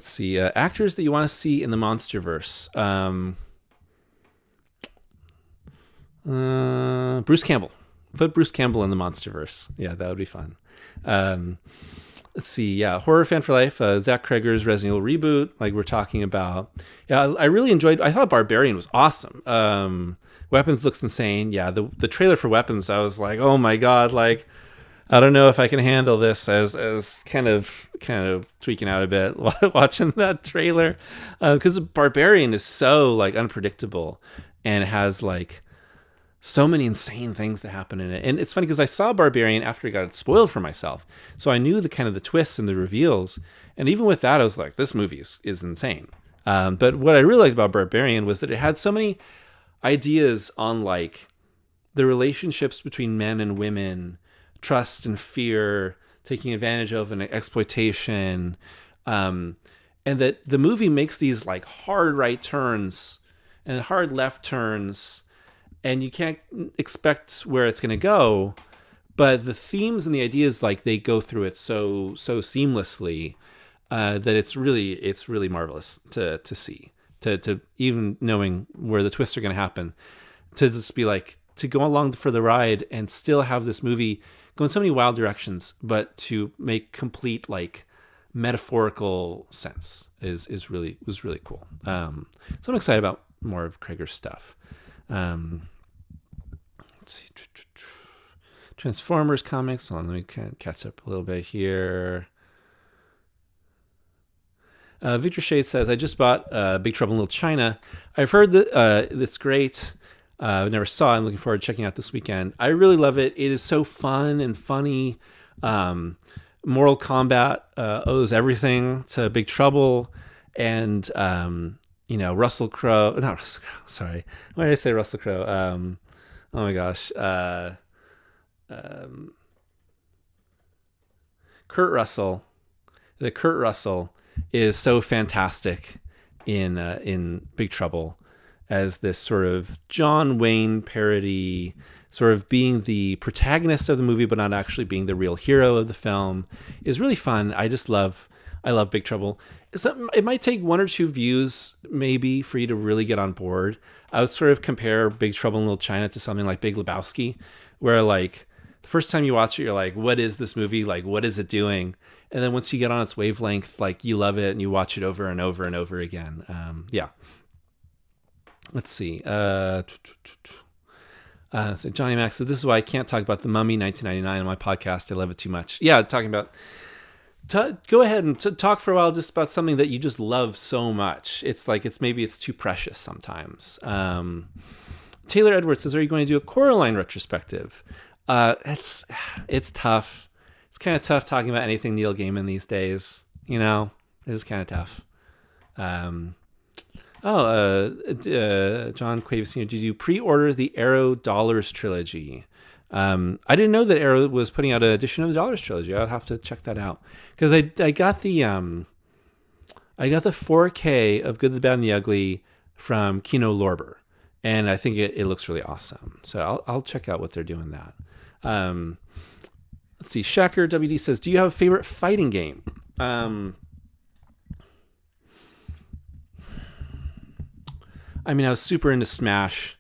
see. Actors that you want to see in the MonsterVerse. Bruce Campbell. Put Bruce Campbell in the MonsterVerse. Yeah, that would be fun. Let's see. Yeah, horror fan for life. Zach Kreger's Resident Evil reboot, like we're talking about. Yeah, I really enjoyed. I thought Barbarian was awesome. Weapons looks insane. Yeah, the trailer for Weapons, I was like, oh my god, like. I don't know if I can handle this as kind of tweaking out a bit watching that trailer, because Barbarian is so like unpredictable and it has like so many insane things that happen in it. And it's funny because I saw Barbarian after I got it spoiled for myself, so I knew the kind of the twists and the reveals. And even with that, I was like, this movie is insane. But what I really liked about Barbarian was that it had so many ideas on like the relationships between men and women, trust and fear, taking advantage of and exploitation, and that the movie makes these like hard right turns and hard left turns, and you can't expect where it's going to go, but the themes and the ideas, like they go through it so seamlessly that it's really marvelous to see, to even knowing where the twists are going to happen, to just be like, to go along for the ride and still have this movie go in so many wild directions, but to make complete like metaphorical sense was really cool. So I'm excited about more of Kreger's stuff. Let's see. Transformers comics. Hold on, let me kind of catch up a little bit here. Victor Shade says, I just bought Big Trouble in Little China. I've heard that it's great. I never saw it. I'm looking forward to checking it out this weekend. I really love it. It is so fun and funny. Mortal Kombat owes everything to Big Trouble, and Russell Crowe. Not Russell Crowe. Sorry, why did I say Russell Crowe? Oh my gosh, Kurt Russell. The Kurt Russell is so fantastic in Big Trouble, as this sort of John Wayne parody, sort of being the protagonist of the movie, but not actually being the real hero of the film, is really fun. I love Big Trouble. it might take one or two views maybe for you to really get on board. I would sort of compare Big Trouble in Little China to something like Big Lebowski, where like the first time you watch it, you're like, what is this movie? Like, what is it doing? And then once you get on its wavelength, like you love it and you watch it over and over and over again. Yeah. Let's see. So Johnny Max said, this is why I can't talk about The Mummy 1999 on my podcast. I love it too much. Yeah, talking about... go ahead and talk for a while just about something that you just love so much. It's like maybe it's too precious sometimes. Taylor Edwards says, are you going to do a Coraline retrospective? It's tough. It's kind of tough talking about anything Neil Gaiman these days. You know, it's kind of tough. John Quavis, did you pre-order the Arrow Dollars trilogy? I didn't know that Arrow was putting out an edition of the Dollars trilogy. I'd have to check that out because I got the 4K of Good, the Bad, and the Ugly from Kino Lorber, and I think it looks really awesome. So I'll check out what they're doing that. Let's see. Shacker WD says, do you have a favorite fighting game? I mean, I was super into Smash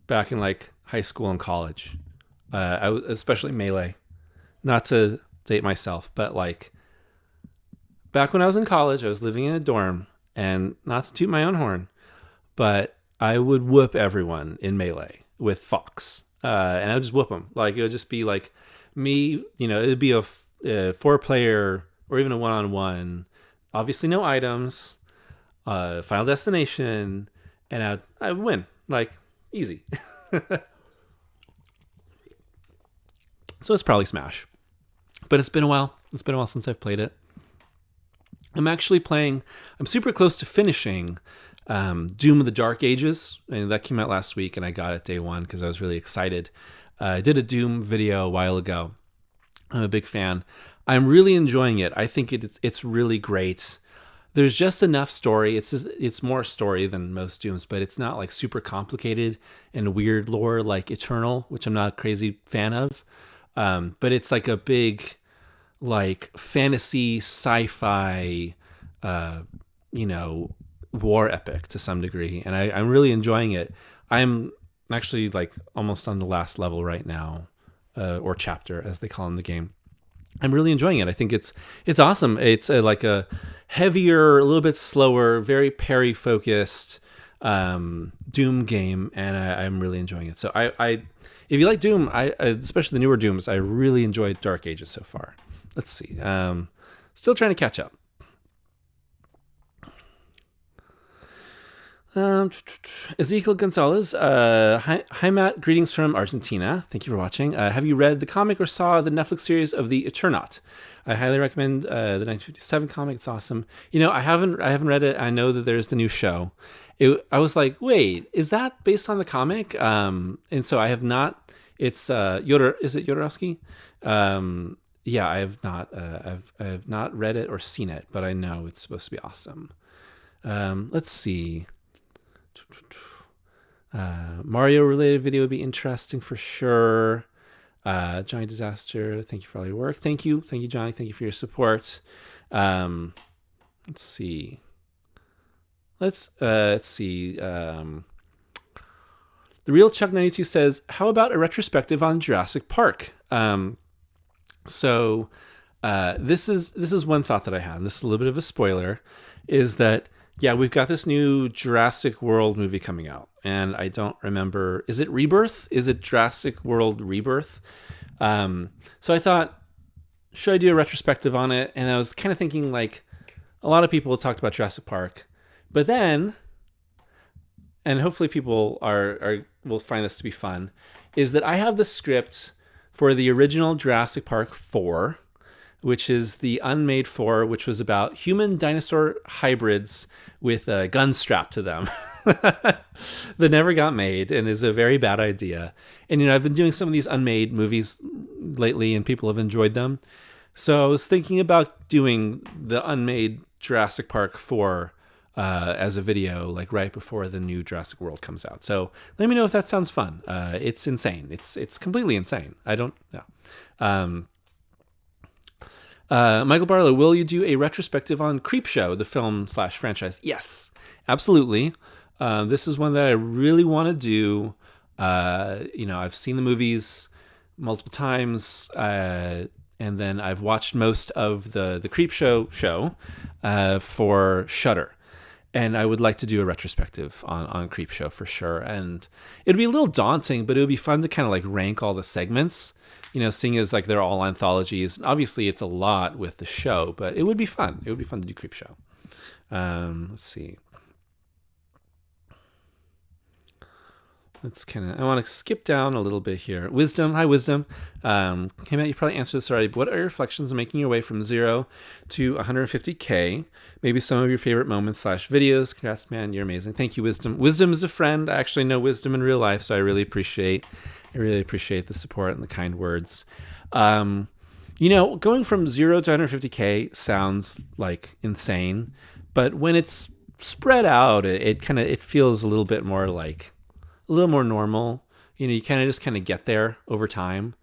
back in like high school and college. I was especially Melee. Not to date myself, but like back when I was in college, I was living in a dorm, and not to toot my own horn, but I would whoop everyone in Melee with Fox, and I would just whoop them. Like it would just be like me, it'd be a 4-player or even a 1-on-1. Obviously, no items. Final Destination, and I would win like easy. So it's probably Smash. But it's been a while. It's been a while since I've played it. I'm super close to finishing Doom of the Dark Ages. And that came out last week, and I got it day one because I was really excited. I did a Doom video a while ago. I'm a big fan. I'm really enjoying it. I think it's really great. There's just enough story. It's more story than most Dooms, but it's not like super complicated and weird lore like Eternal, which I'm not a crazy fan of. But it's like a big, like fantasy sci-fi, war epic to some degree, and I'm really enjoying it. I'm actually like almost on the last level right now, or chapter as they call it in the game. I'm really enjoying it. I think it's awesome. It's like a heavier, a little bit slower, very parry focused Doom game, and I'm really enjoying it. So if you like Doom, especially the newer Dooms, I really enjoyed Dark Ages so far. Let's see. Still trying to catch up. Ezekiel Gonzalez. Hi, Matt. Greetings from Argentina. Thank you for watching. Have you read the comic or saw the Netflix series of The Eternaut? I highly recommend the 1957 comic. It's awesome. I haven't read it. I know that there's the new show. I was like, wait, is that based on the comic? And so I have not. It's is it Jodorowsky? Yeah, I have not. I have not read it or seen it, but I know it's supposed to be awesome. Let's see. Mario related video would be interesting for sure. Johnny Disaster, thank you for all your work. Thank you, Johnny. Thank you for your support. Let's see. Let's see. The Real Chuck 92 says, how about a retrospective on Jurassic Park? So this is one thought that I have. This is a little bit of a spoiler, is that we've got this new Jurassic World movie coming out, and I don't remember. Is it Rebirth? Is it Jurassic World Rebirth? So I thought, should I do a retrospective on it? And I was kind of thinking, like, a lot of people talked about Jurassic Park, but then, and hopefully people will find this to be fun, is that I have the script for the original Jurassic Park 4, which is the unmade 4, which was about human dinosaur hybrids with a gun strapped to them that never got made and is a very bad idea. And, I've been doing some of these unmade movies lately and people have enjoyed them. So I was thinking about doing the unmade Jurassic Park 4 as a video, like right before the new Jurassic World comes out. So let me know if that sounds fun. It's insane. It's completely insane. I don't know. Michael Barlow, will you do a retrospective on Creepshow, the film slash franchise? Yes, absolutely. This is one that I really want to do. I've seen the movies multiple times, and then I've watched most of the Creepshow show for Shudder. And I would like to do a retrospective on Creepshow for sure. And it'd be a little daunting, but it would be fun to kind of like rank all the segments, seeing as like they're all anthologies. Obviously, it's a lot with the show, but it would be fun. It would be fun to do Creepshow. Let's see. I want to skip down a little bit here. Wisdom, hi Wisdom. Hey Matt, you probably answered this already, but what are your reflections on making your way from 0 to 150K? Maybe some of your favorite moments / videos. Congrats, man, you're amazing. Thank you, Wisdom. Wisdom is a friend. I actually know Wisdom in real life, so I really appreciate the support and the kind words. Going from 0 to 150K sounds like insane, but when it's spread out, it feels a little bit more like a little more normal. You just get there over time.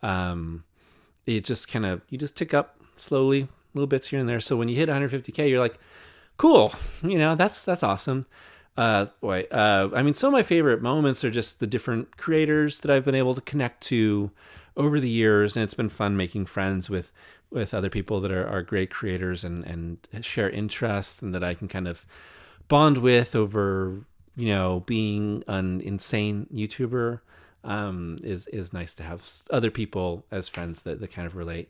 You just tick up slowly, little bits here and there. So when you hit 150K, you're like, cool. That's awesome. Some of my favorite moments are just the different creators that I've been able to connect to over the years. And it's been fun making friends with other people that are great creators and share interests and that I can kind of bond with over, being an insane YouTuber. Is nice to have other people as friends that kind of relate.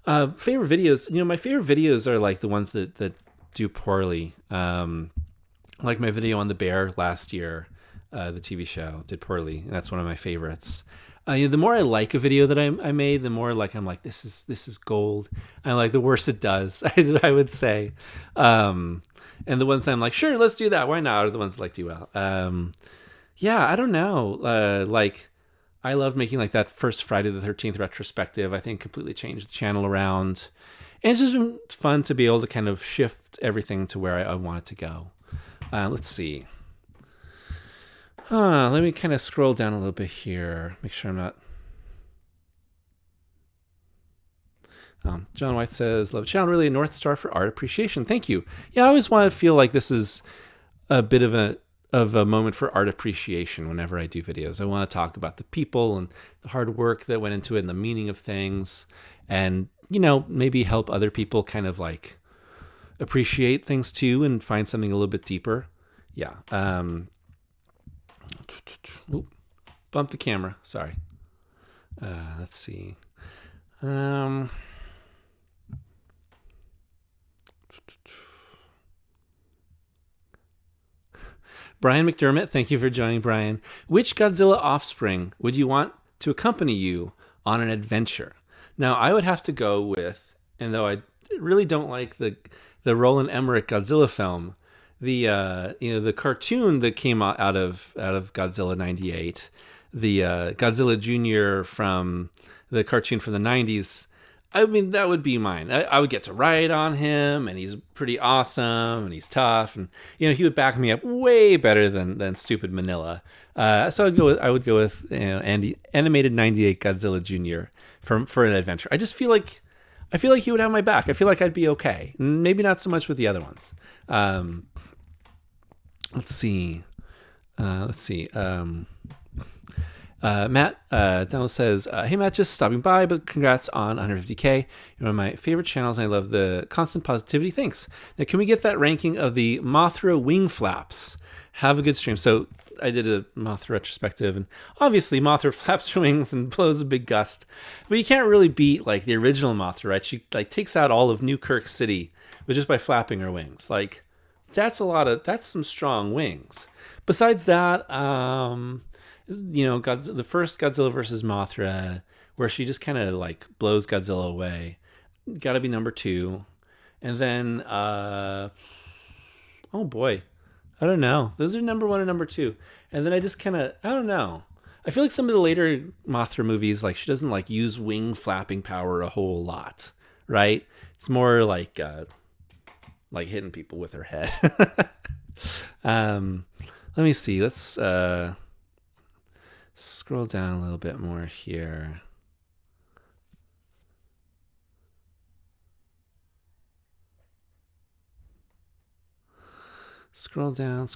Favorite videos, my favorite videos are like the ones that do poorly. Like my video on the bear last year, the TV show did poorly, and that's one of my favorites. The more I like a video that I made, the more like I'm like, this is gold. And like the worse it does, I would say. And the ones that I'm like, sure, let's do that. Why not? Are the ones that like do well. I don't know. I love making like that first Friday the 13th retrospective. I think completely changed the channel around. And it's just been fun to be able to kind of shift everything to where I want it to go. Let's see. Let me kind of scroll down a little bit here. Make sure I'm not... John White says, love channel, really a North Star for art appreciation. Thank you. Yeah, I always want to feel like this is a bit of a moment for art appreciation whenever I do videos. I want to talk about the people and the hard work that went into it and the meaning of things, and maybe help other people kind of like appreciate things too and find something a little bit deeper. Yeah. Bump the camera. Sorry. Let's see. Brian McDermott, thank you for joining, Brian. Which Godzilla offspring would you want to accompany you on an adventure? Now, I would have to go with, and though I really don't like the Roland Emmerich Godzilla film, the cartoon that came out of Godzilla '98, the Godzilla Jr. from the cartoon from the '90s. I mean, that would be mine. I would get to ride on him, and he's pretty awesome, and he's tough, and he would back me up way better than stupid Manila. So I would go with animated '98 Godzilla Jr. for an adventure. I just feel like he would have my back. I feel like I'd be okay. Maybe not so much with the other ones. Let's see. Matt Donald says, hey Matt, just stopping by, but congrats on 150K. You're one of my favorite channels, and I love the constant positivity. Thanks. Now, can we get that ranking of the Mothra wing flaps? Have a good stream. So I did a Mothra retrospective, and obviously Mothra flaps her wings and blows a big gust, but you can't really beat like the original Mothra, right? She like takes out all of Newkirk City with just by flapping her wings. Like that's some strong wings. Besides that, the first Godzilla versus Mothra, where she just kind of like blows Godzilla away, got to be number 2. And then, oh boy, I don't know. Those are number 1 and number 2. And then I just kind of, I don't know. I feel like some of the later Mothra movies, like she doesn't like use wing flapping power a whole lot, right? It's more like hitting people with her head. Let me see. Let's scroll down a little bit more here. Scroll down.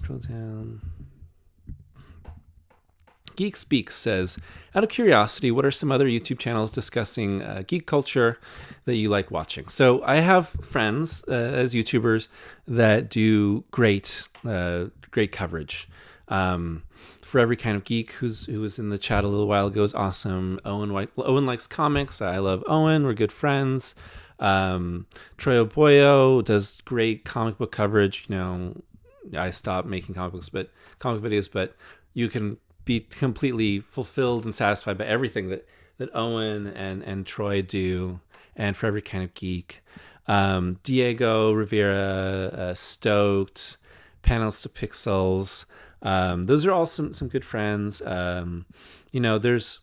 Geek Speaks says, out of curiosity, what are some other YouTube channels discussing geek culture that you like watching? So I have friends as YouTubers that do great coverage. For every kind of geek, who was in the chat a little while ago, is awesome. Owen likes comics. I love Owen. We're good friends. Troy Oboyo does great comic book coverage. I stopped making comic videos, but you can be completely fulfilled and satisfied by everything that Owen and Troy do, and for every kind of geek. Diego Rivera, Stoked, Panels to Pixels. Those are all some good friends. There's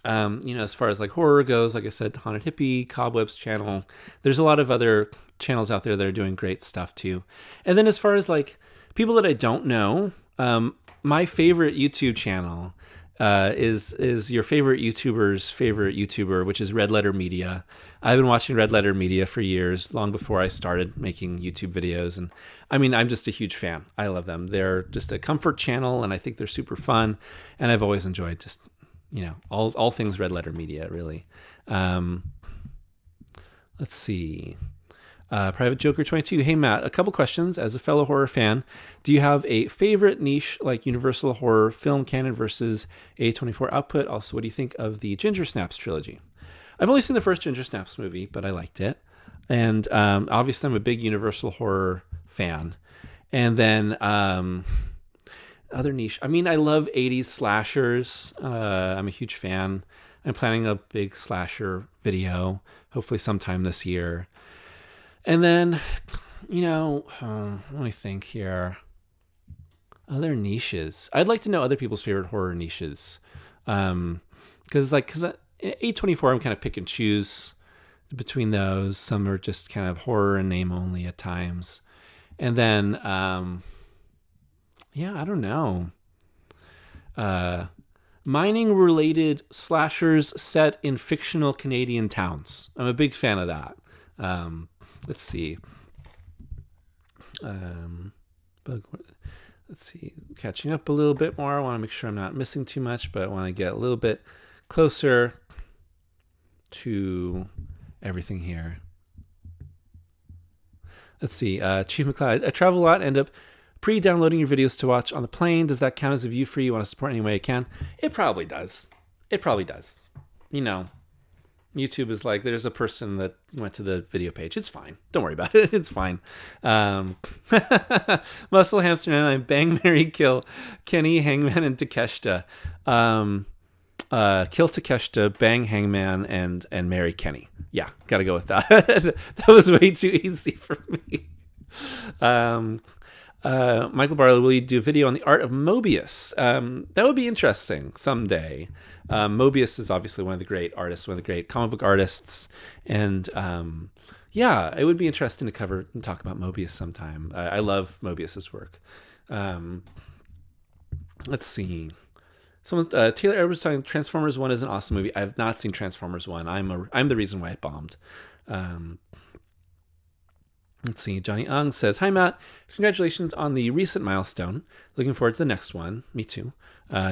as far as like horror goes, like I said, Haunted Hippie, Cobwebs channel. There's a lot of other channels out there that are doing great stuff too. And then as far as like people that I don't know, my favorite YouTube channel is your favorite YouTuber's favorite YouTuber, which is Red Letter Media. I've been watching Red Letter Media for years, long before I started making YouTube videos. And I mean, I'm just a huge fan. I love them. They're just a comfort channel, and I think they're super fun. And I've always enjoyed just, all things Red Letter Media, really. Let's see. Private Joker 22. Hey, Matt, a couple questions. As a fellow horror fan, do you have a favorite niche like Universal horror film canon versus A24 output? Also, what do you think of the Ginger Snaps trilogy? I've only seen the first Ginger Snaps movie, but I liked it. And obviously, I'm a big Universal horror fan. And then other niche. I mean, I love 80s slashers. I'm a huge fan. I'm planning a big slasher video, hopefully sometime this year. And then, let me think here. Other niches. I'd like to know other people's favorite horror niches. Because A24, I'm kind of pick and choose between those. Some are just kind of horror and name only at times. And then, I don't know. Mining-related slashers set in fictional Canadian towns. I'm a big fan of that. Let's see. Let's see. Catching up a little bit more. I want to make sure I'm not missing too much, but I want to get a little bit closer to everything here. Let's see. Chief McLeod. I travel a lot, end up pre-downloading your videos to watch on the plane. Does that count as a view for you? You want to support any way I can? It probably does. YouTube is like, there's a person that went to the video page. It's fine. Don't worry about it. It's fine. Muscle Hamster 99, Bang, Marry, Kill, Kenny, Hangman, and Takeshita. Kill Takeshita, Bang, Hangman, and marry Kenny. Yeah, gotta go with that. That was way too easy for me. Michael Barlow, will you do a video on the art of Mobius? That would be interesting someday. Mobius is obviously one of the great artists, one of the great comic book artists. And it would be interesting to cover and talk about Mobius sometime. I love Mobius's work. Let's see. Taylor Edwards talking Transformers 1 is an awesome movie. I have not seen Transformers 1. I'm the reason why it bombed. Let's see. Johnny Ung says, hi, Matt. Congratulations on the recent milestone. Looking forward to the next one. Me too.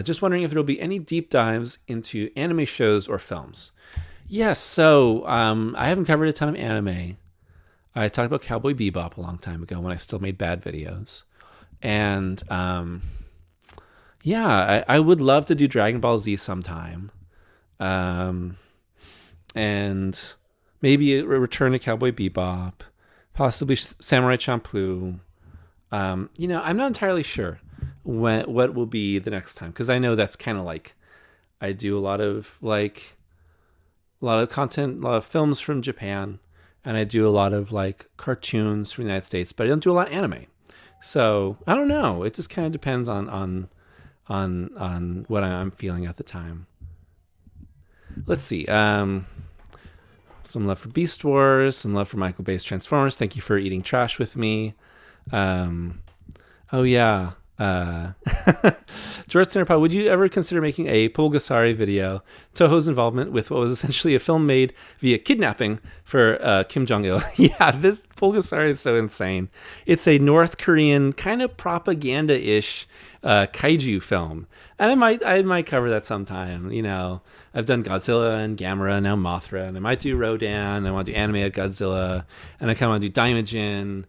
Just wondering if there will be any deep dives into anime shows or films. Yes. So I haven't covered a ton of anime. I talked about Cowboy Bebop a long time ago when I still made bad videos. And I would love to do Dragon Ball Z sometime. And maybe a return to Cowboy Bebop. Possibly Samurai Champloo. I'm not entirely sure what will be the next time, because I know that's kind of like I do a lot of content, a lot of films from Japan, and I do a lot of like cartoons from the United States, but I don't do a lot of anime. So I don't know. It just kind of depends on what I'm feeling at the time. Let's see. Some love for Beast Wars, some love for Michael Bay's Transformers. Thank you for eating trash with me. Uh, George Centerpod, would you ever consider making a Pulgasari video? Toho's involvement with what was essentially a film made via kidnapping for Kim Jong-il. Yeah, this Pulgasari is so insane. It's a North Korean kind of propaganda-ish kaiju film. And I might cover that sometime. You know, I've done Godzilla and Gamera, now Mothra, and I might do Rodan. I want to do animated Godzilla, and I kind of want to do Daimajin.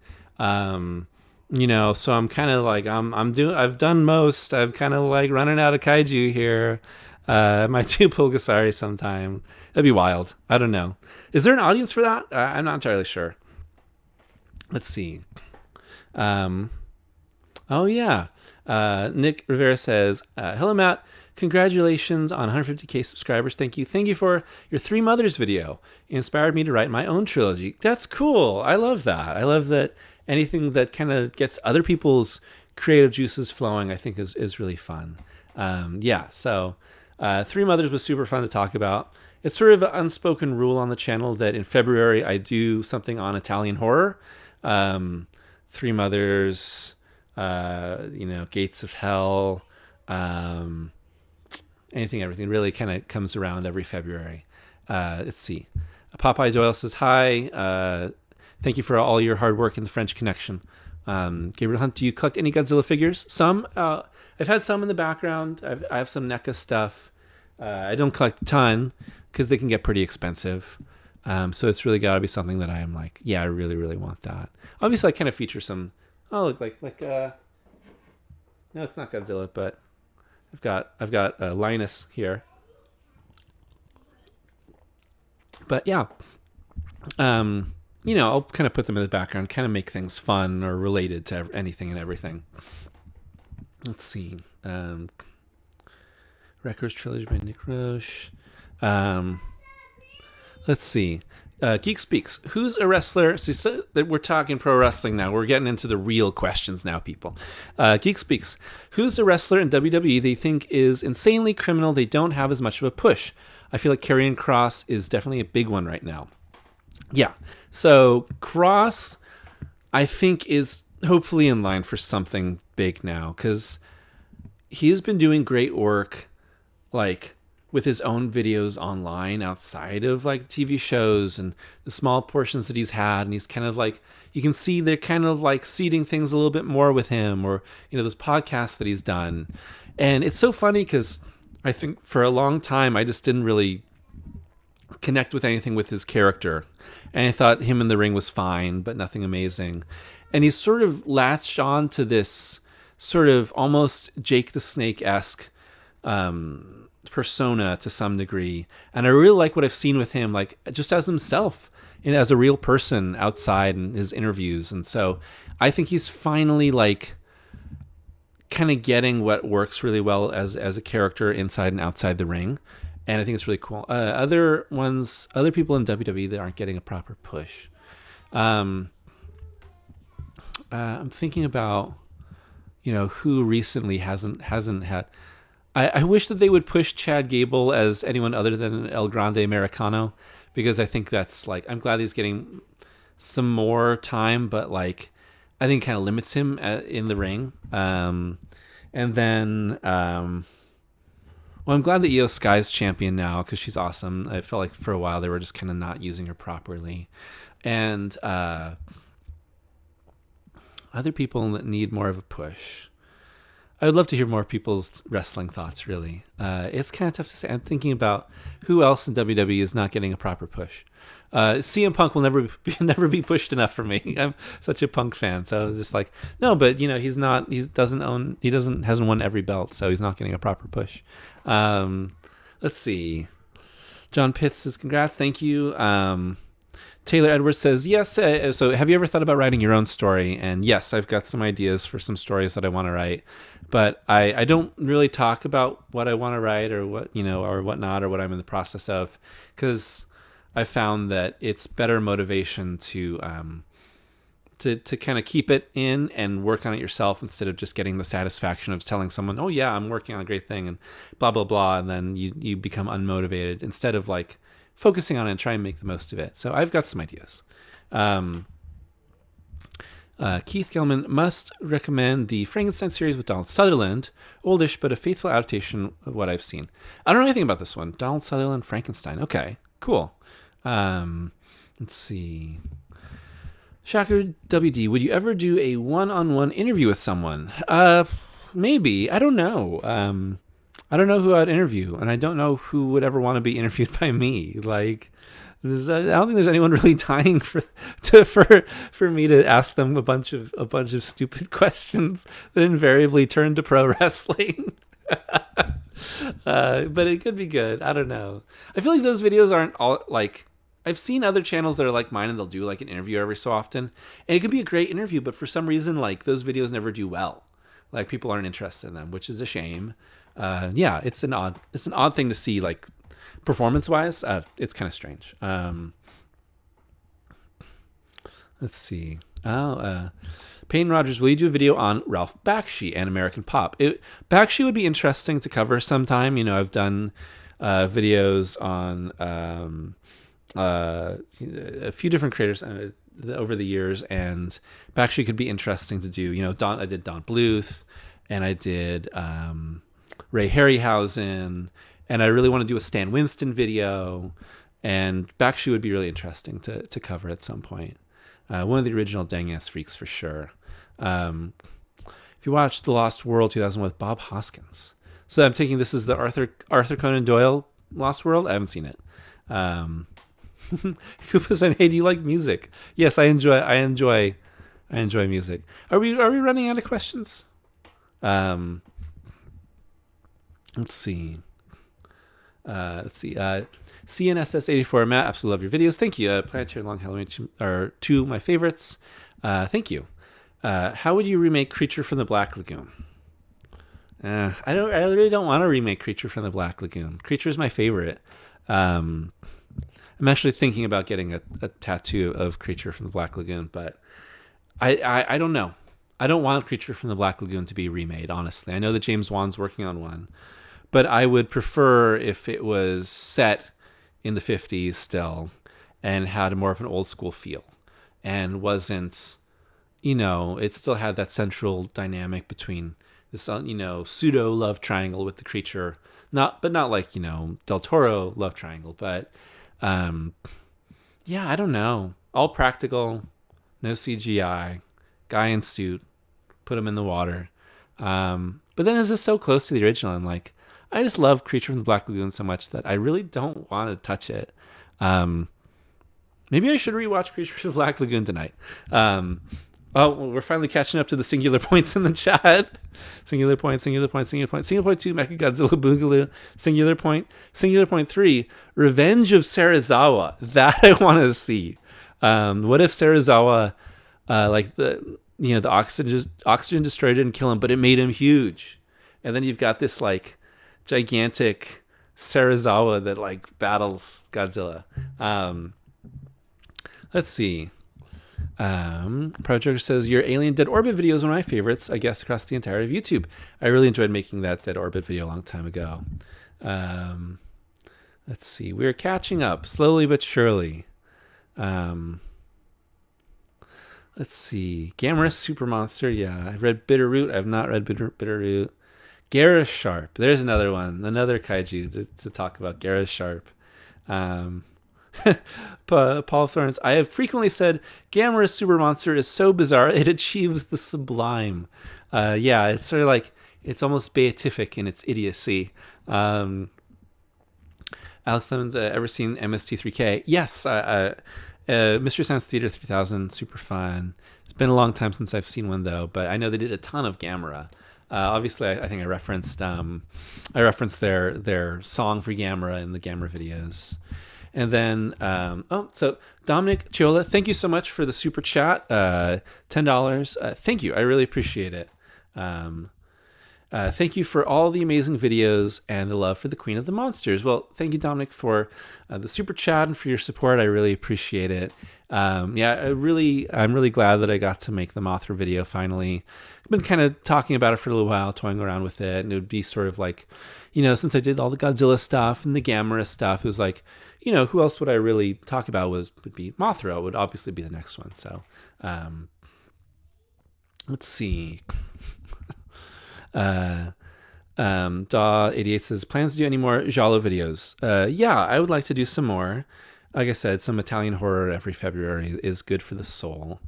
You know, so I'm kind of like I've done most. I'm kind of like running out of kaiju here. I might do Pulgasari sometime. That'd be wild. I don't know. Is there an audience for that? I'm not entirely sure. Let's see. Oh yeah. Nick Rivera says, "Hello Matt. Congratulations on 150k subscribers. Thank you. Thank you for your Three Mothers video. It inspired me to write my own trilogy." That's cool. I love that. I love that anything that kind of gets other people's creative juices flowing, I think is really fun. Yeah. So Three Mothers was super fun to talk about. It's sort of an unspoken rule on the channel that in February I do something on Italian horror. Three Mothers, Gates of Hell, anything, everything really kind of comes around every February. Let's see. Popeye Doyle says, hi. Thank you for all your hard work in the French Connection. Gabriel Hunt, do you collect any Godzilla figures? Some. I've had some in the background. I have some NECA stuff. I don't collect a ton because they can get pretty expensive. So it's really got to be something that I am like, yeah, I really, really want that. Obviously, I kind of feature some. Oh, look like. No, it's not Godzilla, but I've got Linus here. But yeah, I'll kind of put them in the background, kind of make things fun or related to anything and everything. Let's see. Records Trilogy by Nick Roche. Let's see. Geek Speaks. Who's a wrestler? See, so that we're talking pro wrestling now. We're getting into the real questions now, people. Geek Speaks. Who's a wrestler in WWE they think is insanely criminal? They don't have as much of a push. I feel like Karrion Kross is definitely a big one right now. Yeah. So Kross, I think, is hopefully in line for something big now because he has been doing great work, like with his own videos online outside of like TV shows and the small portions that he's had. And he's kind of like, you can see they're kind of like seeding things a little bit more with him, or, those podcasts that he's done. And it's so funny because I think for a long time, I just didn't really connect with anything with his character. And I thought him in the ring was fine, but nothing amazing. And he's sort of latched on to this sort of almost Jake the Snake-esque persona to some degree. And I really like what I've seen with him, like just as himself and as a real person outside in his interviews. And so I think he's finally like kind of getting what works really well as a character inside and outside the ring. And I think it's really cool. Other people in WWE that aren't getting a proper push. I'm thinking about, who recently hasn't had. I wish that they would push Chad Gable as anyone other than El Grande Americano, because I think that's like, I'm glad he's getting some more time, but like, I think it kind of limits him in the ring. And then, well, I'm glad that Io Sky's champion now because she's awesome. I felt like for a while they were just kind of not using her properly. And other people that need more of a push. I would love to hear more people's wrestling thoughts, really. It's kind of tough to say. I'm thinking about who else in WWE is not getting a proper push. CM Punk will never be pushed enough for me. I'm such a Punk fan, so it's just like, no, but hasn't won every belt, so he's not getting a proper push. Let's see. John Pitts says, congrats, thank you. Taylor Edwards says, yes. So have you ever thought about writing your own story? And yes, I've got some ideas for some stories that I want to write, but I don't really talk about what I want to write or what, or whatnot, or what I'm in the process of, because I found that it's better motivation to kind of keep it in and work on it yourself instead of just getting the satisfaction of telling someone, oh yeah, I'm working on a great thing and blah, blah, blah. And then you become unmotivated instead of like focusing on it and trying to make the most of it. So I've got some ideas. Keith Gilman must recommend the Frankenstein series with Donald Sutherland, oldish but a faithful adaptation of what I've seen. I don't know anything about this one. Donald Sutherland, Frankenstein. Okay, cool. Let's see. Shocker WD, would you ever do a one-on-one interview with someone? Maybe. I don't know. I don't know who I'd interview, and I don't know who would ever want to be interviewed by me. Like, I don't think there's anyone really dying for me to ask them a bunch of stupid questions that invariably turn to pro wrestling. But it could be good. I don't know. I feel like those videos aren't all like. I've seen other channels that are like mine, and they'll do like an interview every so often, and it could be a great interview. But for some reason, like those videos never do well. Like people aren't interested in them, which is a shame. Yeah, it's an odd thing to see. Like performance wise, it's kind of strange. Let's see. Payne Rogers, will you do a video on Ralph Bakshi and American Pop? Bakshi would be interesting to cover sometime. You know, I've done videos on a few different creators over the years, and Bakshi could be interesting to do. You know, I did Don Bluth, and I did Ray Harryhausen, and I really want to do a Stan Winston video, and Bakshi would be really interesting to cover at some point. One of the original Dang Ass Freaks for sure. If you watched The Lost World 2001 with Bob Hoskins. So I'm taking this as the Arthur Conan Doyle Lost World. I haven't seen it. Koopa said, "Hey, do you like music?" Yes, I enjoy music. Are we running out of questions? Let's see. CNSS84, Matt, absolutely love your videos. Thank you. Planetary Long Halloween are two of my favorites. Thank you. How would you remake Creature from the Black Lagoon? I really don't want to remake Creature from the Black Lagoon. Creature is my favorite. I'm actually thinking about getting a tattoo of Creature from the Black Lagoon, but I don't know. I don't want Creature from the Black Lagoon to be remade, honestly. I know that James Wan's working on one, but I would prefer if it was set in the 50s still and had more of an old school feel and wasn't, it still had that central dynamic between this, pseudo love triangle with the creature. Not like, Del Toro love triangle, but yeah, I don't know. All practical, no CGI, guy in suit, put him in the water. But then it's just so close to the original. And like, I just love Creature from the Black Lagoon so much that I really don't want to touch it. Maybe I should rewatch Creature from the Black Lagoon tonight. We're finally catching up to the singular points in the chat. Singular point, singular point, singular point. Singular point 2, Mechagodzilla Boogaloo. Singular point 3, Revenge of Serizawa. That I want to see. What if Serizawa, the oxygen destroyed it and kill him, but it made him huge. And then you've got this like gigantic Serizawa that like battles Godzilla. Let's see. Project says, your Alien Dead Orbit video is one of my favorites, I guess, across the entirety of YouTube. I really enjoyed making that Dead Orbit video a long time ago. Let's see. We're catching up slowly but surely. Let's see. Gamera Super Monster. Yeah, I've read Bitterroot. I have not read Bitterroot. Garrus Sharp. There's another one. Another kaiju to talk about. Garrus Sharp. Paul Thorns. I have frequently said Gamera Super Monster is so bizarre it achieves the sublime. Yeah, it's sort of like, it's almost beatific in its idiocy. Alex Lemons, ever seen MST3K? Yes. Mystery Science Theater 3000, super fun. It's been a long time since I've seen one though, but I know they did a ton of Gamera. Obviously, I think I referenced their song for Gamera in the Gamera videos. And then, so Dominic Chiola, thank you so much for the super chat, $10. Thank you, I really appreciate it. Thank you for all the amazing videos and the love for the Queen of the Monsters. Well, thank you, Dominic, for the super chat and for your support. I really appreciate it. I'm really glad that I got to make the Mothra video finally. I've been kind of talking about it for a little while, toying around with it, and it would be sort of like, since I did all the Godzilla stuff and the Gamera stuff, it was like, who else would I really talk about would be Mothra would obviously be the next one. So, Let's see. Daw88 says, plans to do any more Giallo videos? Yeah, I would like to do some more. Like I said, some Italian horror every February is good for the soul.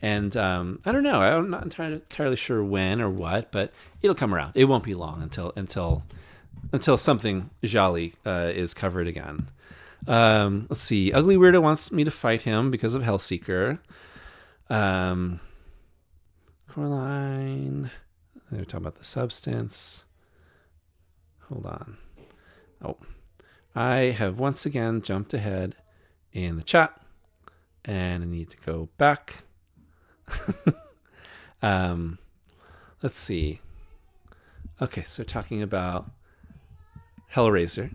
And I don't know. I'm not entirely sure when or what, but it'll come around. It won't be long until something jolly is covered again. Let's see. Ugly Weirdo wants me to fight him because of Hellseeker. Coraline. They're talking about the substance. Hold on. Oh, I have once again jumped ahead in the chat, and I need to go back. Let's see. Okay, so talking about Hellraiser.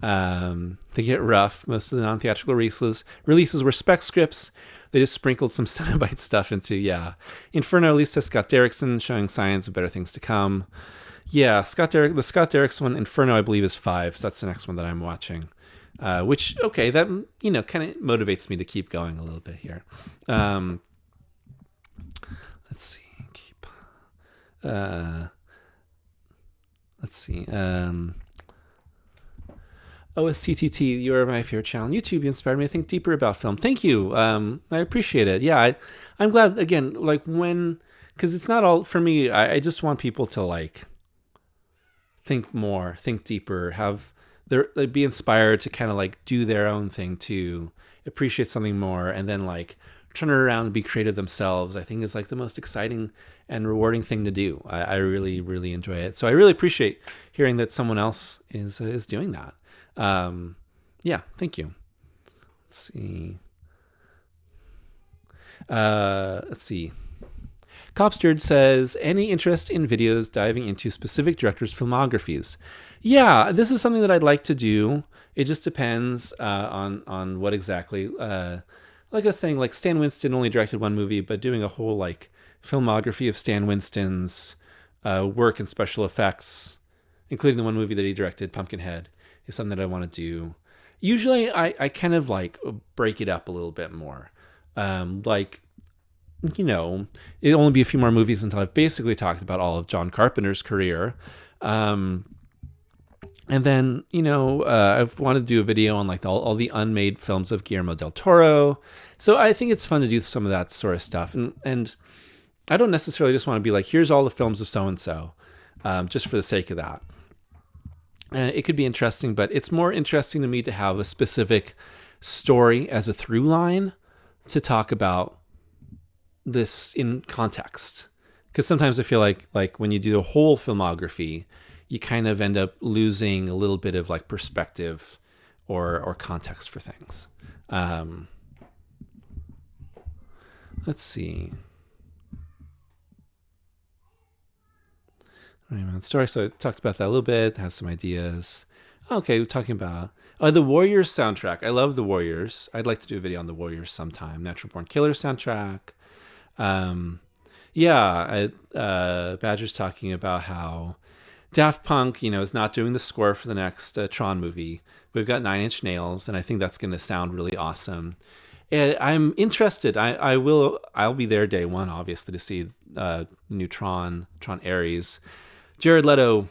They get rough. Most of the non-theatrical releases were spec scripts. They just sprinkled some Cenobite stuff into, Inferno at least has Scott Derrickson showing signs of better things to come. Yeah, the Scott Derrickson one, Inferno, I believe, is 5, so that's the next one that I'm watching. Which, okay, that, kind of motivates me to keep going a little bit here. Let's see. Let's see. OSTTT, you're my favorite channel on YouTube. You inspired me to think deeper about film. Thank you. I appreciate it. Yeah, I'm glad, again, because it's not all, for me, I just want people to, think more, think deeper, be inspired to kind of, do their own thing too, appreciate something more, and then, turn it around and be creative themselves, I think is, the most exciting and rewarding thing to do. I really, really enjoy it. So I really appreciate hearing that someone else is doing that. Thank you. Let's see. Copsterd says, any interest in videos diving into specific directors' filmographies? Yeah, this is something that I'd like to do. It just depends on what exactly. Like I was saying, Stan Winston only directed one movie, but doing a whole filmography of Stan Winston's work and special effects, including the one movie that he directed, Pumpkinhead, is something that I want to do. Usually I kind of break it up a little bit more. It'll only be a few more movies until I've basically talked about all of John Carpenter's career. And then, I've wanted to do a video on all the unmade films of Guillermo del Toro. So I think it's fun to do some of that sort of stuff. And I don't necessarily just want to be here's all the films of so-and-so, just for the sake of that. It could be interesting, but it's more interesting to me to have a specific story as a through line to talk about this in context. Because sometimes I feel like when you do a whole filmography, you kind of end up losing a little bit of perspective or context for things. Let's see. Story. So I talked about that a little bit. Has some ideas. Okay, we're talking about the Warriors soundtrack. I love the Warriors. I'd like to do a video on the Warriors sometime. Natural Born Killer soundtrack. Badger's talking about how Daft Punk, is not doing the score for the next Tron movie. We've got 9 Inch Nails, and I think that's going to sound really awesome. And I'm interested. I'll be there day one, obviously, to see new Tron Ares. Jared Leto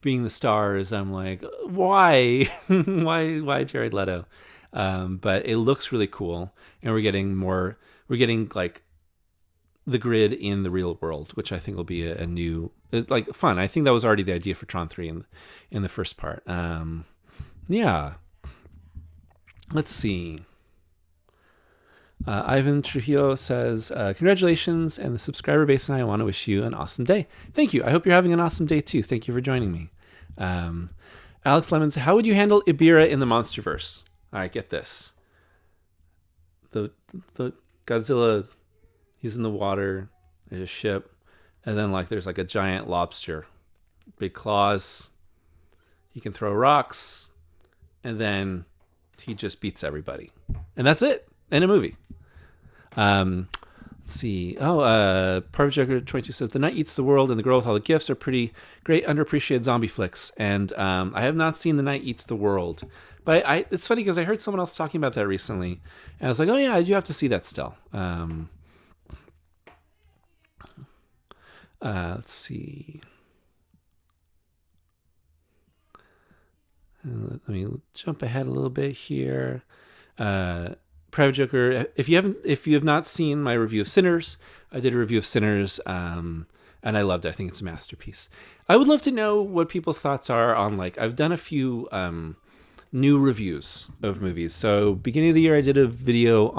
being the stars, I'm why? why Jared Leto? But it looks really cool, and we're getting the grid in the real world, which I think will be a new, fun. I think that was already the idea for Tron 3 in the first part. Let's see. Ivan Trujillo says, congratulations, and the subscriber base and I want to wish you an awesome day. Thank you. I hope you're having an awesome day too. Thank you for joining me. Alex Lemons, how would you handle Ibira in the Monsterverse? All right, get this. The Godzilla, he's in the water, there's a ship, and then there's a giant lobster, big claws. He can throw rocks, and then he just beats everybody. And that's it. In a movie. Let's see. Parv Joker 22 says, The Night Eats the World and The Girl with All the Gifts are pretty great underappreciated zombie flicks. And I have not seen The Night Eats the World. But it's funny because I heard someone else talking about that recently. And I was like, oh yeah, I do have to see that still. Let's see. Let me jump ahead a little bit here. Private Joker. If you have not seen my review of Sinners, I did a review of Sinners, and I loved it. I think it's a masterpiece. I would love to know what people's thoughts are on, like, I've done a few new reviews of movies. So beginning of the year, I did a video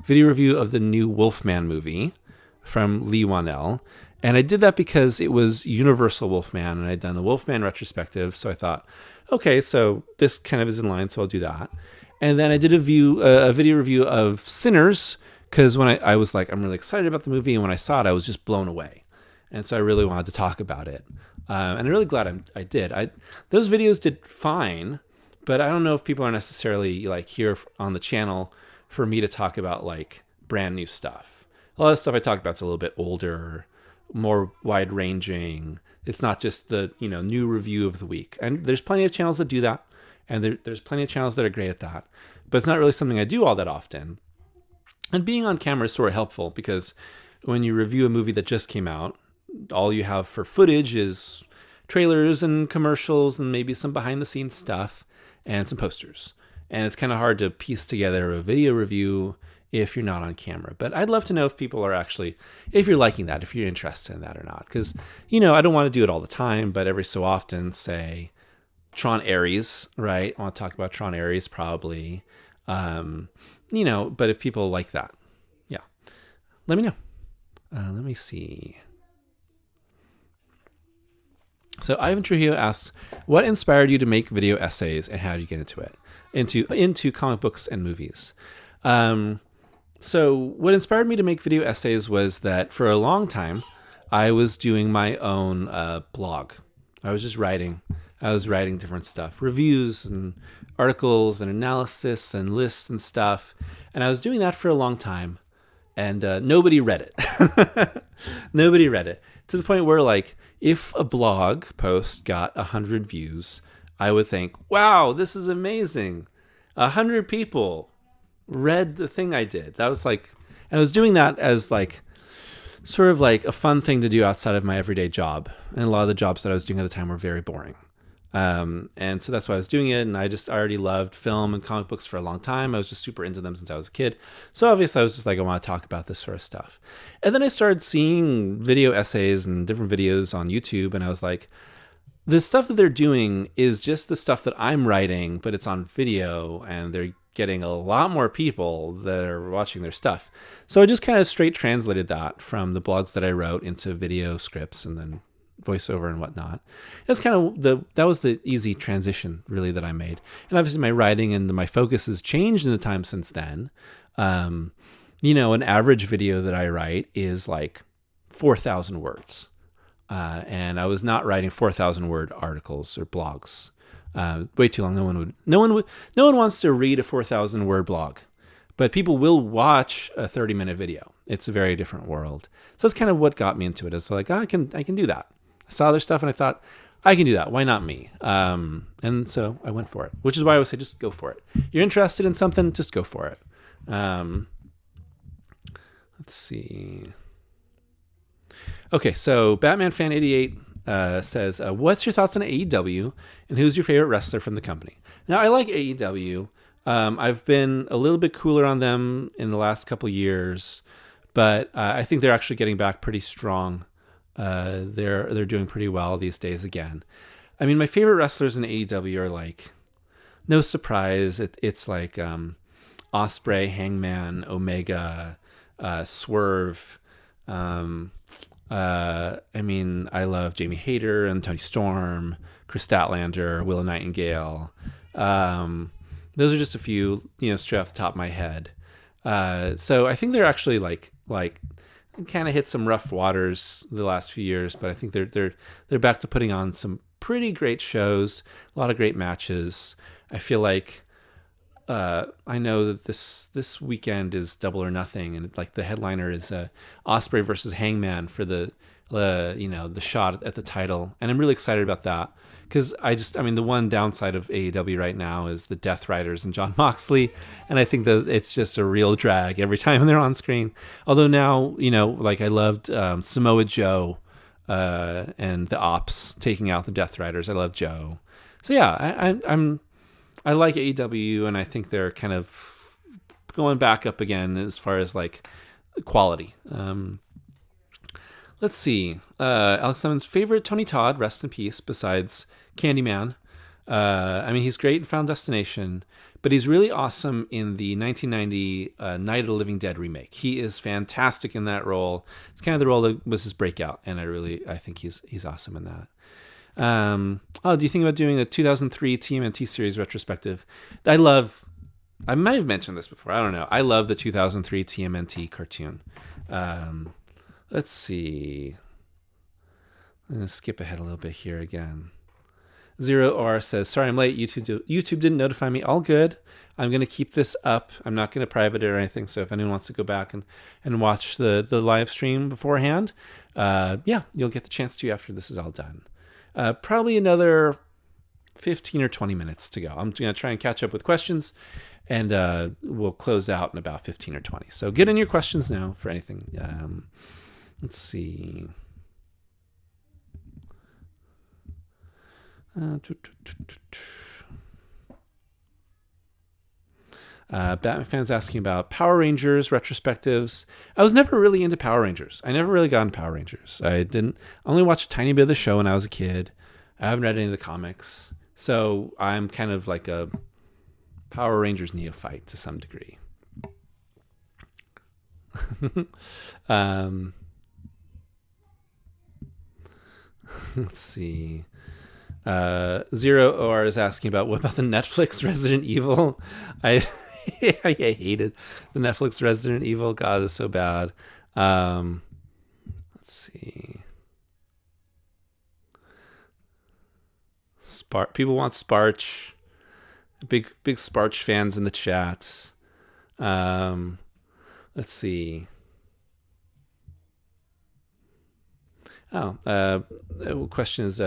review of the new Wolfman movie from Lee Wanell. And I did that because it was Universal Wolfman, and I'd done the Wolfman retrospective. So I thought, okay, so this kind of is in line, so I'll do that. And then I did a video review of Sinners, because when I was like, I'm really excited about the movie, and when I saw it, I was just blown away. And so I really wanted to talk about it. And I'm really glad I did. Those videos did fine, but I don't know if people are necessarily like here on the channel for me to talk about like brand new stuff. A lot of stuff I talk about is a little bit older, more wide ranging. It's not just the new review of the week. And there's plenty of channels that do that, and there's plenty of channels that are great at that. But it's not really something I do all that often. And being on camera is sort of helpful, because when you review a movie that just came out, all you have for footage is trailers and commercials and maybe some behind the scenes stuff and some posters. And it's kind of hard to piece together a video review if you're not on camera. But I'd love to know if people are actually, if you're liking that, if you're interested in that or not. Because, I don't want to do it all the time, but every so often, say, Tron Ares, right? I want to talk about Tron Ares probably. But if people like that, yeah, let me know. Let me see. So Ivan Trujillo asks, what inspired you to make video essays, and how did you get into it? Into comic books and movies. So what inspired me to make video essays was that for a long time, I was doing my own blog. I was just writing. I was writing different stuff, reviews and articles and analysis and lists and stuff. And I was doing that for a long time, and nobody read it. Nobody read it. To the point where, like, if a blog post got 100 views, I would think, wow, this is amazing. 100 people read the thing I did. That was like, and I was doing that as like, sort of like a fun thing to do outside of my everyday job. And a lot of the jobs that I was doing at the time were very boring. And so that's why I was doing it. And I already loved film and comic books for a long time. I was just super into them since I was a kid. So obviously I was just like, I want to talk about this sort of stuff. And then I started seeing video essays and different videos on YouTube. And I was like, the stuff that they're doing is just the stuff that I'm writing, but it's on video, and they're getting a lot more people that are watching their stuff. So I just kind of straight translated that from the blogs that I wrote into video scripts and then voiceover and whatnot. That's kind of that was the easy transition really that I made. And obviously my writing and my focus has changed in the time since then. An average video that I write is like 4,000 words. And I was not writing 4,000 word articles or blogs. Way too long. No one wants to read a 4,000 word blog, but people will watch a 30-minute video. It's a very different world. So that's kind of what got me into it. It's like, I can do that. I saw their stuff and I thought, I can do that. Why not me? And so I went for it, which is why I would say, just go for it. You're interested in something, just go for it. Let's see. Okay, so Batman Fan 88 says, what's your thoughts on AEW, and who's your favorite wrestler from the company? Now, I like AEW. I've been a little bit cooler on them in the last couple years, but I think they're actually getting back pretty strong. They're doing pretty well these days again. I mean, my favorite wrestlers in AEW are like, no surprise, it's like Ospreay, Hangman, Omega, Swerve. I love Jamie Hayter and Tony Storm, Chris Statlander, Willow Nightingale. Those are just a few, straight off the top of my head. So I think they're actually like kind of hit some rough waters the last few years, but I think they're back to putting on some pretty great shows, a lot of great matches. I feel like I know that this weekend is Double or Nothing, and like the headliner is Ospreay versus Hangman for the shot at the title, and I'm really excited about that because the one downside of AEW right now is the Death Riders and Jon Moxley, and I think that it's just a real drag every time they're on screen. Although now, I loved Samoa Joe and the Ops taking out the Death Riders. I love Joe. So yeah, I like AEW, and I think they're kind of going back up again as far as like quality. Let's see. Alex Lemon's favorite Tony Todd, rest in peace, besides Candyman. I mean, he's great in Final Destination, but he's really awesome in the 1990 Night of the Living Dead remake. He is fantastic in that role. It's kind of the role that was his breakout, and I think he's awesome in that. Do you think about doing a 2003 TMNT series retrospective? I might have mentioned this before. I don't know. I love the 2003 TMNT cartoon. Let's see. I'm going to skip ahead a little bit here again. Zero R says, sorry I'm late. YouTube didn't notify me. All good. I'm going to keep this up. I'm not going to private it or anything. So if anyone wants to go back and watch the live stream beforehand, you'll get the chance to after this is all done. Probably another 15 or 20 minutes to go. I'm going to try and catch up with questions, and we'll close out in about 15 or 20. So get in your questions now for anything. Let's see. Batman fans asking about Power Rangers retrospectives. I was never really into Power Rangers. I never really got into Power Rangers. I only watched a tiny bit of the show when I was a kid. I haven't read any of the comics. So I'm kind of like a Power Rangers neophyte to some degree. Let's see. Zero OR is asking about what about the Netflix Resident Evil? I hated the Netflix Resident Evil. God, it's so bad. Let's see. People want Sparch. Big Sparch fans in the chat. Let's see. Question is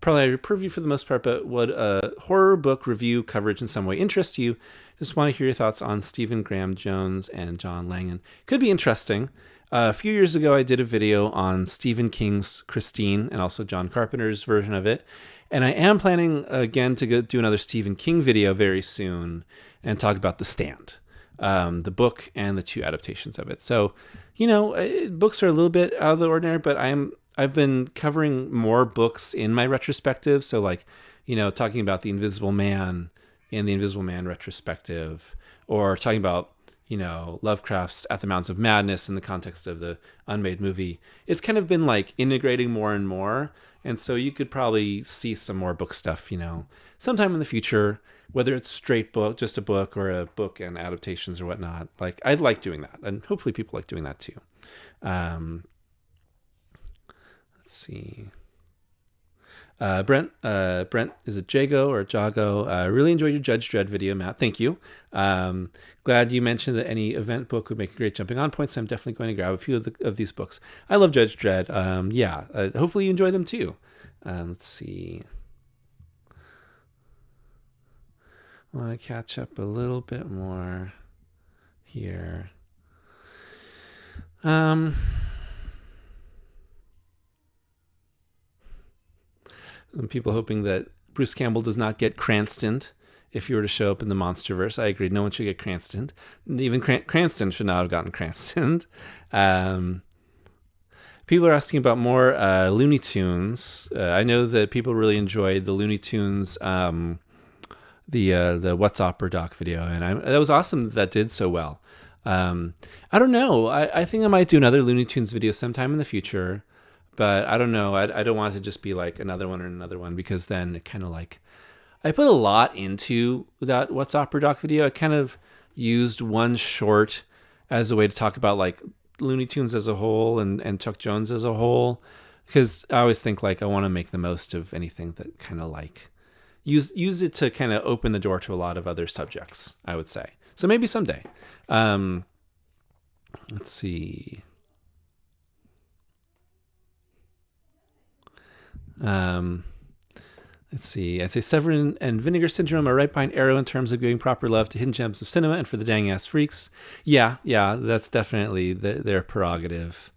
probably a preview for the most part, but would a horror book review coverage in some way interest you? Just want to hear your thoughts on Stephen Graham Jones and John Langan. Could be interesting. A few years ago, I did a video on Stephen King's Christine and also John Carpenter's version of it. And I am planning again to do another Stephen King video very soon and talk about The Stand, the book and the two adaptations of it. So, books are a little bit out of the ordinary, but I've been covering more books in my retrospective. So talking about The Invisible Man in the Invisible Man retrospective, or talking about, Lovecraft's At the Mountains of Madness in the context of the unmade movie. It's kind of been like integrating more and more. And so you could probably see some more book stuff, sometime in the future, whether it's straight book, just a book, or a book and adaptations or whatnot. Like, I'd like doing that. And hopefully people like doing that too. Let's see. Brent, is it Jago or Jago? Really enjoyed your Judge Dredd video, Matt. Thank you. Glad you mentioned that any event book would make a great jumping on point. So I'm definitely going to grab a few of these books. I love Judge Dredd. Hopefully you enjoy them too. Let's see. I want to catch up a little bit more here. People hoping that Bruce Campbell does not get Cranstoned if he were to show up in the Monsterverse. I agree. No one should get Cranstoned. Even Cranston should not have gotten Cranstoned. People are asking about more Looney Tunes. I know that people really enjoyed the Looney Tunes, the What's Opera doc video, and that was awesome that did so well. I don't know. I think I might do another Looney Tunes video sometime in the future. But I don't know. I don't want it to just be like another one, because then it kind of like, I put a lot into that What's Opera doc video. I kind of used one short as a way to talk about like Looney Tunes as a whole and Chuck Jones as a whole, because I always think like I want to make the most of anything that kind of like use it to kind of open the door to a lot of other subjects, I would say. So maybe someday. Let's see. Let's see. I'd say Severin and Vinegar Syndrome are right behind Arrow in terms of giving proper love to hidden gems of cinema and for the dang ass freaks. Yeah, that's definitely their prerogative.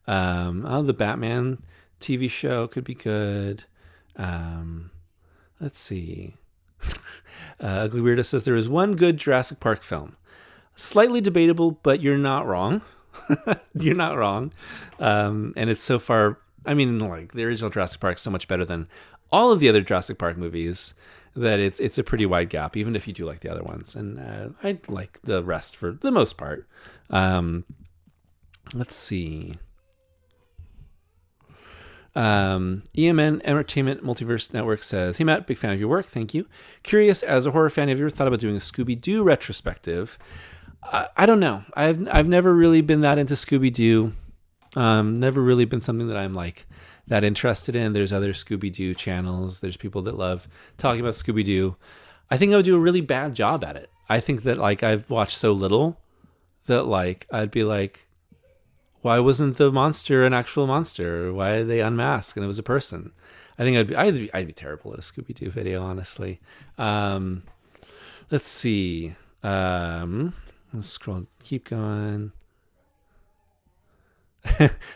The Batman TV show could be good. Let's see. Ugly Weirdo says there is one good Jurassic Park film. Slightly debatable, but you're not wrong. You're not wrong. And it's so far, I mean, like the original Jurassic Park is so much better than all of the other Jurassic Park movies that it's a pretty wide gap, even if you do like the other ones. And I like the rest for the most part. Let's see. EMN Entertainment Multiverse Network says, "Hey Matt, big fan of your work. Thank you. Curious, as a horror fan, have you ever thought about doing a Scooby-Doo retrospective?" I don't know. I've never really been that into Scooby-Doo. Never really been something that I'm like that interested in. There's other Scooby-Doo channels. There's people that love talking about Scooby-Doo. I think I would do a really bad job at it. I think that like I've watched so little that like I'd be like, why wasn't the monster an actual monster? Why did they unmask and it was a person? I think I'd be terrible at a Scooby-Doo video, honestly. Let's see. Let's scroll. Keep going.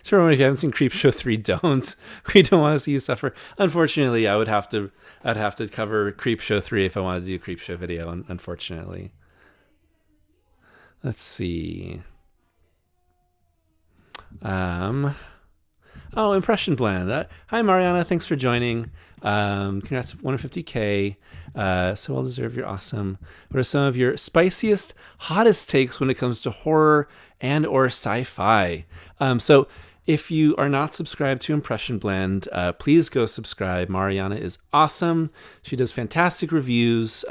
So if you haven't seen Creepshow 3, don't. We don't want to see you suffer. Unfortunately, I'd have to cover Creepshow 3 if I wanted to do a Creepshow video. Unfortunately. Let's see. Impression Blend. Hi Mariana, thanks for joining. Congrats 150K. So well deserved. You're awesome. What are some of your spiciest, hottest takes when it comes to horror and or sci-fi? So if you are not subscribed to Impression Blend, please go subscribe. Mariana is awesome. She does fantastic reviews.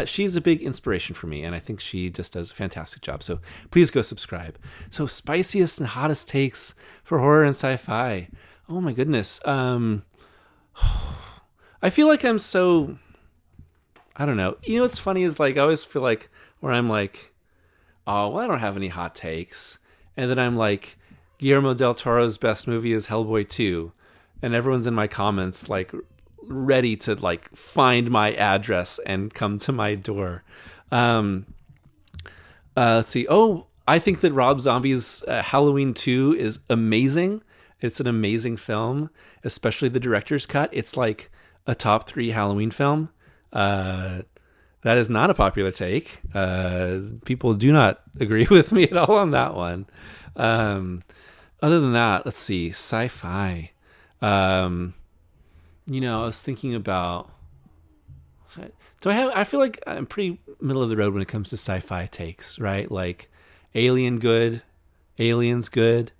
She's a big inspiration for me, and I think she just does a fantastic job. So please go subscribe. So spiciest and hottest takes for horror and sci-fi. Oh my goodness. I feel like I'm so, I don't know. You know what's funny is like I always feel like where I'm like, oh, well, I don't have any hot takes. And then I'm like, Guillermo del Toro's best movie is Hellboy 2. And everyone's in my comments like ready to like find my address and come to my door. Let's see. Oh, I think that Rob Zombie's Halloween 2 is amazing. It's an amazing film, especially the director's cut. It's like a top 3 Halloween film. That is not a popular take. People do not agree with me at all on that one. Other than that, let's see, sci-fi. I was thinking about, I feel like I'm pretty middle of the road when it comes to sci-fi takes, right? Like Alien good, Aliens good.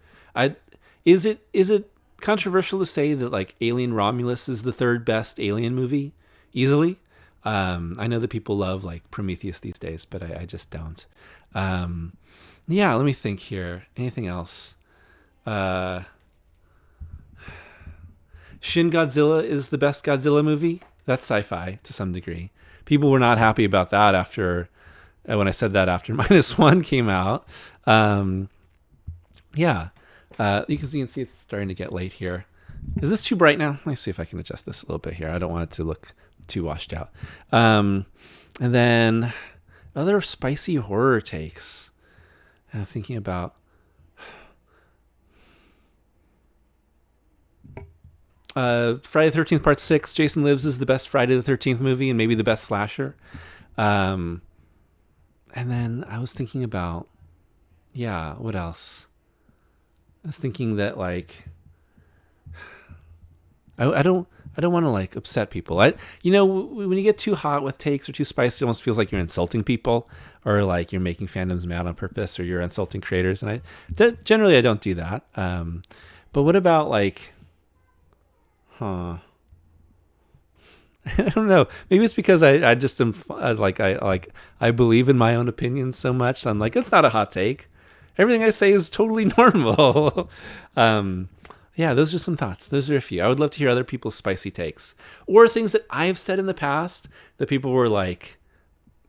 Is it controversial to say that like Alien Romulus is the 3rd best Alien movie? Easily. I know that people love like Prometheus these days, but I just don't. Yeah, let me think here. Anything else? Shin Godzilla is the best Godzilla movie. That's sci-fi to some degree. People were not happy about that after when I said that after -1 came out. Yeah, you can see it's starting to get late here. Is this too bright now? Let me see if I can adjust this a little bit here. I don't want it to look too washed out. And then other spicy horror takes. Thinking about Friday the 13th Part 6, Jason Lives is the best Friday the 13th movie and maybe the best slasher. And then I was thinking about, what else? I was thinking that like, I don't want to like upset people. When you get too hot with takes or too spicy, it almost feels like you're insulting people or like you're making fandoms mad on purpose or you're insulting creators. And generally I don't do that. But what about like, I don't know. Maybe it's because I just am I believe in my own opinions so much. I'm like, it's not a hot take. Everything I say is totally normal. Yeah, those are some thoughts. Those are a few. I would love to hear other people's spicy takes or things that I've said in the past that people were like,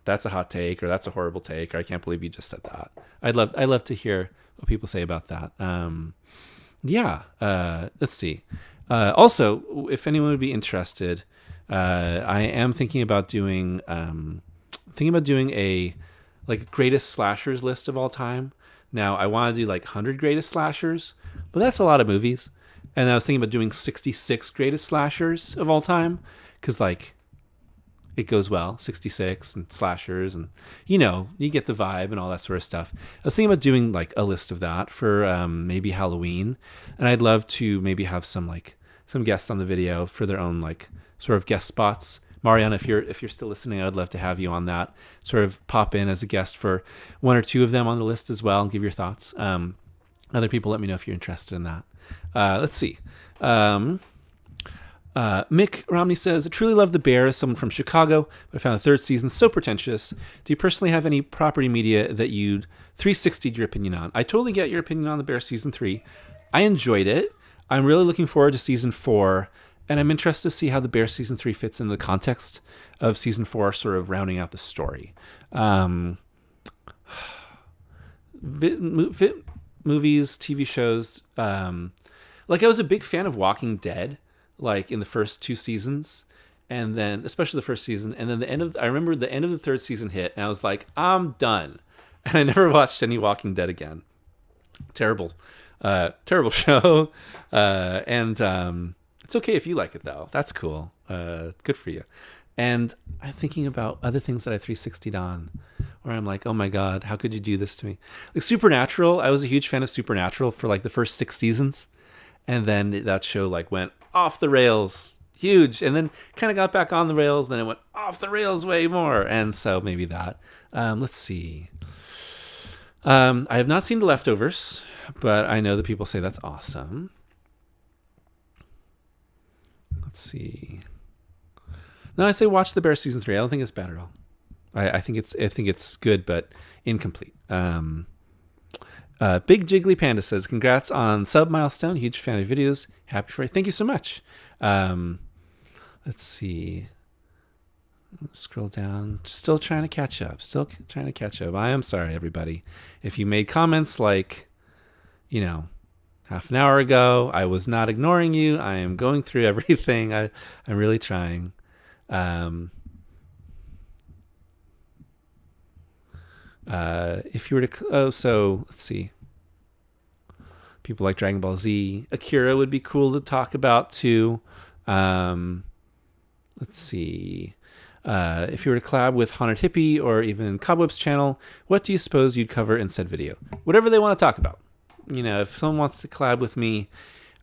that's a hot take or that's a horrible take or I can't believe you just said that. I'd love to hear what people say about that. Let's see. Also, if anyone would be interested, I am thinking about doing a like greatest slashers list of all time. Now I want to do like 100 greatest slashers, but that's a lot of movies. And I was thinking about doing 66 greatest slashers of all time, because like it goes well, 66 and slashers, and you get the vibe and all that sort of stuff. I was thinking about doing like a list of that for maybe Halloween, and I'd love to maybe have some guests on the video for their own like sort of guest spots. Mariana, if you're still listening, I'd love to have you on that. Sort of pop in as a guest for one or two of them on the list as well and give your thoughts. Other people, let me know if you're interested in that. Let's see. Mick Romney says, I truly love The Bear as someone from Chicago, but I found the third season so pretentious. Do you personally have any property media that you'd 360'd your opinion on? I totally get your opinion on The Bear season 3. I enjoyed it. I'm really looking forward to season 4. And I'm interested to see how The Bear season 3 fits in the context of season 4, sort of rounding out the story. Movies, TV shows. Like I was a big fan of Walking Dead, like in the first 2 seasons, and then especially the first season. And then I remember the end of the third season hit, and I was like, I'm done. And I never watched any Walking Dead again. Terrible show. And it's okay if you like it, though. That's cool. Good for you. And I'm thinking about other things that I 360'd on, where I'm like, oh my God, how could you do this to me? Like Supernatural, I was a huge fan of Supernatural for like the first 6 seasons. And then that show like went off the rails, huge. And then kind of got back on the rails. Then it went off the rails way more. And so maybe that. Let's see. I have not seen The Leftovers, but I know that people say that's awesome. Let's see. No, I say watch The Bear season 3. I don't think it's bad at all. I think it's good, but incomplete. Big Jiggly Panda says, congrats on sub milestone. Huge fan of videos. Happy for you. Thank you so much. Let's see. Scroll down. Still trying to catch up. I am sorry, everybody. If you made comments like, half an hour ago, I was not ignoring you. I am going through everything. I'm really trying. If you were to, so let's see. People like Dragon Ball Z. Akira would be cool to talk about too. Let's see. If you were to collab with Haunted Hippie or even Cobweb's channel, what do you suppose you'd cover in said video? Whatever they want to talk about. If someone wants to collab with me,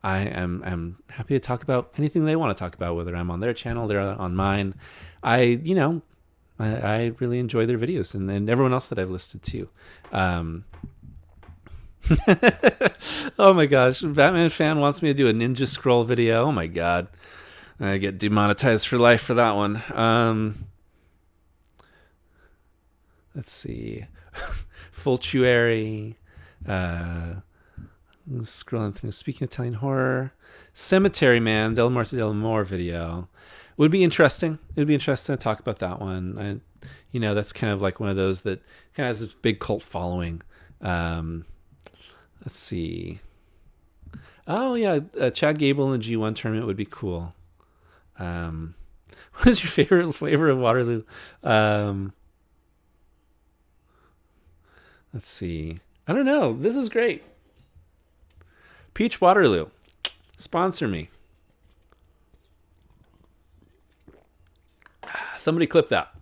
I'm happy to talk about anything they want to talk about, whether I'm on their channel, they're on mine. I really enjoy their videos and everyone else that I've listed too. Oh my gosh. Batman fan wants me to do a Ninja Scroll video. Oh my God. I get demonetized for life for that one. Let's see. Fultuary. Scrolling through. Speaking of Italian horror. Cemetery Man, Del Morte Del More video. Would be interesting. It would be interesting to talk about that one. That's kind of like one of those that kind of has a big cult following. Let's see. Oh yeah, Chad Gable in the G1 tournament would be cool. What is your favorite flavor of Waterloo? Let's see. I don't know. This is great. Peach Waterloo. Sponsor me. Somebody clip that.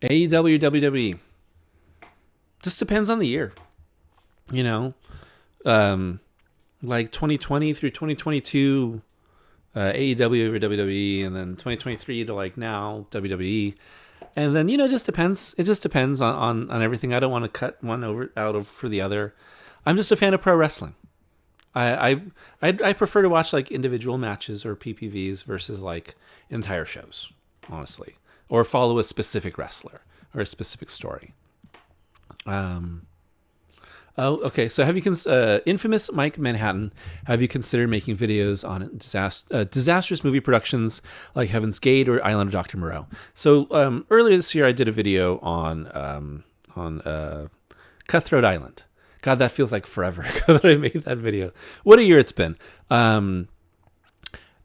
AEW, WWE. Just depends on the year. Like 2020 through 2022, AEW over WWE, and then 2023 to like now, WWE. And then, it just depends. It just depends on everything. I don't want to cut one for the other. I'm just a fan of pro wrestling. I prefer to watch like individual matches or PPVs versus like entire shows, honestly, or follow a specific wrestler or a specific story. Oh, okay. So have you infamous Mike Manhattan? Have you considered making videos on disastrous movie productions like Heaven's Gate or Island of Dr. Moreau? So earlier this year, I did a video on Cutthroat Island. God, that feels like forever ago that I made that video. What a year it's been. I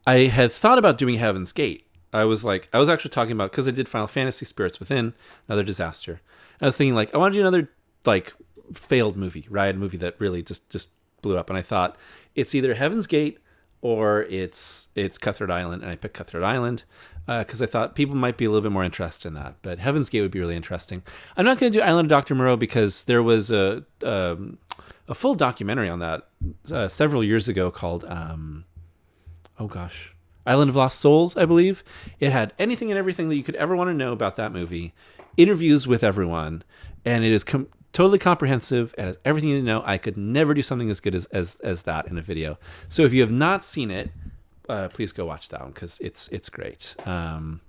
had thought about doing Heaven's Gate. I was actually talking about, because I did Final Fantasy Spirits Within, another disaster. I was thinking like, I want to do another like failed movie, riot movie that really just blew up. And I thought it's either Heaven's Gate or it's Cutthroat Island, and I picked Cutthroat Island because I thought people might be a little bit more interested in that. But Heaven's Gate would be really interesting. I'm not going to do Island of Dr. Moreau because there was a full documentary on that several years ago called Island of Lost Souls, I believe. It had anything and everything that you could ever want to know about that movie, interviews with everyone, and it is totally comprehensive. It has everything you need to know. I could never do something as good as that in a video. So if you have not seen it, please go watch that one because it's great. Let's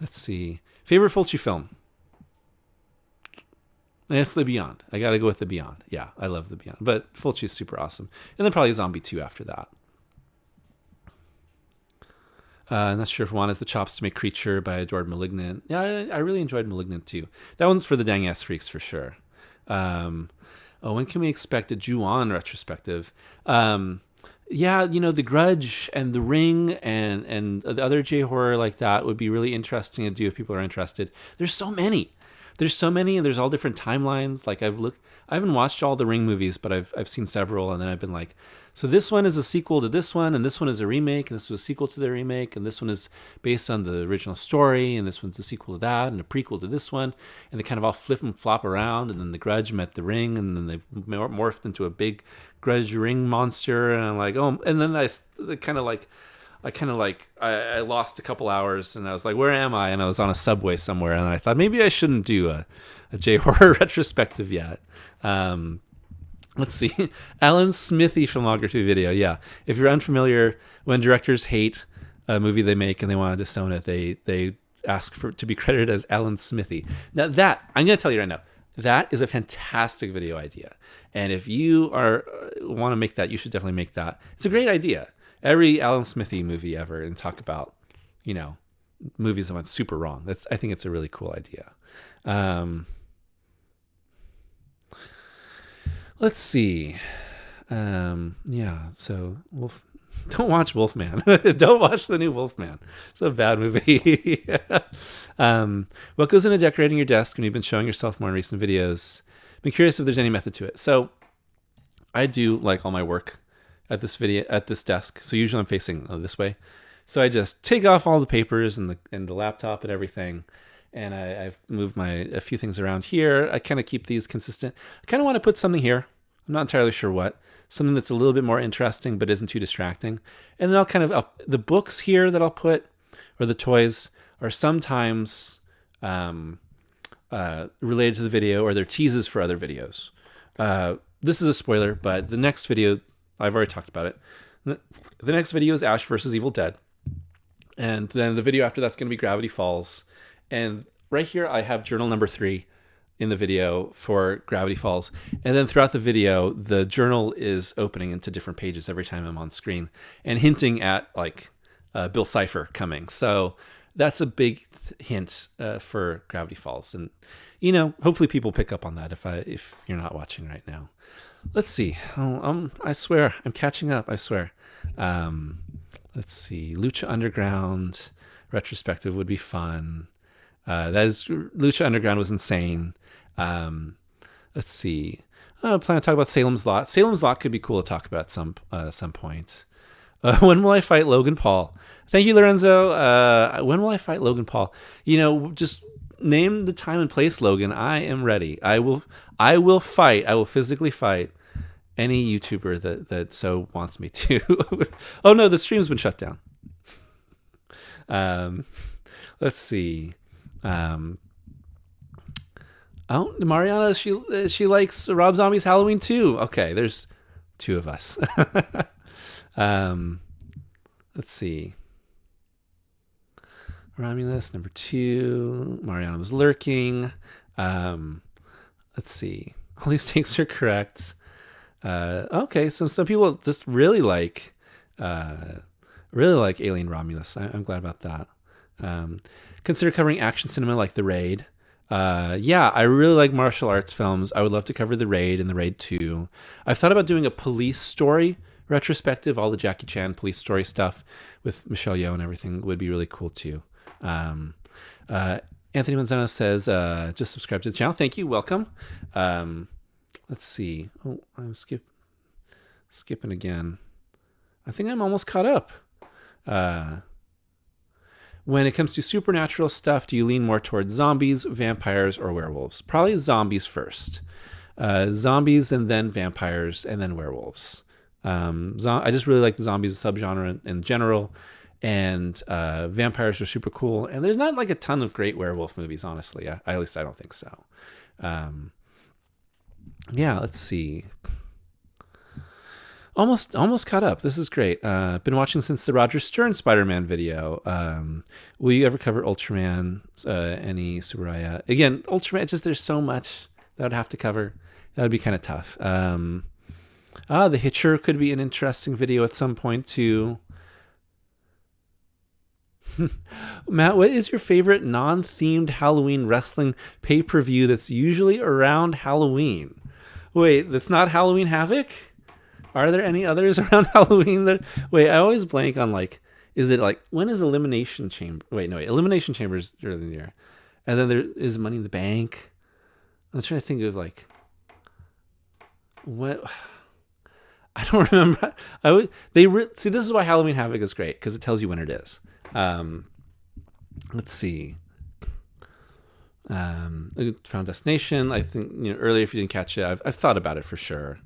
see. Favorite Fulci film? It's The Beyond. I got to go with The Beyond. Yeah, I love The Beyond. But Fulci is super awesome. And then probably Zombie 2 after that. I'm not sure if one is The Chops to Make Creature, but I adored Malignant. Yeah, I really enjoyed Malignant too. That one's for the dang ass freaks for sure. When can we expect a Ju-On retrospective? Yeah, The Grudge and The Ring and the other J-horror like that would be really interesting to do if people are interested. There's so many, and there's all different timelines. Like I haven't watched all the Ring movies, but I've seen several, and then I've been like, so this one is a sequel to this one, and this one is a remake, and this was a sequel to the remake, and this one is based on the original story, and this one's a sequel to that, and a prequel to this one, and they kind of all flip and flop around, and then The Grudge met The Ring, and then they morphed into a big Grudge Ring monster, and I'm like, oh, and then I lost a couple hours, and I was like, where am I? And I was on a subway somewhere, and I thought maybe I shouldn't do a J-horror retrospective yet. Let's see. Alan Smithy filmography video. Yeah. If you're unfamiliar, when directors hate a movie they make and they want to disown it, they ask for to be credited as Alan Smithy. Now that, I'm going to tell you right now, that is a fantastic video idea. And if you want to make that, you should definitely make that. It's a great idea. Every Alan Smithy movie ever, and talk about, movies that went super wrong. I think it's a really cool idea. Let's see. So don't watch Wolfman. Don't watch the new Wolfman. It's a bad movie. What goes into decorating your desk when you've been showing yourself more in recent videos? I'm curious if there's any method to it. So I do like all my work at this desk. So usually I'm facing this way. So I just take off all the papers and the laptop and everything. And I've moved a few things around here. I kind of keep these consistent. I kind of want to put something here. I'm not entirely sure what. Something that's a little bit more interesting but isn't too distracting. And then the books here that I'll put, or the toys, are sometimes related to the video, or they're teases for other videos. This is a spoiler, but the next video, I've already talked about it. The next video is Ash versus Evil Dead. And then the video after that's going to be Gravity Falls. And right here, I have journal number 3 in the video for Gravity Falls. And then throughout the video, the journal is opening into different pages every time I'm on screen and hinting at Bill Cipher coming. So that's a big hint for Gravity Falls. And, hopefully people pick up on that if you're not watching right now. Let's see. I swear, I'm catching up. I swear. Let's see. Lucha Underground retrospective would be fun. Lucha Underground was insane. Let's see. I plan to talk about Salem's Lot. Salem's Lot could be cool to talk about at some point. When will I fight Logan Paul? Thank you, Lorenzo. When will I fight Logan Paul? Just name the time and place, Logan. I am ready. I will fight. I will physically fight any YouTuber that so wants me to. Oh no, the stream's been shut down. Let's see. Mariana, she likes Rob Zombie's Halloween 2. Okay, there's 2 of us. Let's see. Romulus, number 2. Mariana was lurking. Let's see. All these takes are correct. Okay, so some people just really like Alien Romulus. I'm glad about that. Consider covering action cinema like The Raid. Yeah, I really like martial arts films. I would love to cover The Raid and The Raid 2. I've thought about doing a police story retrospective. All the Jackie Chan police story stuff with Michelle Yeoh and everything would be really cool too. Anthony Manzano says, just subscribe to the channel. Thank you. Welcome. Let's see. Oh, I'm skipping again. I think I'm almost caught up. When it comes to supernatural stuff, do you lean more towards zombies, vampires, or werewolves? Probably zombies first. Zombies and then vampires and then werewolves. I just really like the zombies subgenre in general, and vampires are super cool. And there's not like a ton of great werewolf movies, honestly. At least I don't think so. Yeah, let's see. Almost caught up. This is great. Been watching since the Roger Stern Spider-Man video. Will you ever cover Ultraman? Any Tsuraya? Again, Ultraman. Just there's so much that I'd have to cover. That would be kind of tough. The Hitcher could be an interesting video at some point too. Matt, what is your favorite non-themed Halloween wrestling pay-per-view that's usually around Halloween? Wait, that's not Halloween Havoc? Are there any others around Halloween that... Wait, I always blank on like... Is it like... When is Elimination Chamber... Wait, Elimination Chamber is early in the year. And then there is Money in the Bank. I'm trying to think of like... What... I don't remember. See, this is why Halloween Havoc is great, because it tells you when it is. Let's see. Final Destination. I think earlier, if you didn't catch it, I've thought about it for sure.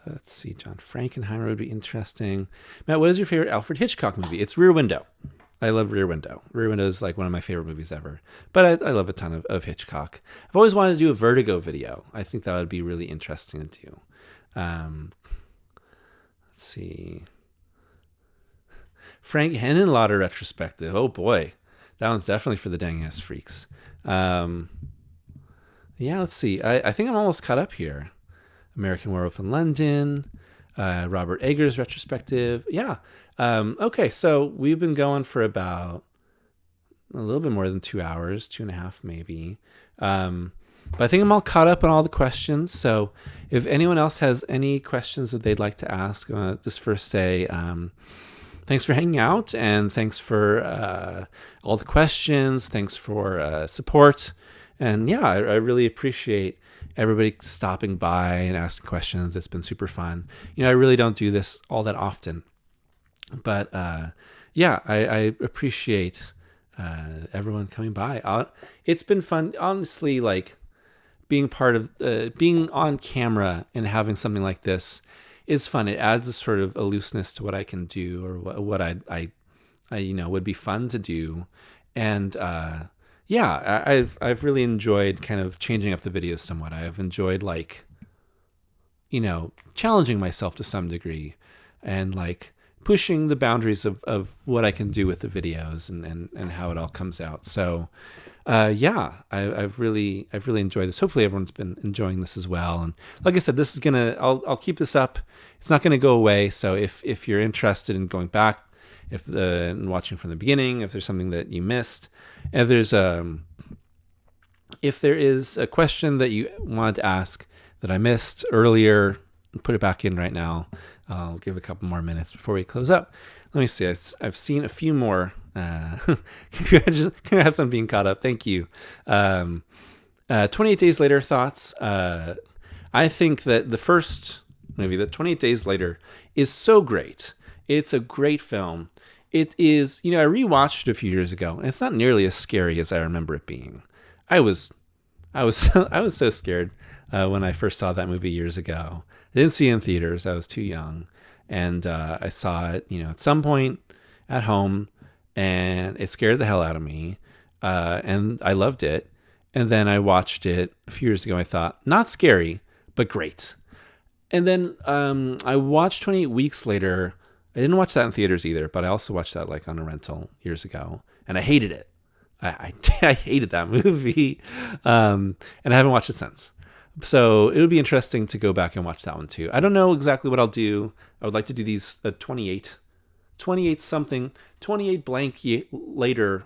Let's see. John Frankenheimer would be interesting. Matt, what is your favorite Alfred Hitchcock movie? It's Rear Window. I love Rear Window. Rear Window is like one of my favorite movies ever. But I love a ton of Hitchcock. I've always wanted to do a Vertigo video. I think that would be really interesting to do. Let's see. Frank Henenlotter retrospective. Oh boy. That one's definitely for the dang ass freaks. Yeah, let's see. I think I'm almost caught up here. American Werewolf in London. Robert Eggers retrospective. Yeah. Okay, so we've been going for about a little bit more than 2 hours, 2.5 maybe. But I think I'm all caught up on all the questions. So if anyone else has any questions that they'd like to ask, just first say thanks for hanging out, and thanks for all the questions. Thanks for support. And yeah, I really appreciate everybody stopping by and asking questions. It's been super fun. I really don't do this all that often. But yeah, I appreciate everyone coming by. It's been fun, honestly. Like being part of being on camera and having something like this is fun. It adds a sort of a looseness to what I can do, or what I would be fun to do. And yeah, I've really enjoyed kind of changing up the videos somewhat. I've enjoyed like challenging myself to some degree, and like pushing the boundaries of what I can do with the videos and how it all comes out. So yeah, I've really enjoyed this. Hopefully everyone's been enjoying this as well. And like I said, this is I'll keep this up. It's not gonna go away. So if you're interested in going back, and watching from the beginning, if there's something that you missed, if there is a question that you wanted to ask that I missed earlier, put it back in right now. I'll give a couple more minutes before we close up. Let me see. I've seen a few more. Congrats on being caught up. Thank you. 28 Days Later thoughts. I think that the first movie, the 28 Days Later, is so great. It's a great film. It is, I rewatched it a few years ago, and it's not nearly as scary as I remember it being. I was so scared when I first saw that movie years ago. I didn't see it in theaters. I was too young. And I saw it, at some point at home, and it scared the hell out of me. And I loved it. And then I watched it a few years ago. I thought, not scary, but great. And then I watched 28 Weeks Later. I didn't watch that in theaters either, but I also watched that like on a rental years ago. And I hated it. I hated that movie. And I haven't watched it since. So it would be interesting to go back and watch that one too. I don't know exactly what I'll do. I would like to do these 28 blank later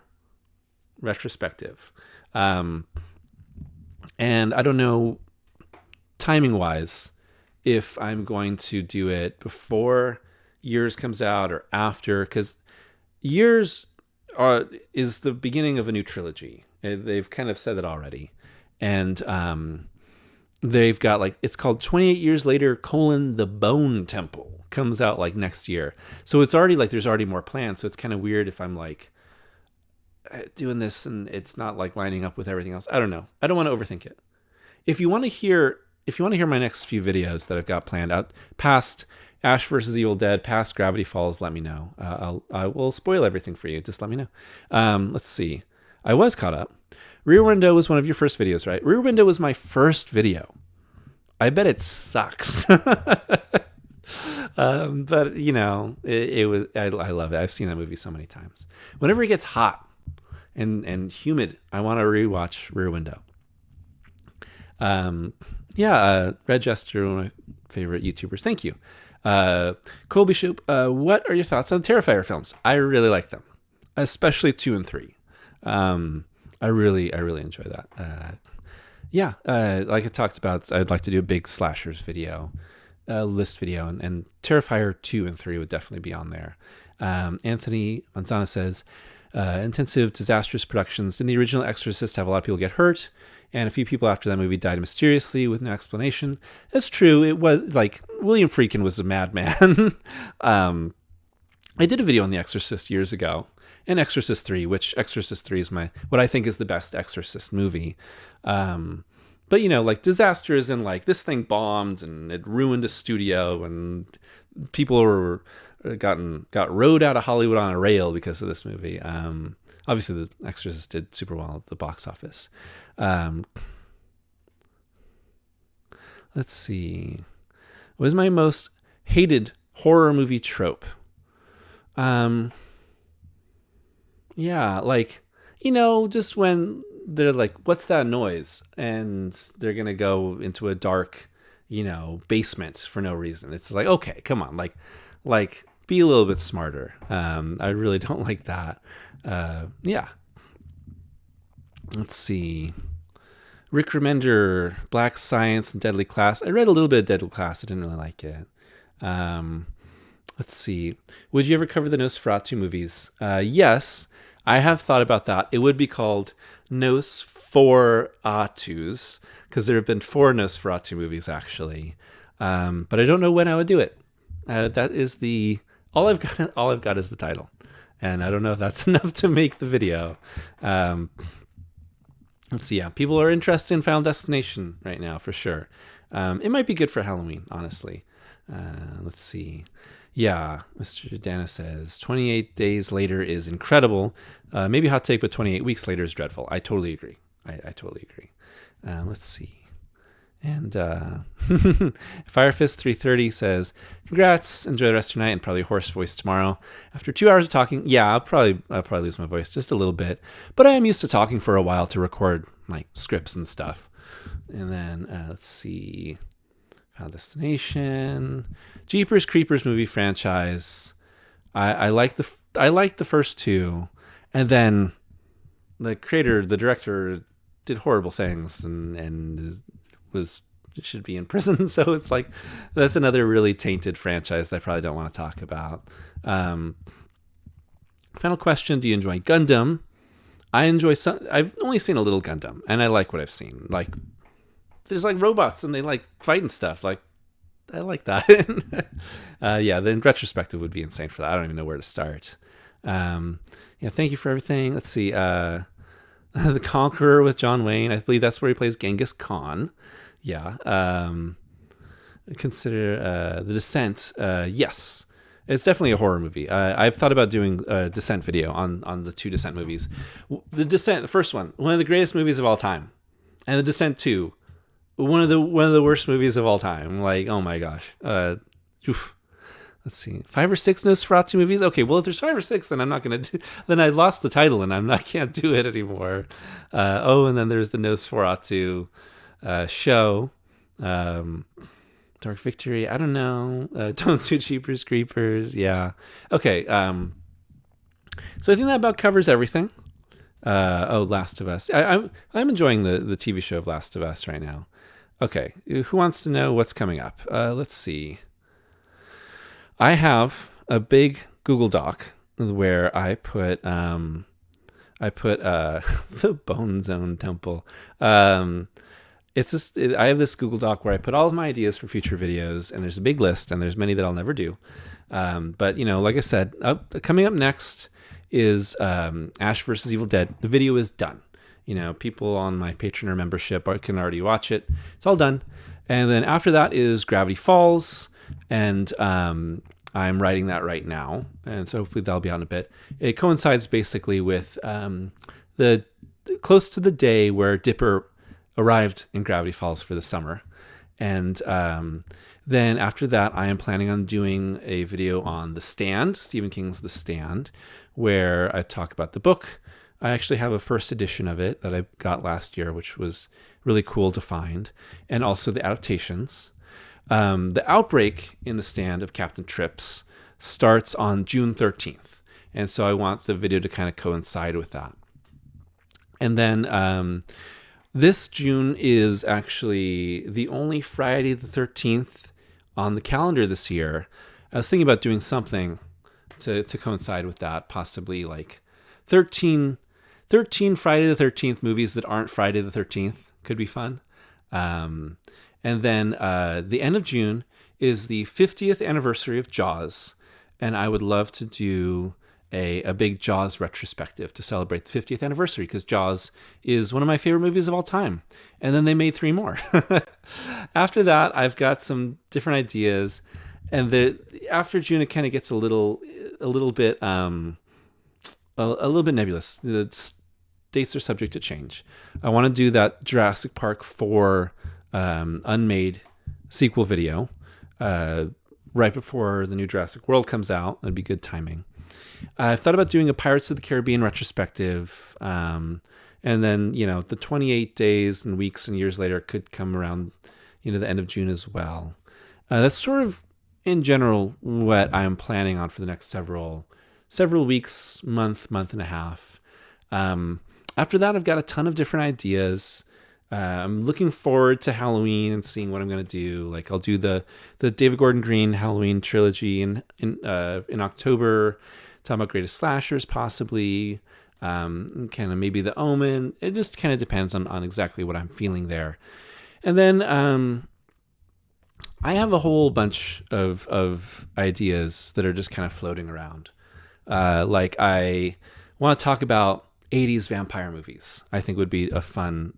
retrospective. And I don't know timing wise if I'm going to do it before Years comes out or after, because years is the beginning of a new trilogy. They've kind of said that already. And they've got like, it's called 28 Years Later, The Bone Temple, comes out like next year. So it's already like, there's already more plans. So it's kind of weird if I'm like doing this and it's not like lining up with everything else. I don't know. I don't want to overthink it. If you want to hear my next few videos that I've got planned out past Ash vs. Evil Dead, past Gravity Falls, let me know. I will spoil everything for you. Just let me know. Let's see. I was caught up. Rear Window was one of your first videos, right? Rear Window was my first video. I bet it sucks. But you know, it was. I love it. I've seen that movie so many times. Whenever it gets hot and humid, I want to rewatch Rear Window. Red Jester, one of my favorite YouTubers. Thank you. Colby Shoop, what are your thoughts on Terrifier films? I really like them, especially 2 and 3. I really enjoy that. Like I talked about, I'd like to do a big slashers video, list video, and Terrifier 2 and 3 would definitely be on there. Anthony Manzana says, intensive, disastrous productions. Didn't the original Exorcist have a lot of people get hurt? And a few people after that movie died mysteriously with no explanation. That's true. It was like William Friedkin was a madman. I did a video on The Exorcist years ago, and Exorcist 3, which Exorcist 3 is what I think is the best Exorcist movie. But you know, like disasters and like this thing bombed and it ruined a studio and people got rode out of Hollywood on a rail because of this movie. Obviously, The Exorcist did super well at the box office. Let's see. What is my most hated horror movie trope? Like, you know, just when they're like, what's that noise? And they're going to go into a dark, you know, basement for no reason. It's like, okay, come on. Like be a little bit smarter. I really don't like that. Let's see. Rick Remender, Black Science and Deadly Class. I read a little bit of Deadly Class. I didn't really like it. Let's see. Would you ever cover the Nosferatu movies? Yes, I have thought about that. It would be called Nosferatus because there have been 4 Nosferatu movies actually. But I don't know when I would do it. That is all I've got is the title. And I don't know if that's enough to make the video. Let's see. Yeah, people are interested in Final Destination right now for sure. It might be good for Halloween, honestly. Let's see. Yeah, Mr. Dana says 28 days later is incredible. Maybe hot take, but 28 weeks later is dreadful. I totally agree. I totally agree. Let's see. And Firefist330 says, congrats, enjoy the rest of your night, and probably hoarse voice tomorrow. After 2 hours of talking, yeah, I'll probably lose my voice just a little bit. But I am used to talking for a while to record like scripts and stuff. And then let's see. Final Destination, Jeepers Creepers movie franchise. I like the first 2, and then the director did horrible things and should be in prison. So it's like that's another really tainted franchise that I probably don't want to talk about. Final question: do you enjoy Gundam? I enjoy some. I've only seen a little Gundam, and I like what I've seen. Like, there's like robots and they like fighting stuff. Like, I like that. Then Retrospective would be insane for that. I don't even know where to start. Thank you for everything. Let's see. The Conqueror with John Wayne. I believe that's where he plays Genghis Khan. Yeah. Consider The Descent. Yes. It's definitely a horror movie. I've thought about doing a Descent video on the 2 Descent movies. The Descent, the first one of the greatest movies of all time. And The Descent 2, one of the worst movies of all time. Like, oh my gosh. Let's see, 5 or 6 Nosferatu movies. Okay, well if there's 5 or 6, then I'm not gonna do. Then I lost the title and can't do it anymore. And then there's the Nosferatu show. Dark Victory. I don't know. Don't do Jeepers Creepers. Yeah. Okay. So I think that about covers everything. Last of Us. I'm enjoying the TV show of Last of Us right now. Okay, who wants to know what's coming up? Let's see. I have a big Google Doc where I put the Bone Zone Temple. It's just I have this Google Doc where I put all of my ideas for future videos, and there's a big list, and there's many that I'll never do. But like I said, coming up next is Ash versus Evil Dead. The video is done. People on my Patreon or membership can already watch it. It's all done. And then after that is Gravity Falls, and I'm writing that right now, and so hopefully that'll be out in a bit. It coincides basically with the close to the day where Dipper arrived in Gravity Falls for the summer. And then after that, I am planning on doing a video on The Stand, Stephen King's The Stand, where I talk about the book. I actually have a first edition of it that I got last year, which was really cool to find, and also the adaptations. The outbreak in The Stand of Captain Trips starts on June 13th. And so I want the video to kind of coincide with that. And then this June is actually the only Friday the 13th on the calendar this year. I was thinking about doing something to coincide with that, possibly like 13 Friday the 13th movies that aren't Friday the 13th could be fun. And then the end of June is the 50th anniversary of Jaws, and I would love to do a big Jaws retrospective to celebrate the 50th anniversary, because Jaws is one of my favorite movies of all time. And then they made 3 more. After that, I've got some different ideas, and after June it kind of gets a little bit nebulous. The dates are subject to change. I want to do that Jurassic Park 4 unmade sequel video right before the new Jurassic World comes out. That'd be good timing. I've thought about doing a Pirates of the Caribbean retrospective, and then the 28 days and weeks and years later could come around the end of June as well. That's sort of in general what I'm planning on for the next several weeks, month and a half. After that, I've got a ton of different ideas. I'm looking forward to Halloween and seeing what I'm going to do. Like I'll do the David Gordon Green Halloween trilogy in October, talking about greatest slashers possibly, kind of maybe The Omen. It just kind of depends on exactly what I'm feeling there. And then I have a whole bunch of ideas that are just kind of floating around. Like I want to talk about 80s vampire movies. I think would be a fun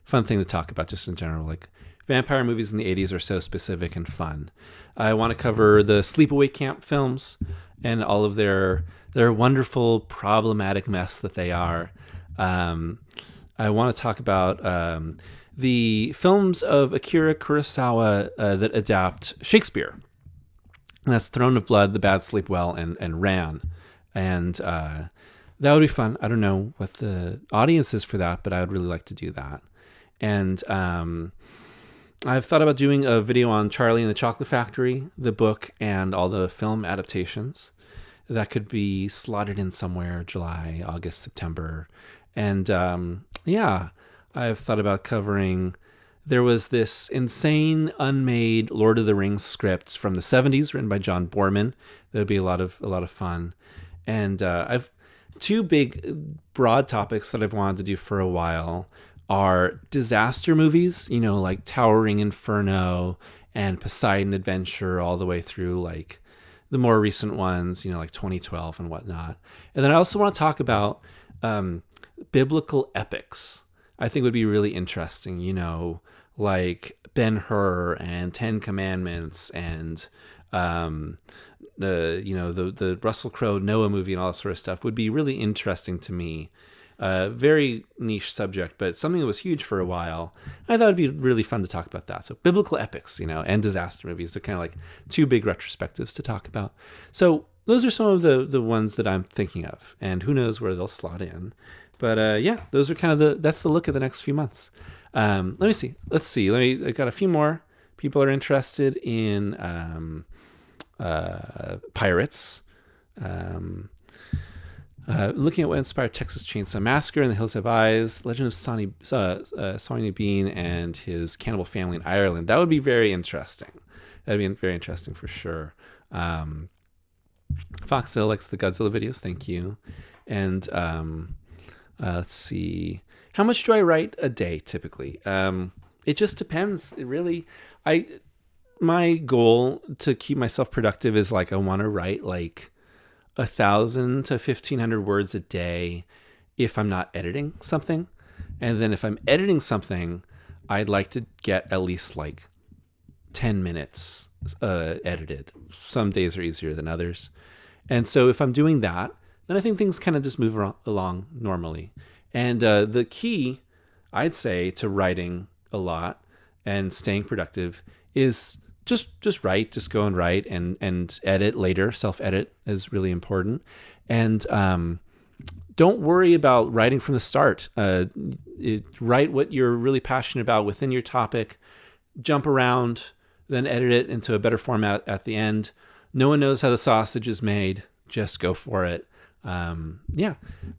thing to talk about just in general. Like vampire movies in the 80s are so specific and fun. I want to cover the sleepaway camp films and all of their wonderful problematic mess that they are. I want to talk about the films of Akira Kurosawa that adapt Shakespeare. And that's Throne of Blood, The Bad Sleep Well, and Ran. And that would be fun. I don't know what the audience is for that, but I would really like to do that. And I've thought about doing a video on Charlie and the Chocolate Factory, the book, and all the film adaptations. That could be slotted in somewhere, July, August, September. And I've thought about covering... There was this insane, unmade Lord of the Rings script from the 70s written by John Borman. That would be a lot of fun. And I've 2 big, broad topics that I've wanted to do for a while are disaster movies, like Towering Inferno and Poseidon Adventure, all the way through like the more recent ones, like 2012 and whatnot. And then I also want to talk about biblical epics. I think would be really interesting, like Ben-Hur and 10 Commandments and the Russell Crowe Noah movie and all that sort of stuff would be really interesting to me. Very niche subject, but something that was huge for a while. I thought it'd be really fun to talk about that. So biblical epics, and disaster movies. They're kind of like 2 big retrospectives to talk about. So those are some of the ones that I'm thinking of, and who knows where they'll slot in. But those are kind of that's the look of the next few months. Let me see. I got a few more. People are interested in pirates. Looking at what inspired Texas Chainsaw Massacre and The Hills Have Eyes, Legend of Sonny Bean and his cannibal family in Ireland. That would be very interesting. That'd be very interesting for sure. Foxzilla likes the Godzilla videos. Thank you. And let's see. How much do I write a day typically? It just depends. It really, my goal to keep myself productive is like I want to write like 1,000 to 1,500 words a day if I'm not editing something. And then if I'm editing something, I'd like to get at least like 10 minutes edited. Some days are easier than others. And so if I'm doing that, then I think things kind of just move along normally. And the key, I'd say, to writing a lot and staying productive is just write, just go and write and edit later. Self-edit is really important. And don't worry about writing from the start. Write what you're really passionate about within your topic, jump around, then edit it into a better format at the end. No one knows how the sausage is made. Just go for it. Yeah.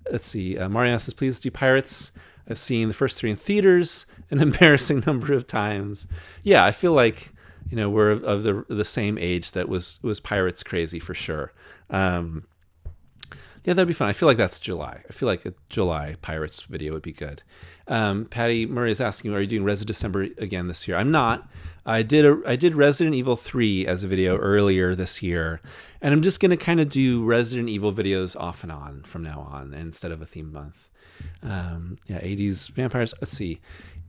Let's see. Mario says, please do Pirates. I've seen the first 3 in theaters an embarrassing number of times. Yeah, I feel like, we're of the same age that was Pirates crazy for sure. Yeah, that'd be fun. I feel like that's July. I feel like a July Pirates video would be good. Patty Murray is asking, are you doing Resident December again this year? I'm not. I did Resident Evil 3 as a video earlier this year, and I'm just going to kind of do Resident Evil videos off and on from now on instead of a theme month. Yeah, 80s vampires. Let's see.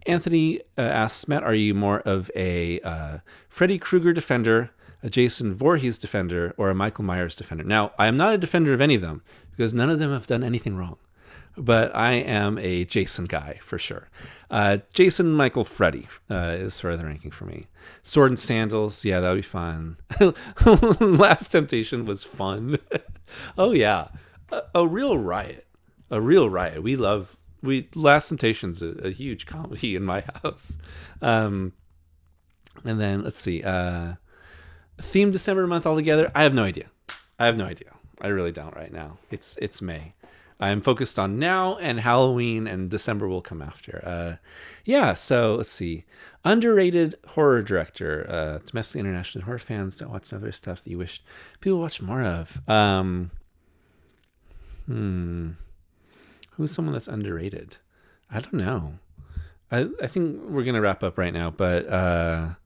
Anthony asks, Matt, are you more of a Freddy Krueger defender, a Jason Voorhees defender, or a Michael Myers defender? Now, I am not a defender of any of them because none of them have done anything wrong. But I am a Jason guy for sure. Jason, Michael, Freddy is sort of the ranking for me. Sword and Sandals, yeah, that would be fun. Last Temptation was fun. Oh yeah, a real riot. A real riot. Last Temptation's a huge comedy in my house. And then let's see. Theme December month altogether. I have no idea. I really don't right now. It's May. I'm focused on now and Halloween, and December will come after. Yeah, so let's see. Underrated horror director. Domestic international horror fans don't watch other stuff that you wish people watch more of. Who's someone that's underrated? I don't know. I think we're gonna wrap up right now, but I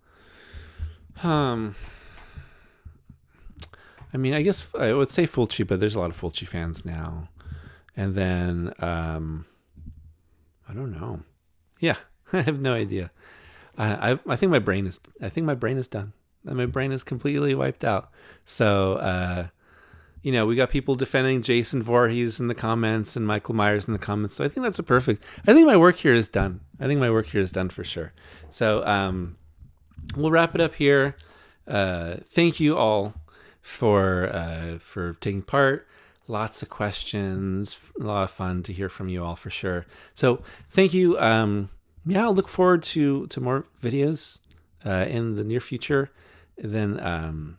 mean, I guess I would say Fulci, but there's a lot of Fulci fans now. And then, I don't know. Yeah, I have no idea. I think my brain is done. My brain is completely wiped out. So, we got people defending Jason Voorhees in the comments and Michael Myers in the comments. So I think that's I think my work here is done. For sure. So, we'll wrap it up here. Thank you all for taking part. Lots of questions, a lot of fun to hear from you all for sure. So thank you. I'll look forward to more videos in the near future. Then, I'm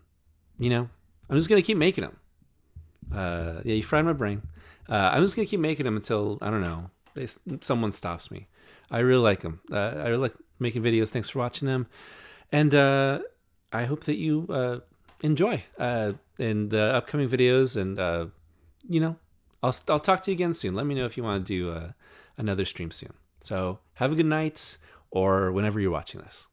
just going to keep making them. Yeah, you fried my brain. I'm just going to keep making them until, I don't know, someone stops me. I really like them. I really like making videos. Thanks for watching them. And I hope that you enjoy in the upcoming videos. And, I'll talk to you again soon. Let me know if you want to do another stream soon. So have a good night or whenever you're watching this.